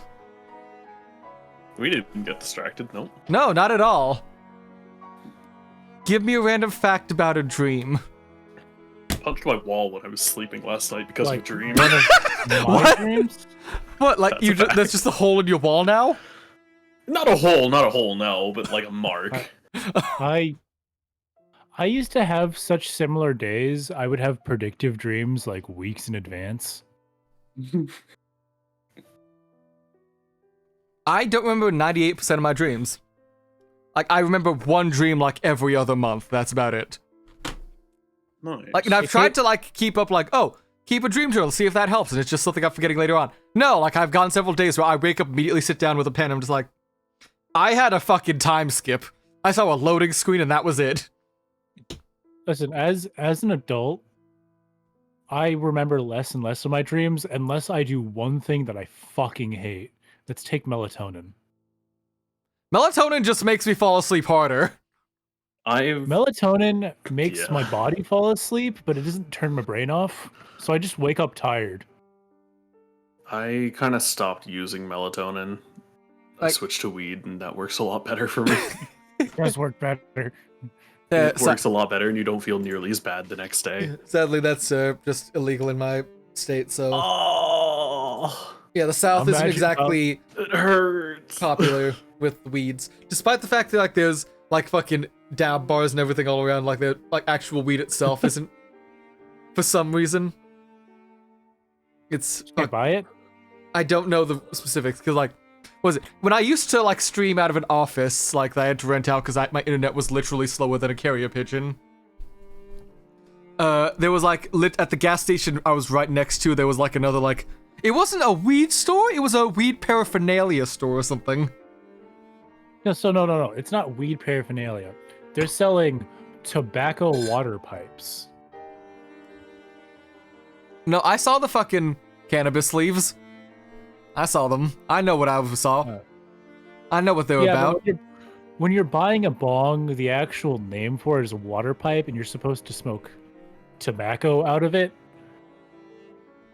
We didn't get distracted, no. No, not at all. Give me a random fact about a dream. Punched my wall when I was sleeping last night because of a dream. One of my What? dreams? What, like That's you? a fact. That's just a hole in your wall now? Not a hole, no, but like a mark. I used to have such similar days. I would have predictive dreams like weeks in advance. I don't remember 98% of my dreams. Like, I remember one dream like every other month. That's about it. Nice. Like, and I've If tried you- to like keep up like, oh, keep a dream journal, see if that helps, and it's just something I'm forgetting later on. No, like I've gone several days where I wake up, immediately sit down with a pen, I'm just like, I had a fucking time skip. I saw a loading screen and that was it. Listen, as an adult, I remember less and less of my dreams unless I do one thing that I fucking hate. Let's take melatonin. Melatonin just makes me fall asleep harder. Melatonin makes Yeah. my body fall asleep, but it doesn't turn my brain off. So I just wake up tired. I kind of stopped using melatonin. I Like- switched to weed, and that works a lot better for me. It does work better. It works a lot better, and you don't feel nearly as bad the next day. Sadly, that's just illegal in my state, so... Oh, Yeah, the South isn't Imagine- exactly it hurts. popular with weeds. Despite the fact that, like, there's, like, fucking dab bars and everything all around, like, the like actual weed itself isn't... For some reason. It's... Can I buy it? I don't know the specifics, because, like, what was it? When I used to, like, stream out of an office, like, that I had to rent out because my internet was literally slower than a carrier pigeon. There was, like, at the gas station I was right next to, there was, like, another, like... It wasn't a weed store, it was a weed paraphernalia store or something. No. It's not weed paraphernalia. They're selling tobacco water pipes. No, I saw the fucking cannabis leaves. I saw them. I know what I saw. I know what they were Yeah, about. but when you're buying a bong, the actual name for it is a water pipe, and you're supposed to smoke tobacco out of it.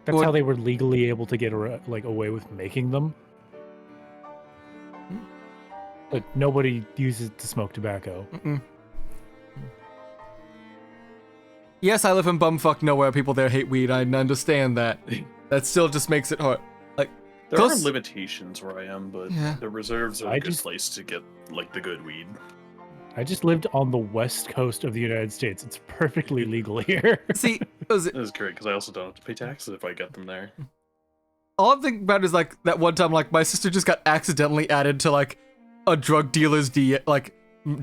That's What- how they were legally able to get away with making them. But nobody uses it to smoke tobacco. Mm-mm. Yes, I live in bumfuck nowhere. People there hate weed. I understand that. That still just makes it hard. Like, There are Close- limitations where I am, but Yeah. the reserves are I a good just- place to get like the good weed. I just lived on the west coast of the United States. It's perfectly legal here. see, was it, That is great because I also don't have to pay taxes if I get them there. all I'm thinking about is like that one time, like my sister just got accidentally added to like a drug dealer's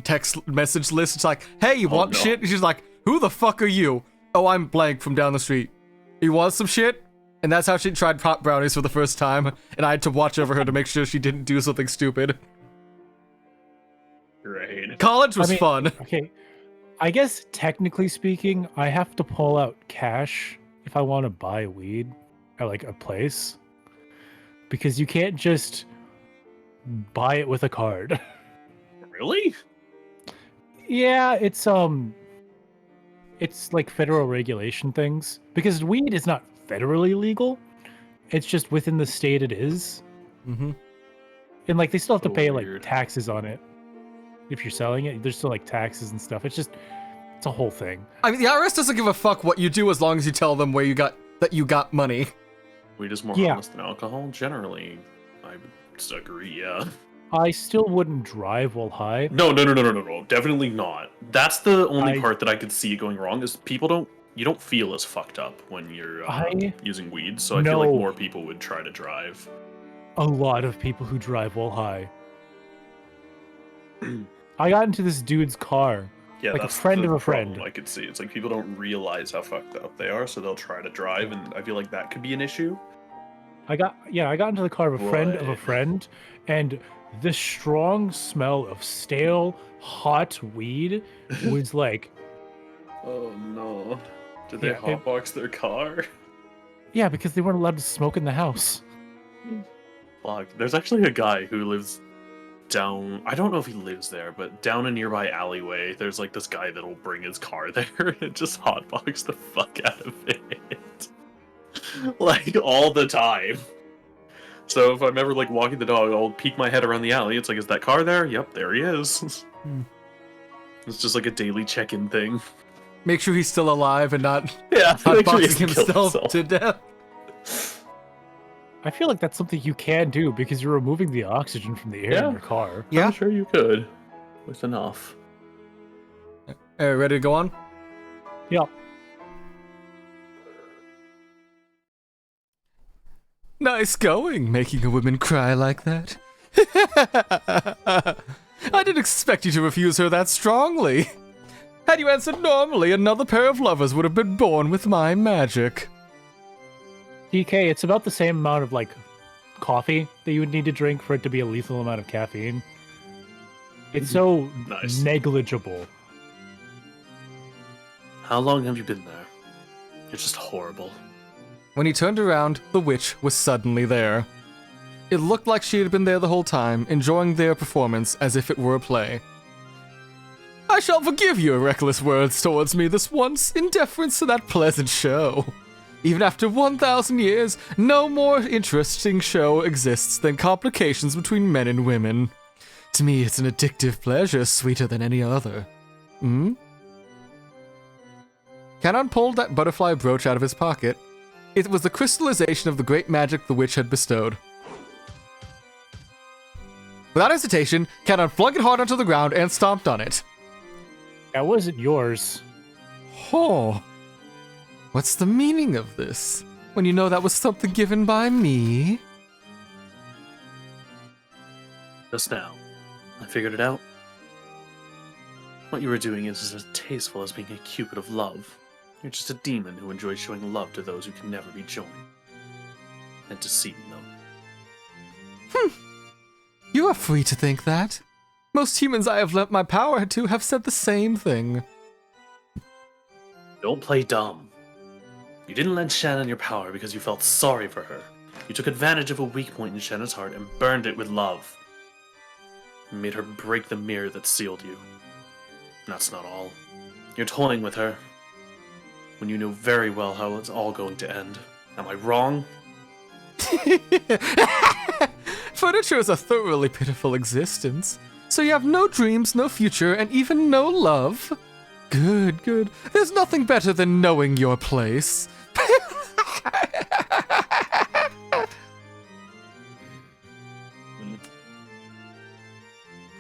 text message list. It's like, hey, you Oh, want no. shit? And she's like, who the fuck are you? Oh, I'm blank from down the street. You want some shit? And that's how she tried pop brownies for the first time, and I had to watch over her to make sure she didn't do something stupid. Right. College was I mean- fun. Okay, I guess technically speaking, I have to pull out cash if I want to buy weed at like a place, because you can't just buy it with a card. Really? Yeah, it's like federal regulation things, because weed is not federally legal. It's just within the state it is, Mm-hmm. and like they still have to So pay weird. like taxes on it. If you're selling it, there's still like taxes and stuff. It's a whole thing. I mean, the IRS doesn't give a fuck what you do as long as you tell them where you got money. Weed is more Yeah. harmless than alcohol generally. I would agree, yeah. I still wouldn't drive while high. No, definitely not. That's the only I- part that I could see going wrong is you don't feel as fucked up when you're I using weed, so I feel like know- more people would try to drive. A lot of people who drive while high. I got into this dude's car. Yeah, Like a that's friend the of a problem friend. I could see. It's like people don't realize how fucked up they are, so they'll try to drive, and I feel like that could be an issue. I got into the car of a friend of a Right. friend, and the strong smell of stale, hot weed was like, Oh no. Did they Yeah, it- hotbox their car? yeah, because they weren't allowed to smoke in the house. Fuck. There's actually a guy who lives down, I don't know if he lives there, but down a nearby alleyway, there's like this guy that'll bring his car there and just hotbox the fuck out of it. like all the time. So if I'm ever like walking the dog, I'll peek my head around the alley. It's like, is that car there? Yep, there he is. It's just like a daily check-in thing. Make sure he's still alive and not Yeah, make sure he hotboxing hasn't killed himself to death. I feel like that's something you can do because you're removing the oxygen from the air Yeah. in your car. Yeah. I'm sure you could, with enough. Ready to go on? Yeah. Nice going, making a woman cry like that. I didn't expect you to refuse her that strongly. Had you answered normally, another pair of lovers would have been born with my magic. DK, it's about the same amount of, like, coffee that you would need to drink for it to be a lethal amount of caffeine. It's so Nice. negligible. How long have you been there? You're just horrible. When he turned around, the witch was suddenly there. It looked like she had been there the whole time, enjoying their performance as if it were a play. I shall forgive your reckless words towards me this once, in deference to that pleasant show. Even after 1,000 years, no more interesting show exists than complications between men and women. To me, it's an addictive pleasure sweeter than any other. Canon pulled that butterfly brooch out of his pocket. It was the crystallization of the great magic the witch had bestowed. Without hesitation, Canon flung it hard onto the ground and stomped on it. That wasn't yours. Oh. What's the meaning of this, when you know that was something given by me? Just now, I figured it out. What you were doing is as tasteful as being a cupid of love. You're just a demon who enjoys showing love to those who can never be joined. And deceiving them. You are free to think that. Most humans I have lent my power to have said the same thing. Don't play dumb. You didn't lend Shannon your power because you felt sorry for her. You took advantage of a weak point in Shannon's heart and burned it with love. You made her break the mirror that sealed you. And that's not all. You're toying with her, when you know very well how it's all going to end. Am I wrong? Furniture is a thoroughly pitiful existence. So you have no dreams, no future, and even no love? Good, good. There's nothing better than knowing your place.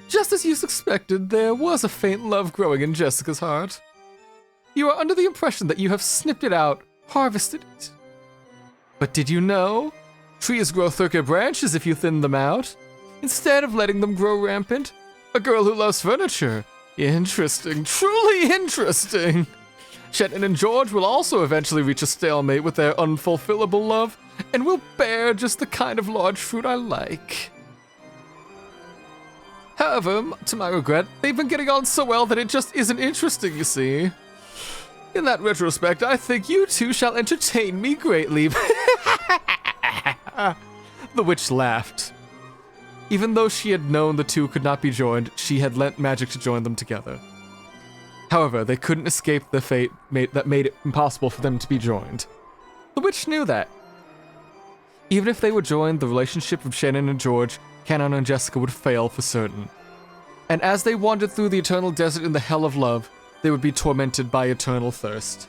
Just as you suspected, there was a faint love growing in Jessica's heart. You are under the impression that you have snipped it out, harvested it. But did you know? Trees grow thicker branches if you thin them out, instead of letting them grow rampant. A girl who loves furniture. Interesting, truly interesting. Shannon and George will also eventually reach a stalemate with their unfulfillable love, and will bear just the kind of large fruit I like. However, to my regret, they've been getting on so well that it just isn't interesting, you see. In that retrospect, I think you two shall entertain me greatly. The witch laughed. Even though she had known the two could not be joined, she had lent magic to join them together. However, they couldn't escape the fate that made it impossible for them to be joined. The witch knew that. Even if they were joined, the relationship of Shannon and George, Canon and Jessica would fail for certain. And as they wandered through the eternal desert in the hell of love, they would be tormented by eternal thirst.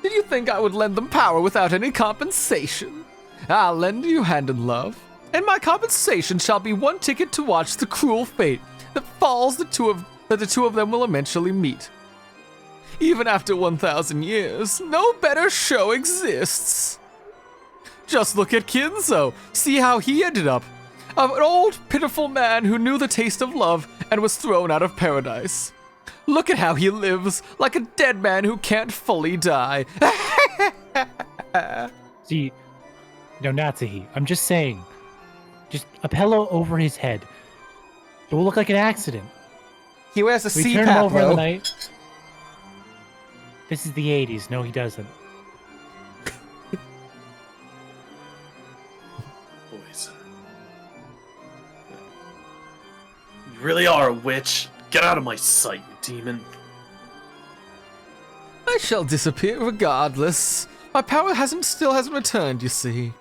Did you think I would lend them power without any compensation? I'll lend you hand in love, and my compensation shall be one ticket to watch the cruel fate that falls that the two of them will eventually meet. Even after 1,000 years, no better show exists. Just look at Kinzo. See how he ended up. An old, pitiful man who knew the taste of love and was thrown out of paradise. Look at how he lives, like a dead man who can't fully die. See, no, Natsuhi, I'm just saying. Just a pillow over his head. It will look like an accident. He wears a We turn him CPAP, over in the bro. night. This is the 80s. No, he doesn't. Boys. You really are a witch. Get out of my sight, you demon. I shall disappear regardless. My power still hasn't returned, you see.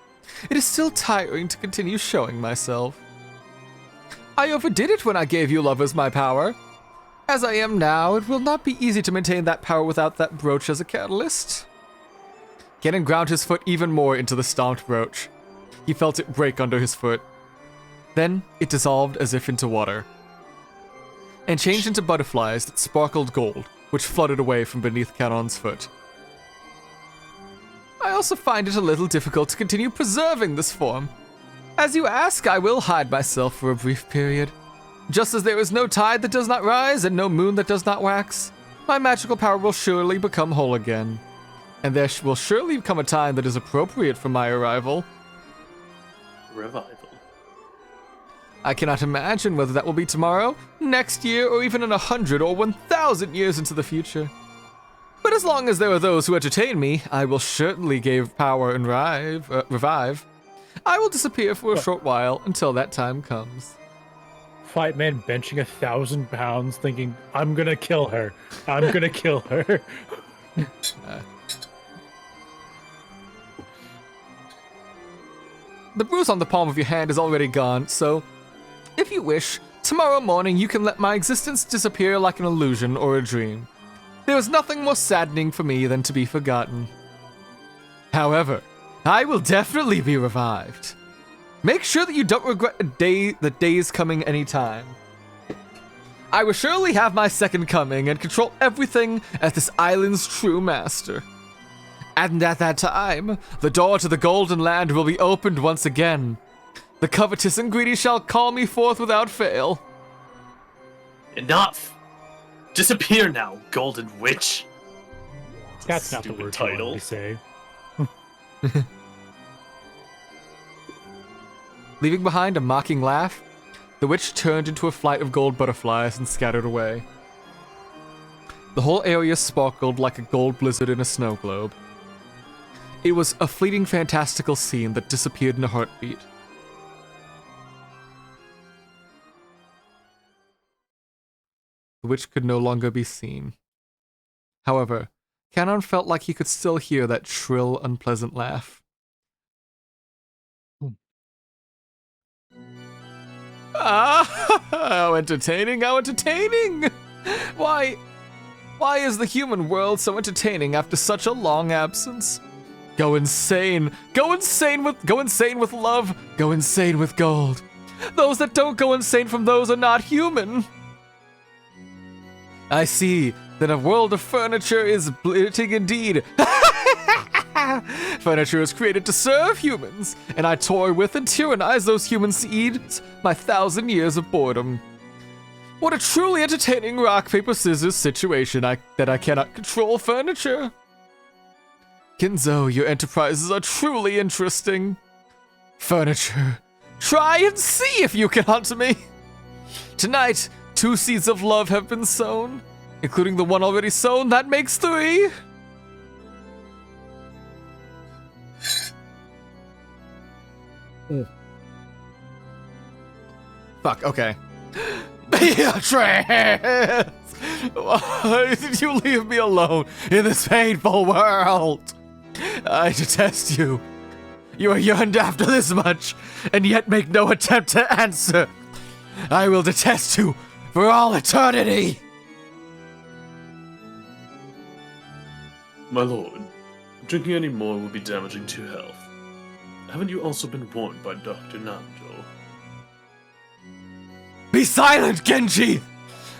It is still tiring to continue showing myself. I overdid it when I gave you lovers my power. As I am now, it will not be easy to maintain that power without that brooch as a catalyst. Ganon ground his foot even more into the stomped brooch. He felt it break under his foot. Then it dissolved as if into water, and changed into butterflies that sparkled gold, which fluttered away from beneath Ganon's foot. I also find it a little difficult to continue preserving this form. As you ask, I will hide myself for a brief period. Just as there is no tide that does not rise and no moon that does not wax, my magical power will surely become whole again. And there will surely come a time that is appropriate for my arrival. Revival. I cannot imagine whether that will be tomorrow, next year, or even in 100 or 1,000 years into the future. But as long as there are those who entertain me, I will certainly give power and revive. I will disappear for a short while until that time comes. Fight man benching 1,000 pounds, thinking, I'm gonna kill her. I'm gonna kill her. The bruise on the palm of your hand is already gone, so if you wish, tomorrow morning you can let my existence disappear like an illusion or a dream. There is nothing more saddening for me than to be forgotten. However, I will definitely be revived. Make sure that you don't regret the days coming anytime. I will surely have my second coming and control everything as this island's true master. And at that time, the door to the Golden Land will be opened once again. The covetous and greedy shall call me forth without fail. Enough! Disappear now, Golden Witch! That's not the Stupid word title. to say. Leaving behind a mocking laugh, the witch turned into a flight of gold butterflies and scattered away. The whole area sparkled like a gold blizzard in a snow globe. It was a fleeting fantastical scene that disappeared in a heartbeat. The witch could no longer be seen. However, Ganon felt like he could still hear that shrill, unpleasant laugh. Ah, how entertaining, how entertaining! Why is the human world so entertaining after such a long absence? Go insane with love, go insane with gold. Those that don't go insane from those are not human. I see that a world of furniture is blitting indeed. Furniture is created to serve humans, and I toy with and tyrannize those humans to eat my 1,000 years of boredom. What a truly entertaining rock, paper, scissors situation that I cannot control furniture. Kinzo, your enterprises are truly interesting. Furniture, try and see if you can hunt me. Tonight, 2 seeds of love have been sown, including the one already sown. That makes 3. Fuck, okay. Beatrice! Why did you leave me alone in this painful world? I detest you. You are yearned after this much, and yet make no attempt to answer. I will detest you for all eternity. My lord, drinking any more will be damaging to your health. Haven't you also been warned by Dr. Nanjo? Be silent, Genji!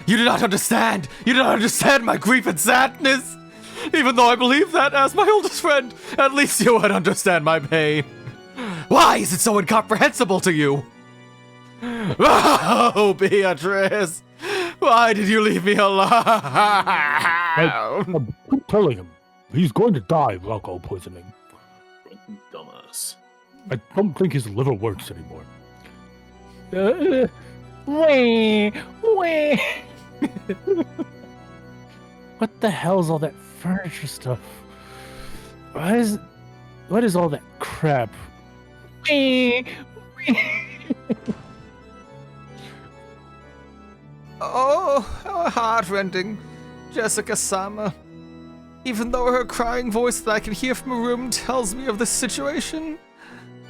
You do not understand! You do not understand my grief and sadness! Even though I believe that, as my oldest friend, at least you would understand my pain. Why is it so incomprehensible to you? Oh, Beatrice! Why did you leave me alone? Keep telling him. He's going to die of alcohol poisoning. Dumbass. I don't think his liver works anymore. What the hell's all that furniture stuff? What is all that crap? Oh, how heartrending, Jessica-sama. Even though her crying voice that I can hear from a room tells me of this situation,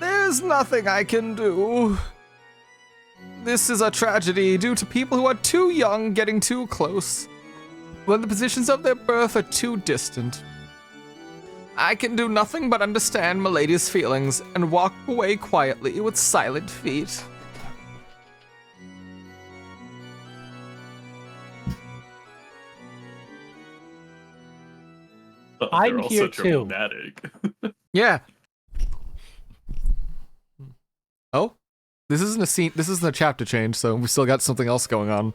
there's nothing I can do. This is a tragedy due to people who are too young getting too close, when the positions of their birth are too distant. I can do nothing but understand Milady's feelings and walk away quietly with silent feet. I'm They're here also too. dramatic. Yeah. Oh, this isn't a scene. This isn't a chapter change, so we still got something else going on.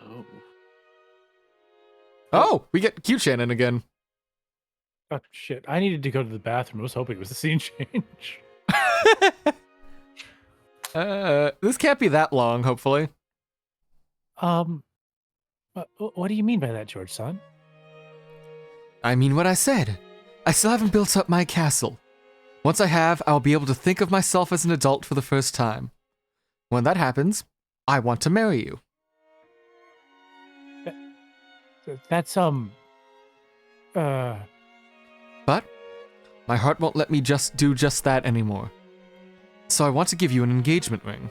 Oh. Oh, we get Q-Shannon again. Oh shit! I needed to go to the bathroom. I was hoping it was a scene change. This can't be that long, hopefully. What do you mean by that, George-san? I mean what I said. I still haven't built up my castle. Once I have, I'll be able to think of myself as an adult for the first time. When that happens, I want to marry you. That's But my heart won't let me do just that anymore. So I want to give you an engagement ring.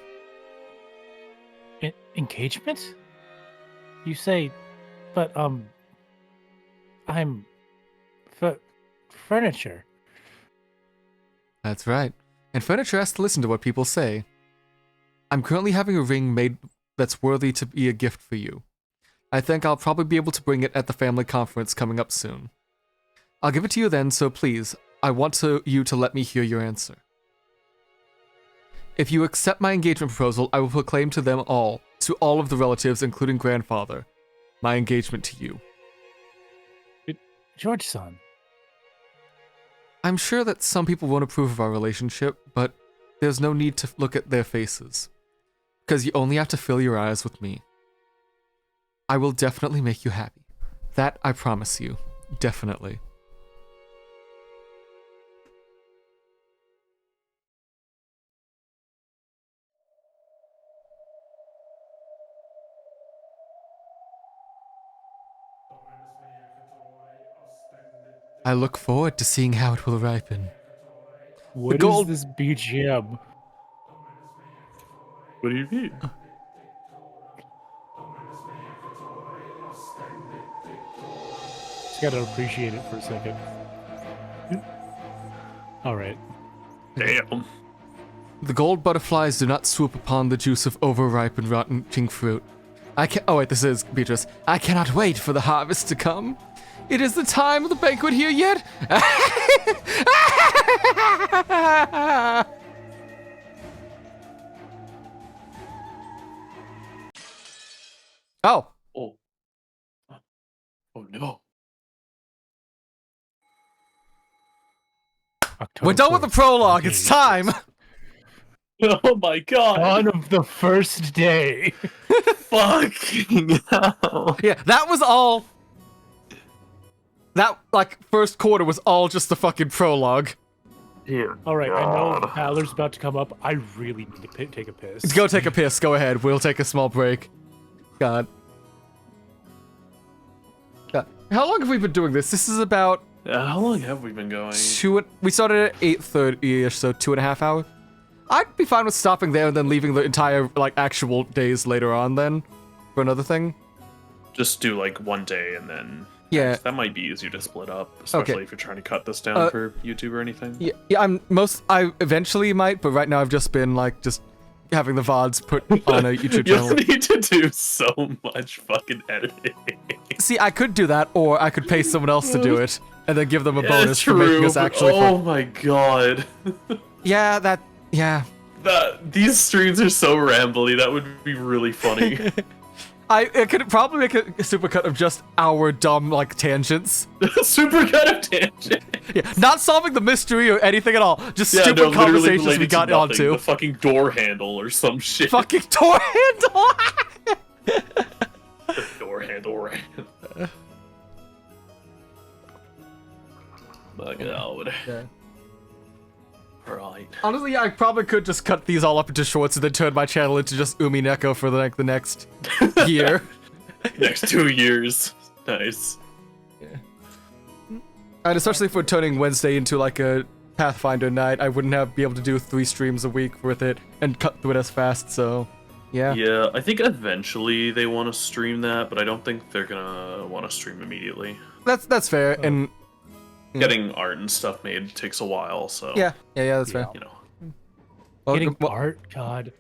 Engagement? You say, but I'm furniture. That's right. And furniture has to listen to what people say. I'm currently having a ring made that's worthy to be a gift for you. I think I'll probably be able to bring it at the family conference coming up soon. I'll give it to you then, so please, I want you to let me hear your answer. If you accept my engagement proposal, I will proclaim to all of the relatives, including grandfather, my engagement to you. George-san. I'm sure that some people won't approve of our relationship, but there's no need to look at their faces, because you only have to fill your eyes with me. I will definitely make you happy. That I promise you. Definitely. I look forward to seeing how it will ripen. What gold- is this BGM? What do you mean? Just gotta appreciate it for a second. All right. Damn. The gold butterflies do not swoop upon the juice of overripe and rotten pink fruit. Oh wait, this is Beatrice. I cannot wait for the harvest to come. It is the time of the banquet here yet? Oh. Oh. Oh no. October We're done with the 4th, prologue. It's time. Oh my god. On of the first day. Fucking hell. Yeah, that was all. That, like, first quarter was all just the fucking prologue. Dear All right, I know God. Valor's about to come up. I really need to take a piss. Go take a piss. Go ahead. We'll take a small break. God. How long have we been doing this? This is about How long have we been going? we started at 8:30ish, so 2.5 hours. I'd be fine with stopping there and then leaving the entire, like, actual days later on then for another thing. Just do like one day and then. Yeah. That might be easier to split up, especially Okay. if you're trying to cut this down for YouTube or anything. Yeah, I eventually might, but right now I've just been, like, just having the VODs put on a YouTube channel. You need to do so much fucking editing. See, I could do that, or I could pay someone else to do it, and then give them a Yeah, bonus for making us but actually oh my god. Yeah, These streams are so rambly, that would be really funny. I could probably make a supercut of just our dumb, like, tangents. Super kind of tangent. Yeah, not solving the mystery or anything at all. Just Yeah, stupid no, literally conversations we related to got nothing. onto. The fucking door handle or some shit. Fucking door handle! The door handle ran. My god. Yeah. Right. Honestly, yeah, I probably could just cut these all up into shorts and then turn my channel into just Umineko for the next year. Next 2 years. Nice. And especially if we're turning Wednesday into like a Pathfinder night, I wouldn't be able to do 3 streams a week with it and cut through it as fast, so yeah. Yeah, I think eventually they want to stream that, but I don't think they're gonna want to stream immediately. That's fair, and Getting art and stuff made takes a while, so yeah, that's fair. you know. Getting art, God.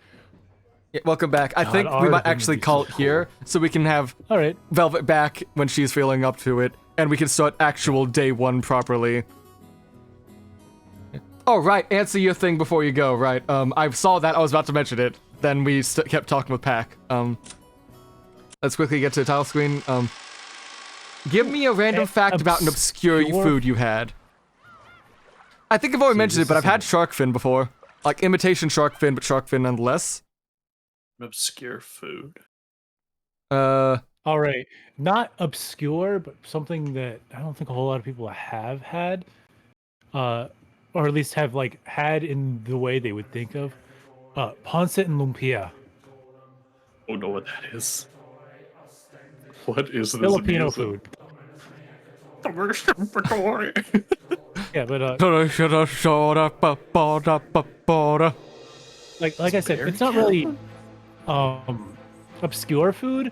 Yeah, welcome back. I think we art might would actually be call so it here, so we can have All right. Velvet back when she's feeling up to it, and we can start actual day 1 properly. Oh, right, answer your thing before you go, right. I saw that, I was about to mention it, then we kept talking with Pac. Let's quickly get to the title screen. Give me a random fact about an obscure food you had. I think I've already mentioned it, but I've had shark fin before. Like, imitation shark fin, but shark fin nonetheless. Obscure food. All right. Not obscure, but something that I don't think a whole lot of people have had. Or at least have, like, had in the way they would think of. Pancit and lumpia. Oh, know what that is. What is this? Filipino food. Yeah, but like I said, it's not really obscure food,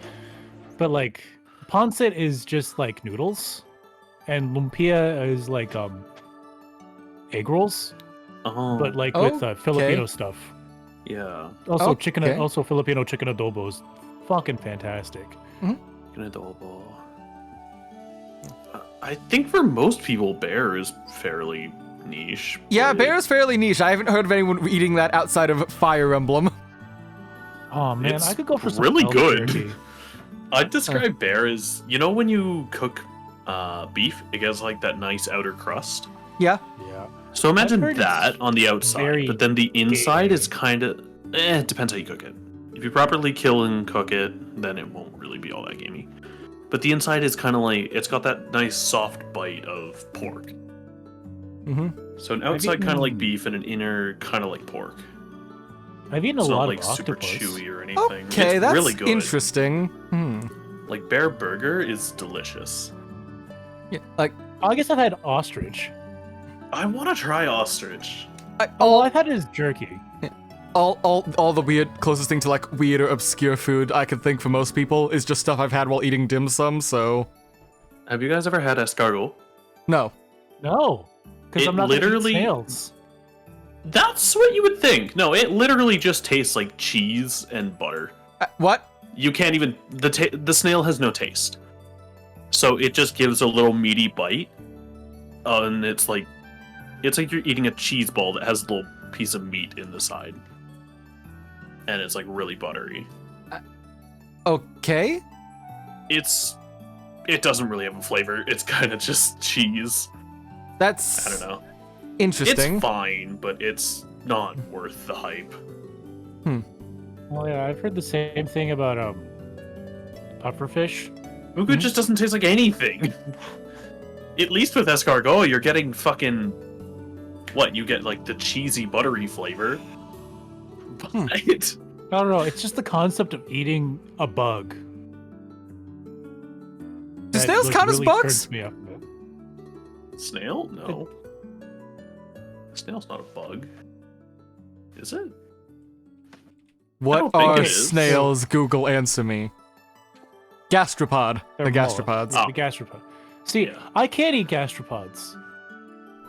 but like pancit is just like noodles, and lumpia is like egg rolls, but like with Filipino stuff. Yeah. Also also Filipino chicken adobo is fucking fantastic. Chicken adobo. I think for most people, bear is fairly niche. Yeah, but bear is fairly niche. I haven't heard of anyone eating that outside of Fire Emblem. Oh man, It's I could go for some really elk good. jerky. I'd describe bear as, you know when you cook beef, it gets like that nice outer crust? Yeah. Yeah. So imagine heard that it's on the outside, very but then the inside gamey. is kind of... it depends how you cook it. If you properly kill and cook it, then it won't really be all that gamey. But the inside is kind of like... it's got that nice soft bite of pork. So an outside kind of like beef and an inner kind of like pork. I've eaten a It's lot not like of super octopus. chewy or anything. Okay, it's that's really good. interesting. Like bear burger is delicious. Yeah, like I guess I've had ostrich. I want to try ostrich. All I've had is jerky. all the weird closest thing to like weird or obscure food I could think for most people is just stuff I've had while eating dim sum. So Have you guys ever had escargot? no. No, because It I'm not literally- snails. That's what you would think. No, it literally just tastes like cheese and butter. What? You can't even... the snail has no taste. So it just gives a little meaty bite. And it's like you're eating a cheese ball that has a little piece of meat in the side. And it's like really buttery. Okay. It doesn't really have a flavor. It's kind of just cheese. That's I don't know. interesting. It's fine, but it's not worth the hype. Oh yeah, I've heard the same thing about pufferfish. Fugu just doesn't taste like anything. At least with escargot, you're getting fucking... what, you get like the cheesy, buttery flavor. But... I don't know. It's just the concept of eating a bug. Do that, snails like, count as really bugs? turns me off of it. Snail? No. Snail's not a bug. Is it? What don't think are it is. snails? Google, answer me. Gastropod. They're The mollusks. gastropods. Oh. The gastropod. See, Yeah. I can't eat gastropods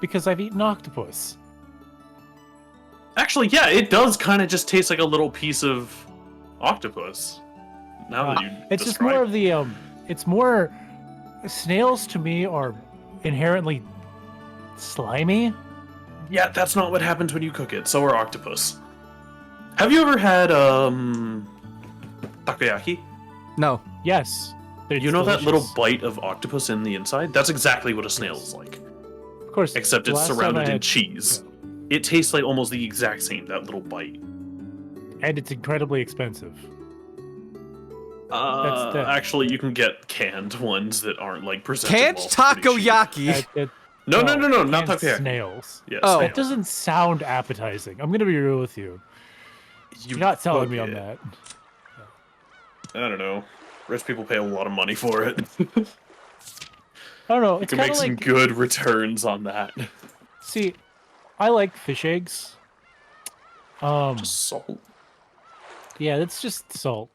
because I've eaten octopus. Actually, yeah, it does kind of just taste like a little piece of octopus. Now that you It's just describe more of the it's more snails to me are inherently slimy. Yeah, that's not what happens when you cook it. So are octopus. Have you ever had takoyaki? No. Yes. You know that little bite of octopus in the inside? That's exactly what a snail is like. Of course. Except the it's last time surrounded I in had- cheese. It tastes like almost the exact same, that little bite. And it's incredibly expensive. That's the- Actually, you can get canned ones that aren't like presented. Canned takoyaki. No, not canned takoyaki. Snails. Yeah, Oh. snail. That doesn't sound appetizing. I'm gonna be real with you. You're not selling me on that. I don't know. Rich people pay a lot of money for it. I don't know. You It's can kind make of some like good returns on that. see, I like fish eggs. Just salt. Yeah, it's just salt.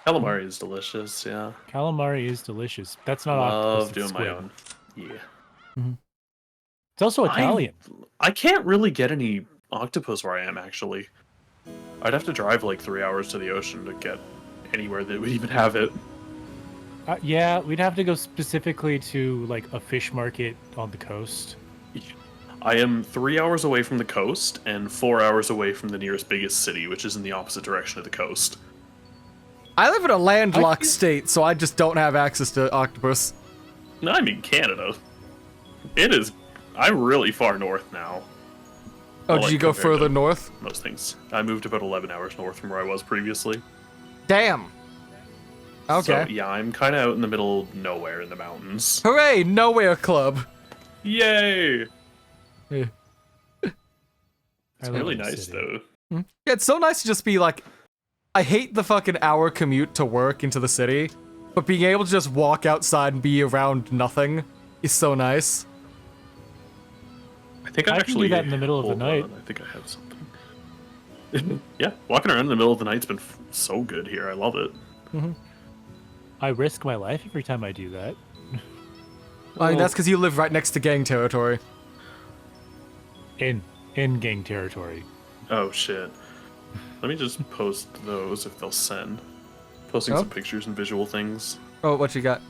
Calamari is delicious, yeah. Calamari is delicious. That's not octopus. Love It's doing squid. my own. Yeah. It's also Italian. I can't really get any octopus where I am, actually. I'd have to drive like 3 hours to the ocean to get anywhere that would even have it. Yeah, we'd have to go specifically to like a fish market on the coast. I am 3 hours away from the coast and 4 hours away from the nearest biggest city, which is in the opposite direction of the coast. I live in a landlocked state, so I just don't have access to octopus. No, I mean Canada. It is. I'm really far north now. Oh, Well, did you like, go compared further to north? Most things. I moved about 11 hours north from where I was previously. Damn. Okay. So, yeah, I'm kind of out in the middle of nowhere in the mountains. Hooray, Nowhere Club. Yay! Yeah. It's really nice, though. Yeah, it's so nice to just be like, I hate the fucking hour commute to work into the city, but being able to just walk outside and be around nothing is so nice. I think I can actually do that in the middle of the hold night. on, I think I have something. Yeah, walking around in the middle of the night's been so good here. I love it. I risk my life every time I do that. I mean, that's because you live right next to gang territory. In gang territory. Oh shit. Let me just post those if they'll send. Posting some pictures and visual things. Oh, what you got?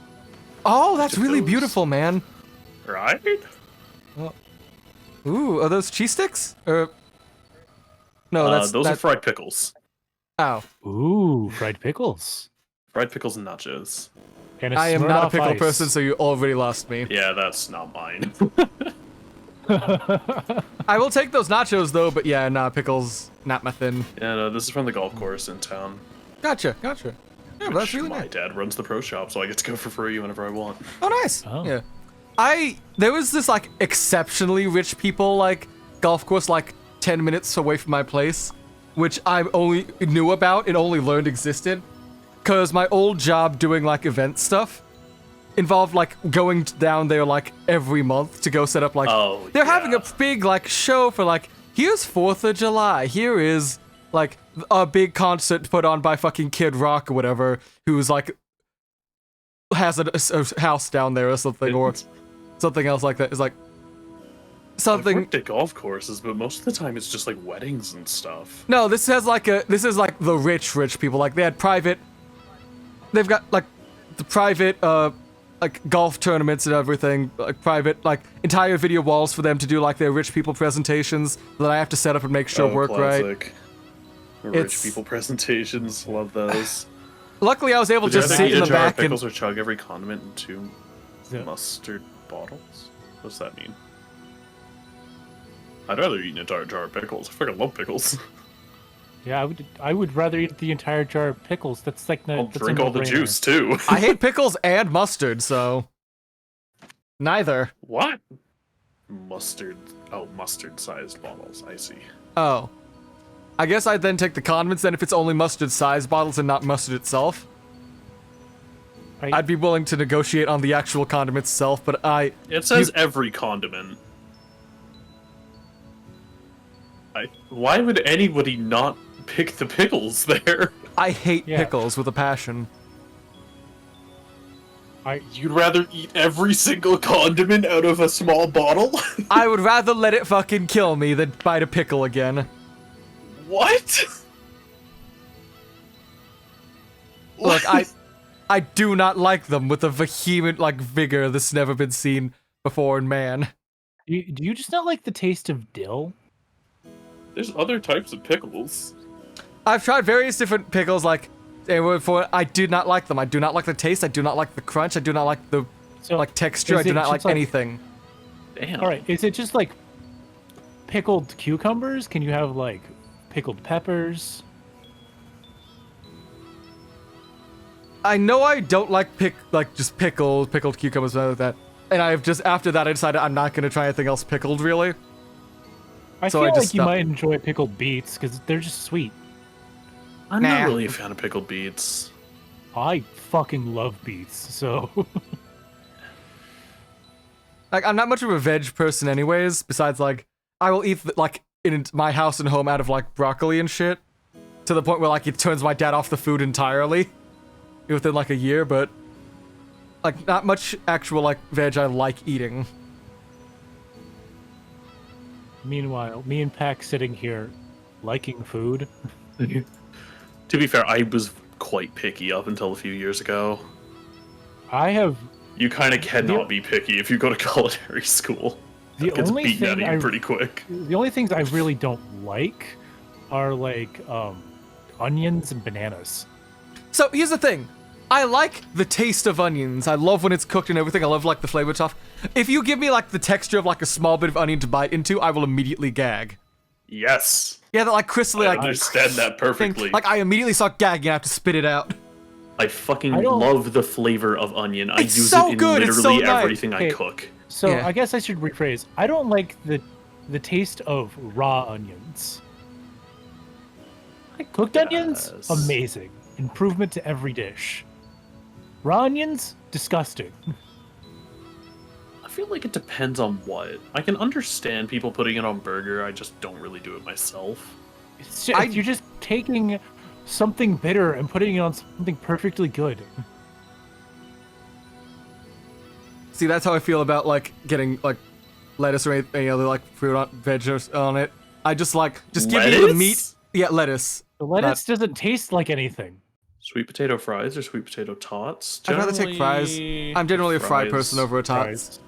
Oh, that's Look at really those. beautiful, man. Right? Ooh, are those cheese sticks? Or no, Those are fried pickles. Oh, Ooh, fried pickles. Fried pickles and nachos. And a I am not a Smirnoff pickle Ice. person, so you already lost me. Yeah, that's not mine. I will take those nachos though, but yeah, nah, pickles, not my thing. Yeah, no, this is from the golf course in town. Gotcha. Yeah, but that's really My nice. dad runs the pro shop, so I get to go for free whenever I want. Oh, nice. Oh. Yeah. There was this like exceptionally rich people like golf course like 10 minutes away from my place, which I only knew about and only learned existed because my old job doing like event stuff involved like going down there like every month to go set up like they're having a big like show for like here's 4th of July, here is like a big concert put on by fucking Kid Rock or whatever, who's like has a house down there or something, or something else like that. It's like I've something. worked at golf courses, but most of the time it's just like weddings and stuff. No, this is like the rich people. Like they had private. They've got like the private like golf tournaments and everything, like private like entire video walls for them to do like their rich people presentations that I have to set up and make sure work right. classic. Rich It's- people presentations, love those. Luckily, I was able to just sit in the jar of back and pickles or chug every condiment in 2 Yeah. mustard bottles? What's that mean? I'd rather eat a jar of pickles. I fucking love pickles. Yeah, I would rather eat the entire jar of pickles. That's like I'll that's a drink all the no-brainer. juice too. I hate pickles and mustard, so neither. What? Mustard. Oh, mustard-sized bottles. I see. Oh. I guess I'd then take the condiments then if it's only mustard-sized bottles and not mustard itself. I'd be willing to negotiate on the actual condiment itself, but It says every condiment. Why would anybody not pick the pickles there? I hate Yeah. pickles with a passion. You'd rather eat every single condiment out of a small bottle? I would rather let it fucking kill me than bite a pickle again. What? Look, I do not like them with a vehement like vigor that's never been seen before in man. Do you just not like the taste of dill? There's other types of pickles. I've tried various different pickles, like, I do not like them. I do not like the taste. I do not like the crunch. I do not like the So texture. I is do it not like just like- anything. Damn. All right, is it just like pickled cucumbers? Can you have like pickled peppers? I know I don't like just pickled cucumbers and like that. And I've just after that I decided I'm not gonna try anything else pickled really. I So feel I like just you stopped. might enjoy pickled beets because they're just sweet. I'm Nah. not really a fan of pickled beets. I fucking love beets, so Like, I'm not much of a veg person anyways, besides, like, I will eat, like, in my house and home out of, like, broccoli and shit. To the point where, like, it turns my dad off the food entirely. Within, like, a year, but... Like, not much actual, like, veg I like eating. Meanwhile, me and Pac sitting here, liking food. To be fair, I was quite picky up until a few years ago. I have... You kind of cannot be picky if you go to culinary school. It gets beaten out of you pretty quick. The only things I really don't like are, like, onions and bananas. So, here's the thing. I like the taste of onions. I love when it's cooked and everything. I love, like, the flavor stuff. If you give me, like, the texture of, like, a small bit of onion to bite into, I will immediately gag. Yes. Yeah, that, like, crystally, like... I understand that perfectly. Like, I immediately start gagging and I have to spit it out. I fucking love the flavor of onion. I use so it in good. literally nice. everything I cook. So, Yeah. I guess I should rephrase. I don't like the taste of raw onions. Like, cooked onions? Amazing. Improvement to every dish. Raw onions? Disgusting. I feel like it depends on what. I can understand people putting it on burger. I just don't really do it myself. It's just, you're just taking something bitter and putting it on something perfectly good. See, that's how I feel about, like, getting, like, lettuce or any other, like, fruit on, veg on it. I just, like, just give me the meat. Yeah, lettuce. The lettuce doesn't taste like anything. Sweet potato fries or sweet potato tots? I'd rather take fries. I'm generally a fry person over a tot.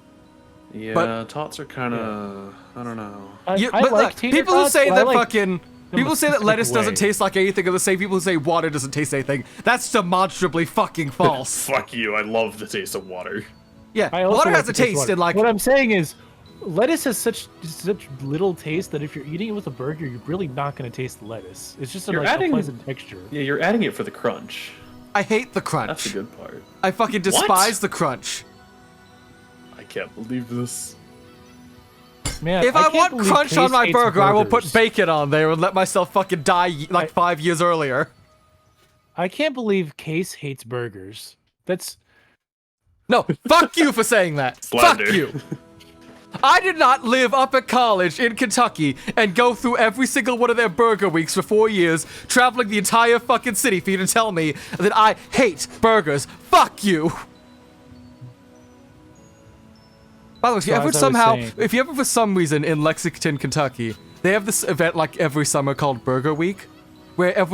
Yeah, But- tots are kind of... I don't know. Yeah, I but like look, tater people who tots, say but I that like fucking... People a say that specific lettuce doesn't way. taste like anything are the same people who say water doesn't taste anything. That's demonstrably fucking false. Fuck you, I love the taste of water. Yeah, I also water like has the a taste of taste water. and, like... What I'm saying is, lettuce has such little taste that if you're eating it with a burger, you're really not going to taste the lettuce. It's just a pleasant texture. Yeah, you're adding it for the crunch. I hate the crunch. That's the good part. I fucking despise the crunch. I can't believe this. Man, If I can't want believe crunch on Case my hates burger, I will put burgers. bacon on there and let myself fucking die like 5 years earlier. I can't believe Case hates burgers. That's... No, fuck you for saying that. Slander. Fuck you. I did not live up at college in Kentucky and go through every single one of their burger weeks for 4 years, traveling the entire fucking city for you to tell me that I hate burgers. Fuck you. By the way, if you ever for some reason in Lexington, Kentucky, they have this event like every summer called Burger Week, where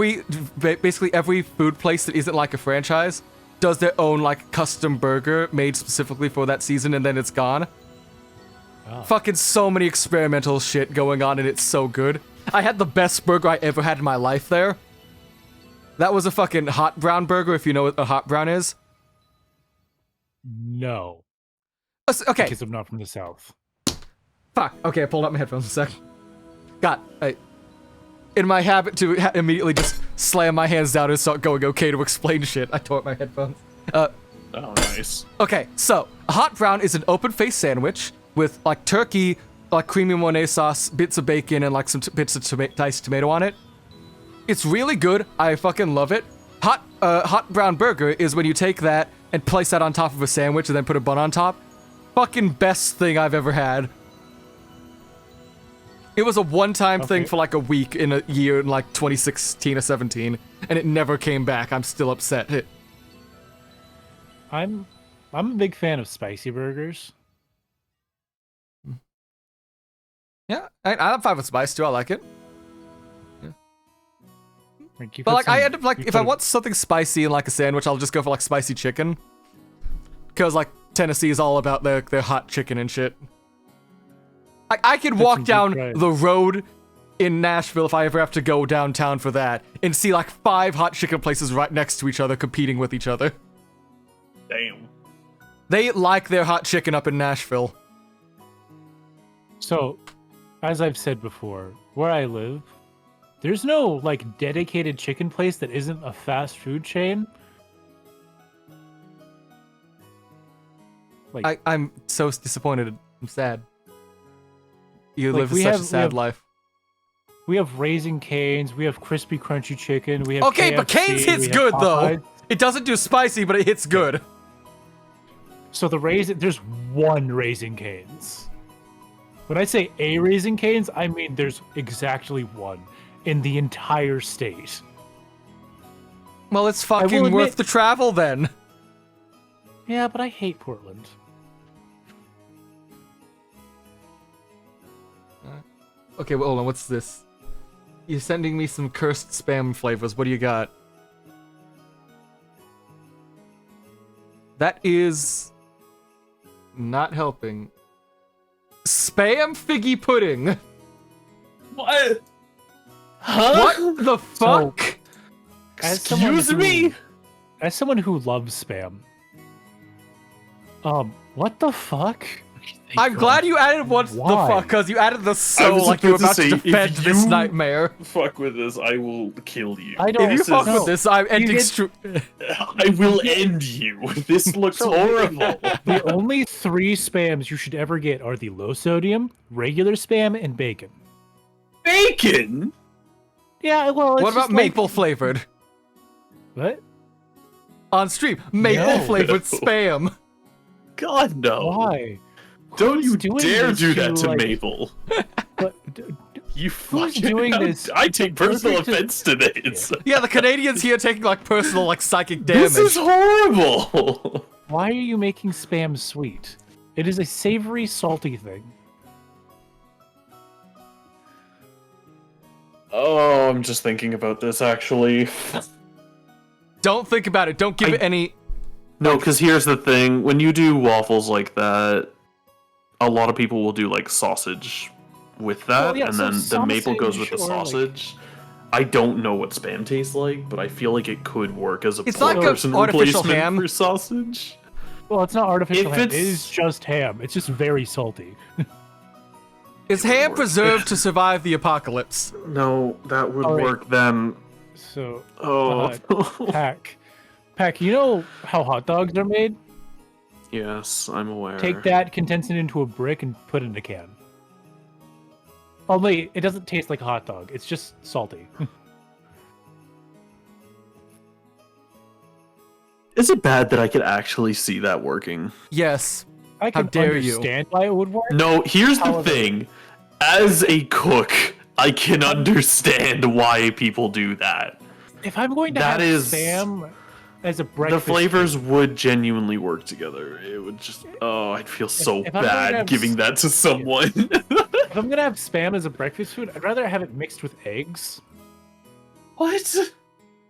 basically every food place that isn't like a franchise does their own like custom burger made specifically for that season, and then it's gone. Oh. Fucking so many experimental shit going on, and it's so good. I had the best burger I ever had in my life there. That was a fucking hot brown burger, if you know what a hot brown is. No. Okay. Because I'm not from the South. Fuck. Okay, I pulled out my headphones a sec. God, in my habit to immediately just slam my hands down and start going okay to explain shit, I tore up my headphones. Oh, nice. Okay, so, a hot brown is an open-faced sandwich with, like, turkey, like, creamy Mornay sauce, bits of bacon, and, like, some bits of diced tomato on it. It's really good. I fucking love it. Hot brown burger is when you take that and place that on top of a sandwich and then put a bun on top. Fucking best thing I've ever had. It was a one-time thing for like a week in a year in like 2016 or 17, and it never came back. I'm still upset. I'm a big fan of spicy burgers. Yeah, I'm fine with spice too. I like it. Yeah. But like, I end up like if I want something spicy in like a sandwich, I'll just go for like spicy chicken. Because like Tennessee is all about their hot chicken and shit. I could walk down the road in Nashville if I ever have to go downtown for that and see like 5 hot chicken places right next to each other competing with each other. Damn. They like their hot chicken up in Nashville. So, as I've said before, where I live, there's no like dedicated chicken place that isn't a fast food chain. Like, I'm so disappointed. I'm sad. You Like, live we such a have- sad life. we have Raising Cane's, we have Crispy Crunchy Chicken, we have Okay, but KFC, Cane's hits we have good though. Popeyes. It doesn't do spicy, but it hits good. So there's one Raising Cane's. When I say a Raising Cane's, I mean there's exactly one in the entire state. Well, it's fucking worth the travel then. Yeah, but I hate Portland. Okay, well, hold on, what's this? You're sending me some cursed spam flavors. What do you got? That is not helping. Spam figgy pudding. What? Huh? What the fuck? Excuse me? As someone who loves spam, what the fuck? I'm glad you added what's the fuck, because you added the so like you were about to defend this nightmare. Fuck with this, I will kill you. I don't. If you fuck with this, I'm ending I will end you. This looks horrible. The only 3 spams you should ever get are the low sodium, regular spam, and bacon. Bacon? Yeah, well, it's what about maple flavored? What? On stream, maple flavored spam. God, no. Why? Don't you doing dare this do that to like- Maple. But, You Who's fucking doing hell- this? I take personal Perfect to- offense to this. Yeah, the Canadians here taking like personal like psychic damage. This is horrible. why are you making spam sweet? It is a savory, salty thing. Oh, I'm just thinking about this actually. Don't think about it. Don't give it any. No, because here's the thing: when you do waffles like that, a lot of people will do like sausage with that, Well, yeah, and so then the maple goes with the sausage or, like- sausage. I don't know what spam tastes like, but I feel like it could work as a It's like a person artificial replacement ham. for sausage. Well, it's not artificial If ham. It it's- is just ham. It's just very salty. Is ham preserved to survive the apocalypse? No, that would All right. work then. So, Oh, Pack, you know how hot dogs are made? yes, I'm aware. Take that, condense it into a brick, and put it in a can. Only, it doesn't taste like a hot dog. It's just salty. Is it bad that I could actually see that working? Yes. I can dare you. understand why it would work. No, here's the However- thing. As a cook, I can understand why people do that. If I'm going to That have is- spam as a The breakfast, flavors would genuinely work together. It would just, oh, I'd feel so if I'm going to bad have giving that to someone. if I'm gonna have spam as a breakfast food, I'd rather have it mixed with eggs, What?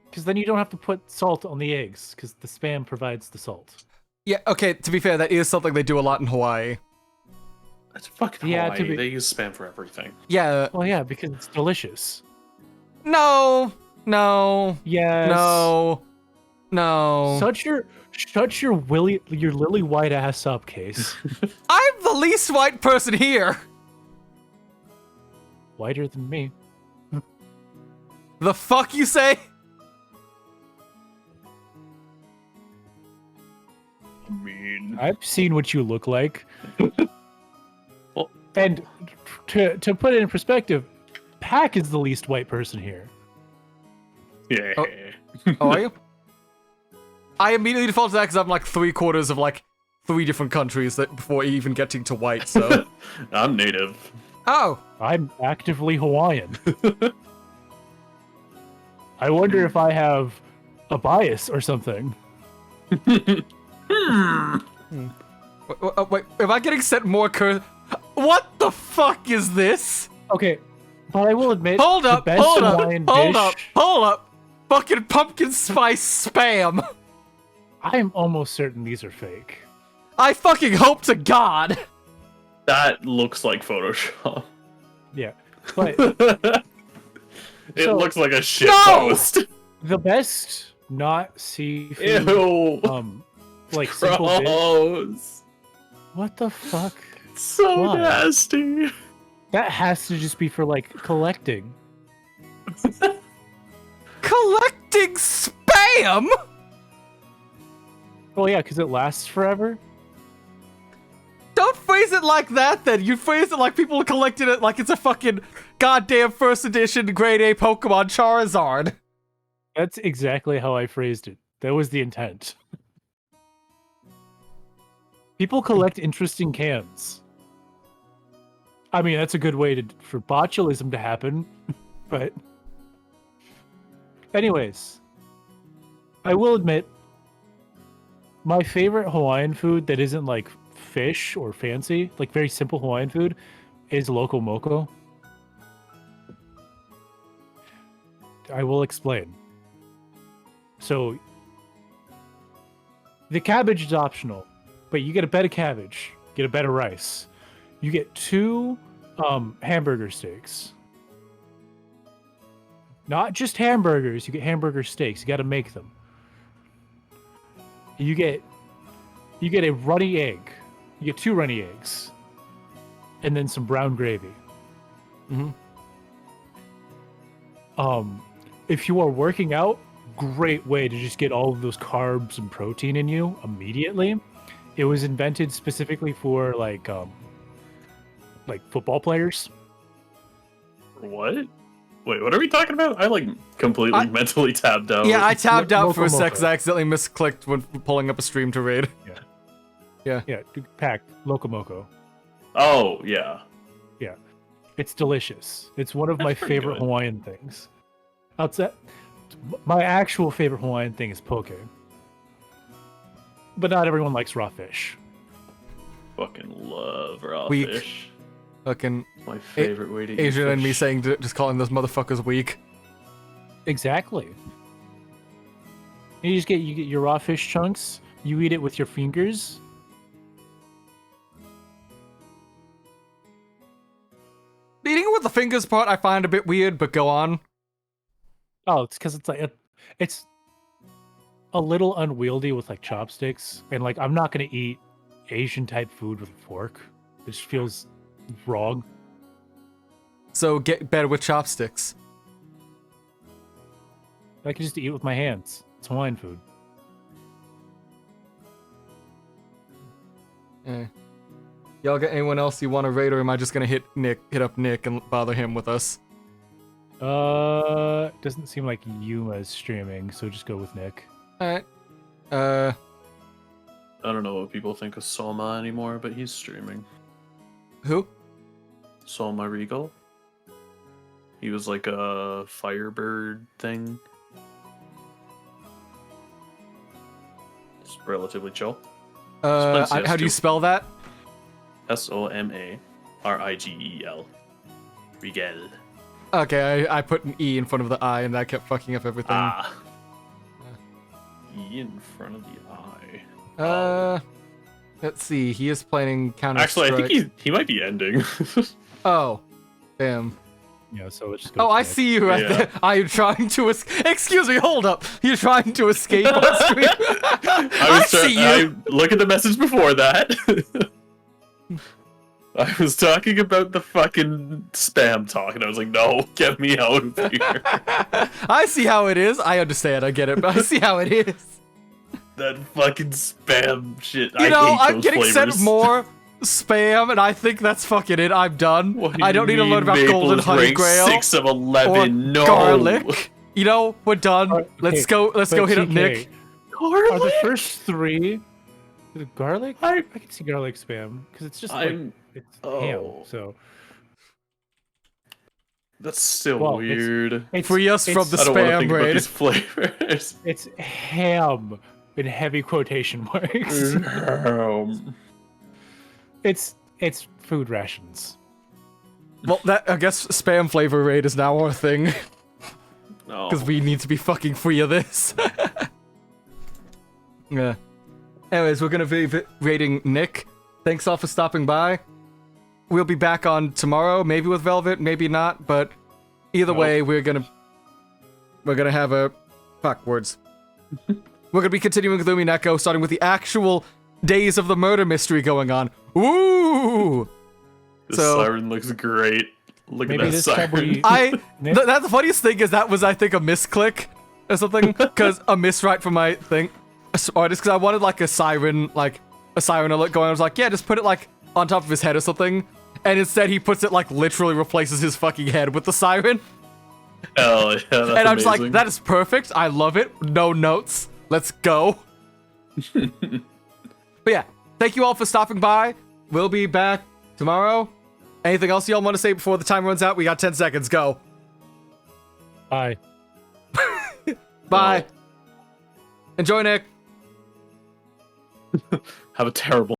because then you don't have to put salt on the eggs, because the spam provides the salt. Yeah, okay, to be fair, that is something they do a lot in Hawaii. That's fucking Yeah, Hawaii. to be- They use spam for everything. Yeah. Well, yeah, because it's delicious. No. Yes. No. Shut your lily white ass up, Case. I'm the least white person here. Whiter than me. The fuck you say? I mean, I've seen what you look like. Well- And to put it in perspective, Pack is the least white person here. yeah. Oh. Oh, are you? I immediately default to that because I'm like 3/4 of like 3 different countries that before even getting to white, so. I'm native. Oh. I'm actively Hawaiian. I wonder if I have a bias or something. Wait, am I getting sent more What the fuck is this? Okay, but I will admit, Hold the up, best hold up, Hawaiian hold dish, up, hold up. Fucking pumpkin spice spam. I'm almost certain these are fake. I fucking hope to God. That looks like Photoshop. Yeah, but It So- looks like a shit No! post. the best not seafood, Ew. like simple dish. Gross. What the fuck? So Why? nasty. That has to just be for like collecting. Collecting spam? Well, yeah, because it lasts forever. Don't phrase it like that then. You phrase it like people collected it like it's a fucking goddamn first edition grade A Pokemon Charizard. That's exactly how I phrased it. That was the intent. People collect interesting cans. I mean, that's a good way for botulism to happen, but anyways, I will admit my favorite Hawaiian food that isn't like fish or fancy, like very simple Hawaiian food, is loco moco. I will explain. So the cabbage is optional, but you get a bed of cabbage, get a bed of rice. You get 2 hamburger steaks. Not just hamburgers, you get hamburger steaks. You got to make them. You get a runny egg. You get 2 runny eggs. And then some brown gravy. Mm-hmm. If you are working out, great way to just get all of those carbs and protein in you immediately. It was invented specifically for like football players. What? Wait, what are we talking about? I like completely mentally tabbed out. Yeah, I tabbed out for a Loco sec because Moco. I accidentally misclicked when pulling up a stream to raid. Yeah, packed loco moco. Oh, yeah. Yeah, it's delicious. It's one of my pretty favorite good. Hawaiian things. Outside, my actual favorite Hawaiian thing is poke. But not everyone likes raw fish. Fucking love raw Weak. fish. Fucking My favorite way to eat Asian and me fish. saying just calling those motherfuckers weak. Exactly. You get your raw fish chunks. You eat it with your fingers. Eating it with the fingers part I find a bit weird, but go on. Oh, it's because it's like it's a little unwieldy with like chopsticks, and like I'm not gonna eat Asian type food with a fork. It just feels wrong. So get better with chopsticks. I can just eat with my hands. It's Hawaiian food. Eh. Y'all got anyone else you want to raid, or am I just gonna hit up Nick and bother him with us? Doesn't seem like Yuma is streaming, so just go with Nick. Alright. I don't know what people think of Soma anymore, but he's streaming. Who? Soma Regal. He was like a Firebird thing. It's relatively chill. Splincy How do you S2. spell that? Somarigel. Rigel. Okay, I put an E in front of the I, and that kept fucking up everything. Ah. E in front of the eye. Let's see. He is playing Counter Actually, I Strike. think he might be ending. Oh, damn. Yeah, so let's just go. Oh, with I Nick. see you right Yeah. there. Are you trying to excuse me, hold up. You're trying to escape on screen. I see you. Look at the message before that. I was talking about the fucking spam talk, and I was like, no, get me out of here. I see how it is. I understand. I get it. But I see how it is. That fucking spam shit. You know, I hate I'm those getting flavors. sent more spam, and I think that's fucking it. I'm done. What do I you don't need to mean learn about Maple Golden is Honey ranked Grail 6 of 11. or No. garlic. You know, we're done. Okay, Let's go. Let's go but hit up TK, Nick. Garlic? Are the first 3 the garlic? I- I can see garlic spam because it's just like I'm. it's Oh. ham. So That's still Well, weird. it's, Free us from the I don't want to spam think about raid. these flavors. it's ham in heavy quotation marks. it's food rations. Well, that I guess spam flavor raid is now our thing No. because we need to be fucking free of this. Yeah. Anyways, we're gonna be raiding Nick. Thanks all for stopping by. We'll be back on tomorrow, maybe with Velvet, maybe not, but either way, we're gonna have a words. We're gonna be continuing with Umineko, starting with the actual days of the murder mystery going on. Ooh! The So- siren looks great. Look Maybe at that this time siren. we- Nick? That's the funniest thing is that was I think a misclick or something because a miswrite from my thing artist because I wanted like a siren alert going. I was like, yeah, just put it like on top of his head or something, and instead he puts it like literally replaces his fucking head with the siren, Hell yeah, that's and I'm just like, amazing. that is perfect. I love it. No notes. Let's go. But yeah, thank you all for stopping by. We'll be back tomorrow. Anything else y'all want to say before the time runs out? We got 10 seconds. Go. Bye. Bye. Enjoy, Nick. Have a terrible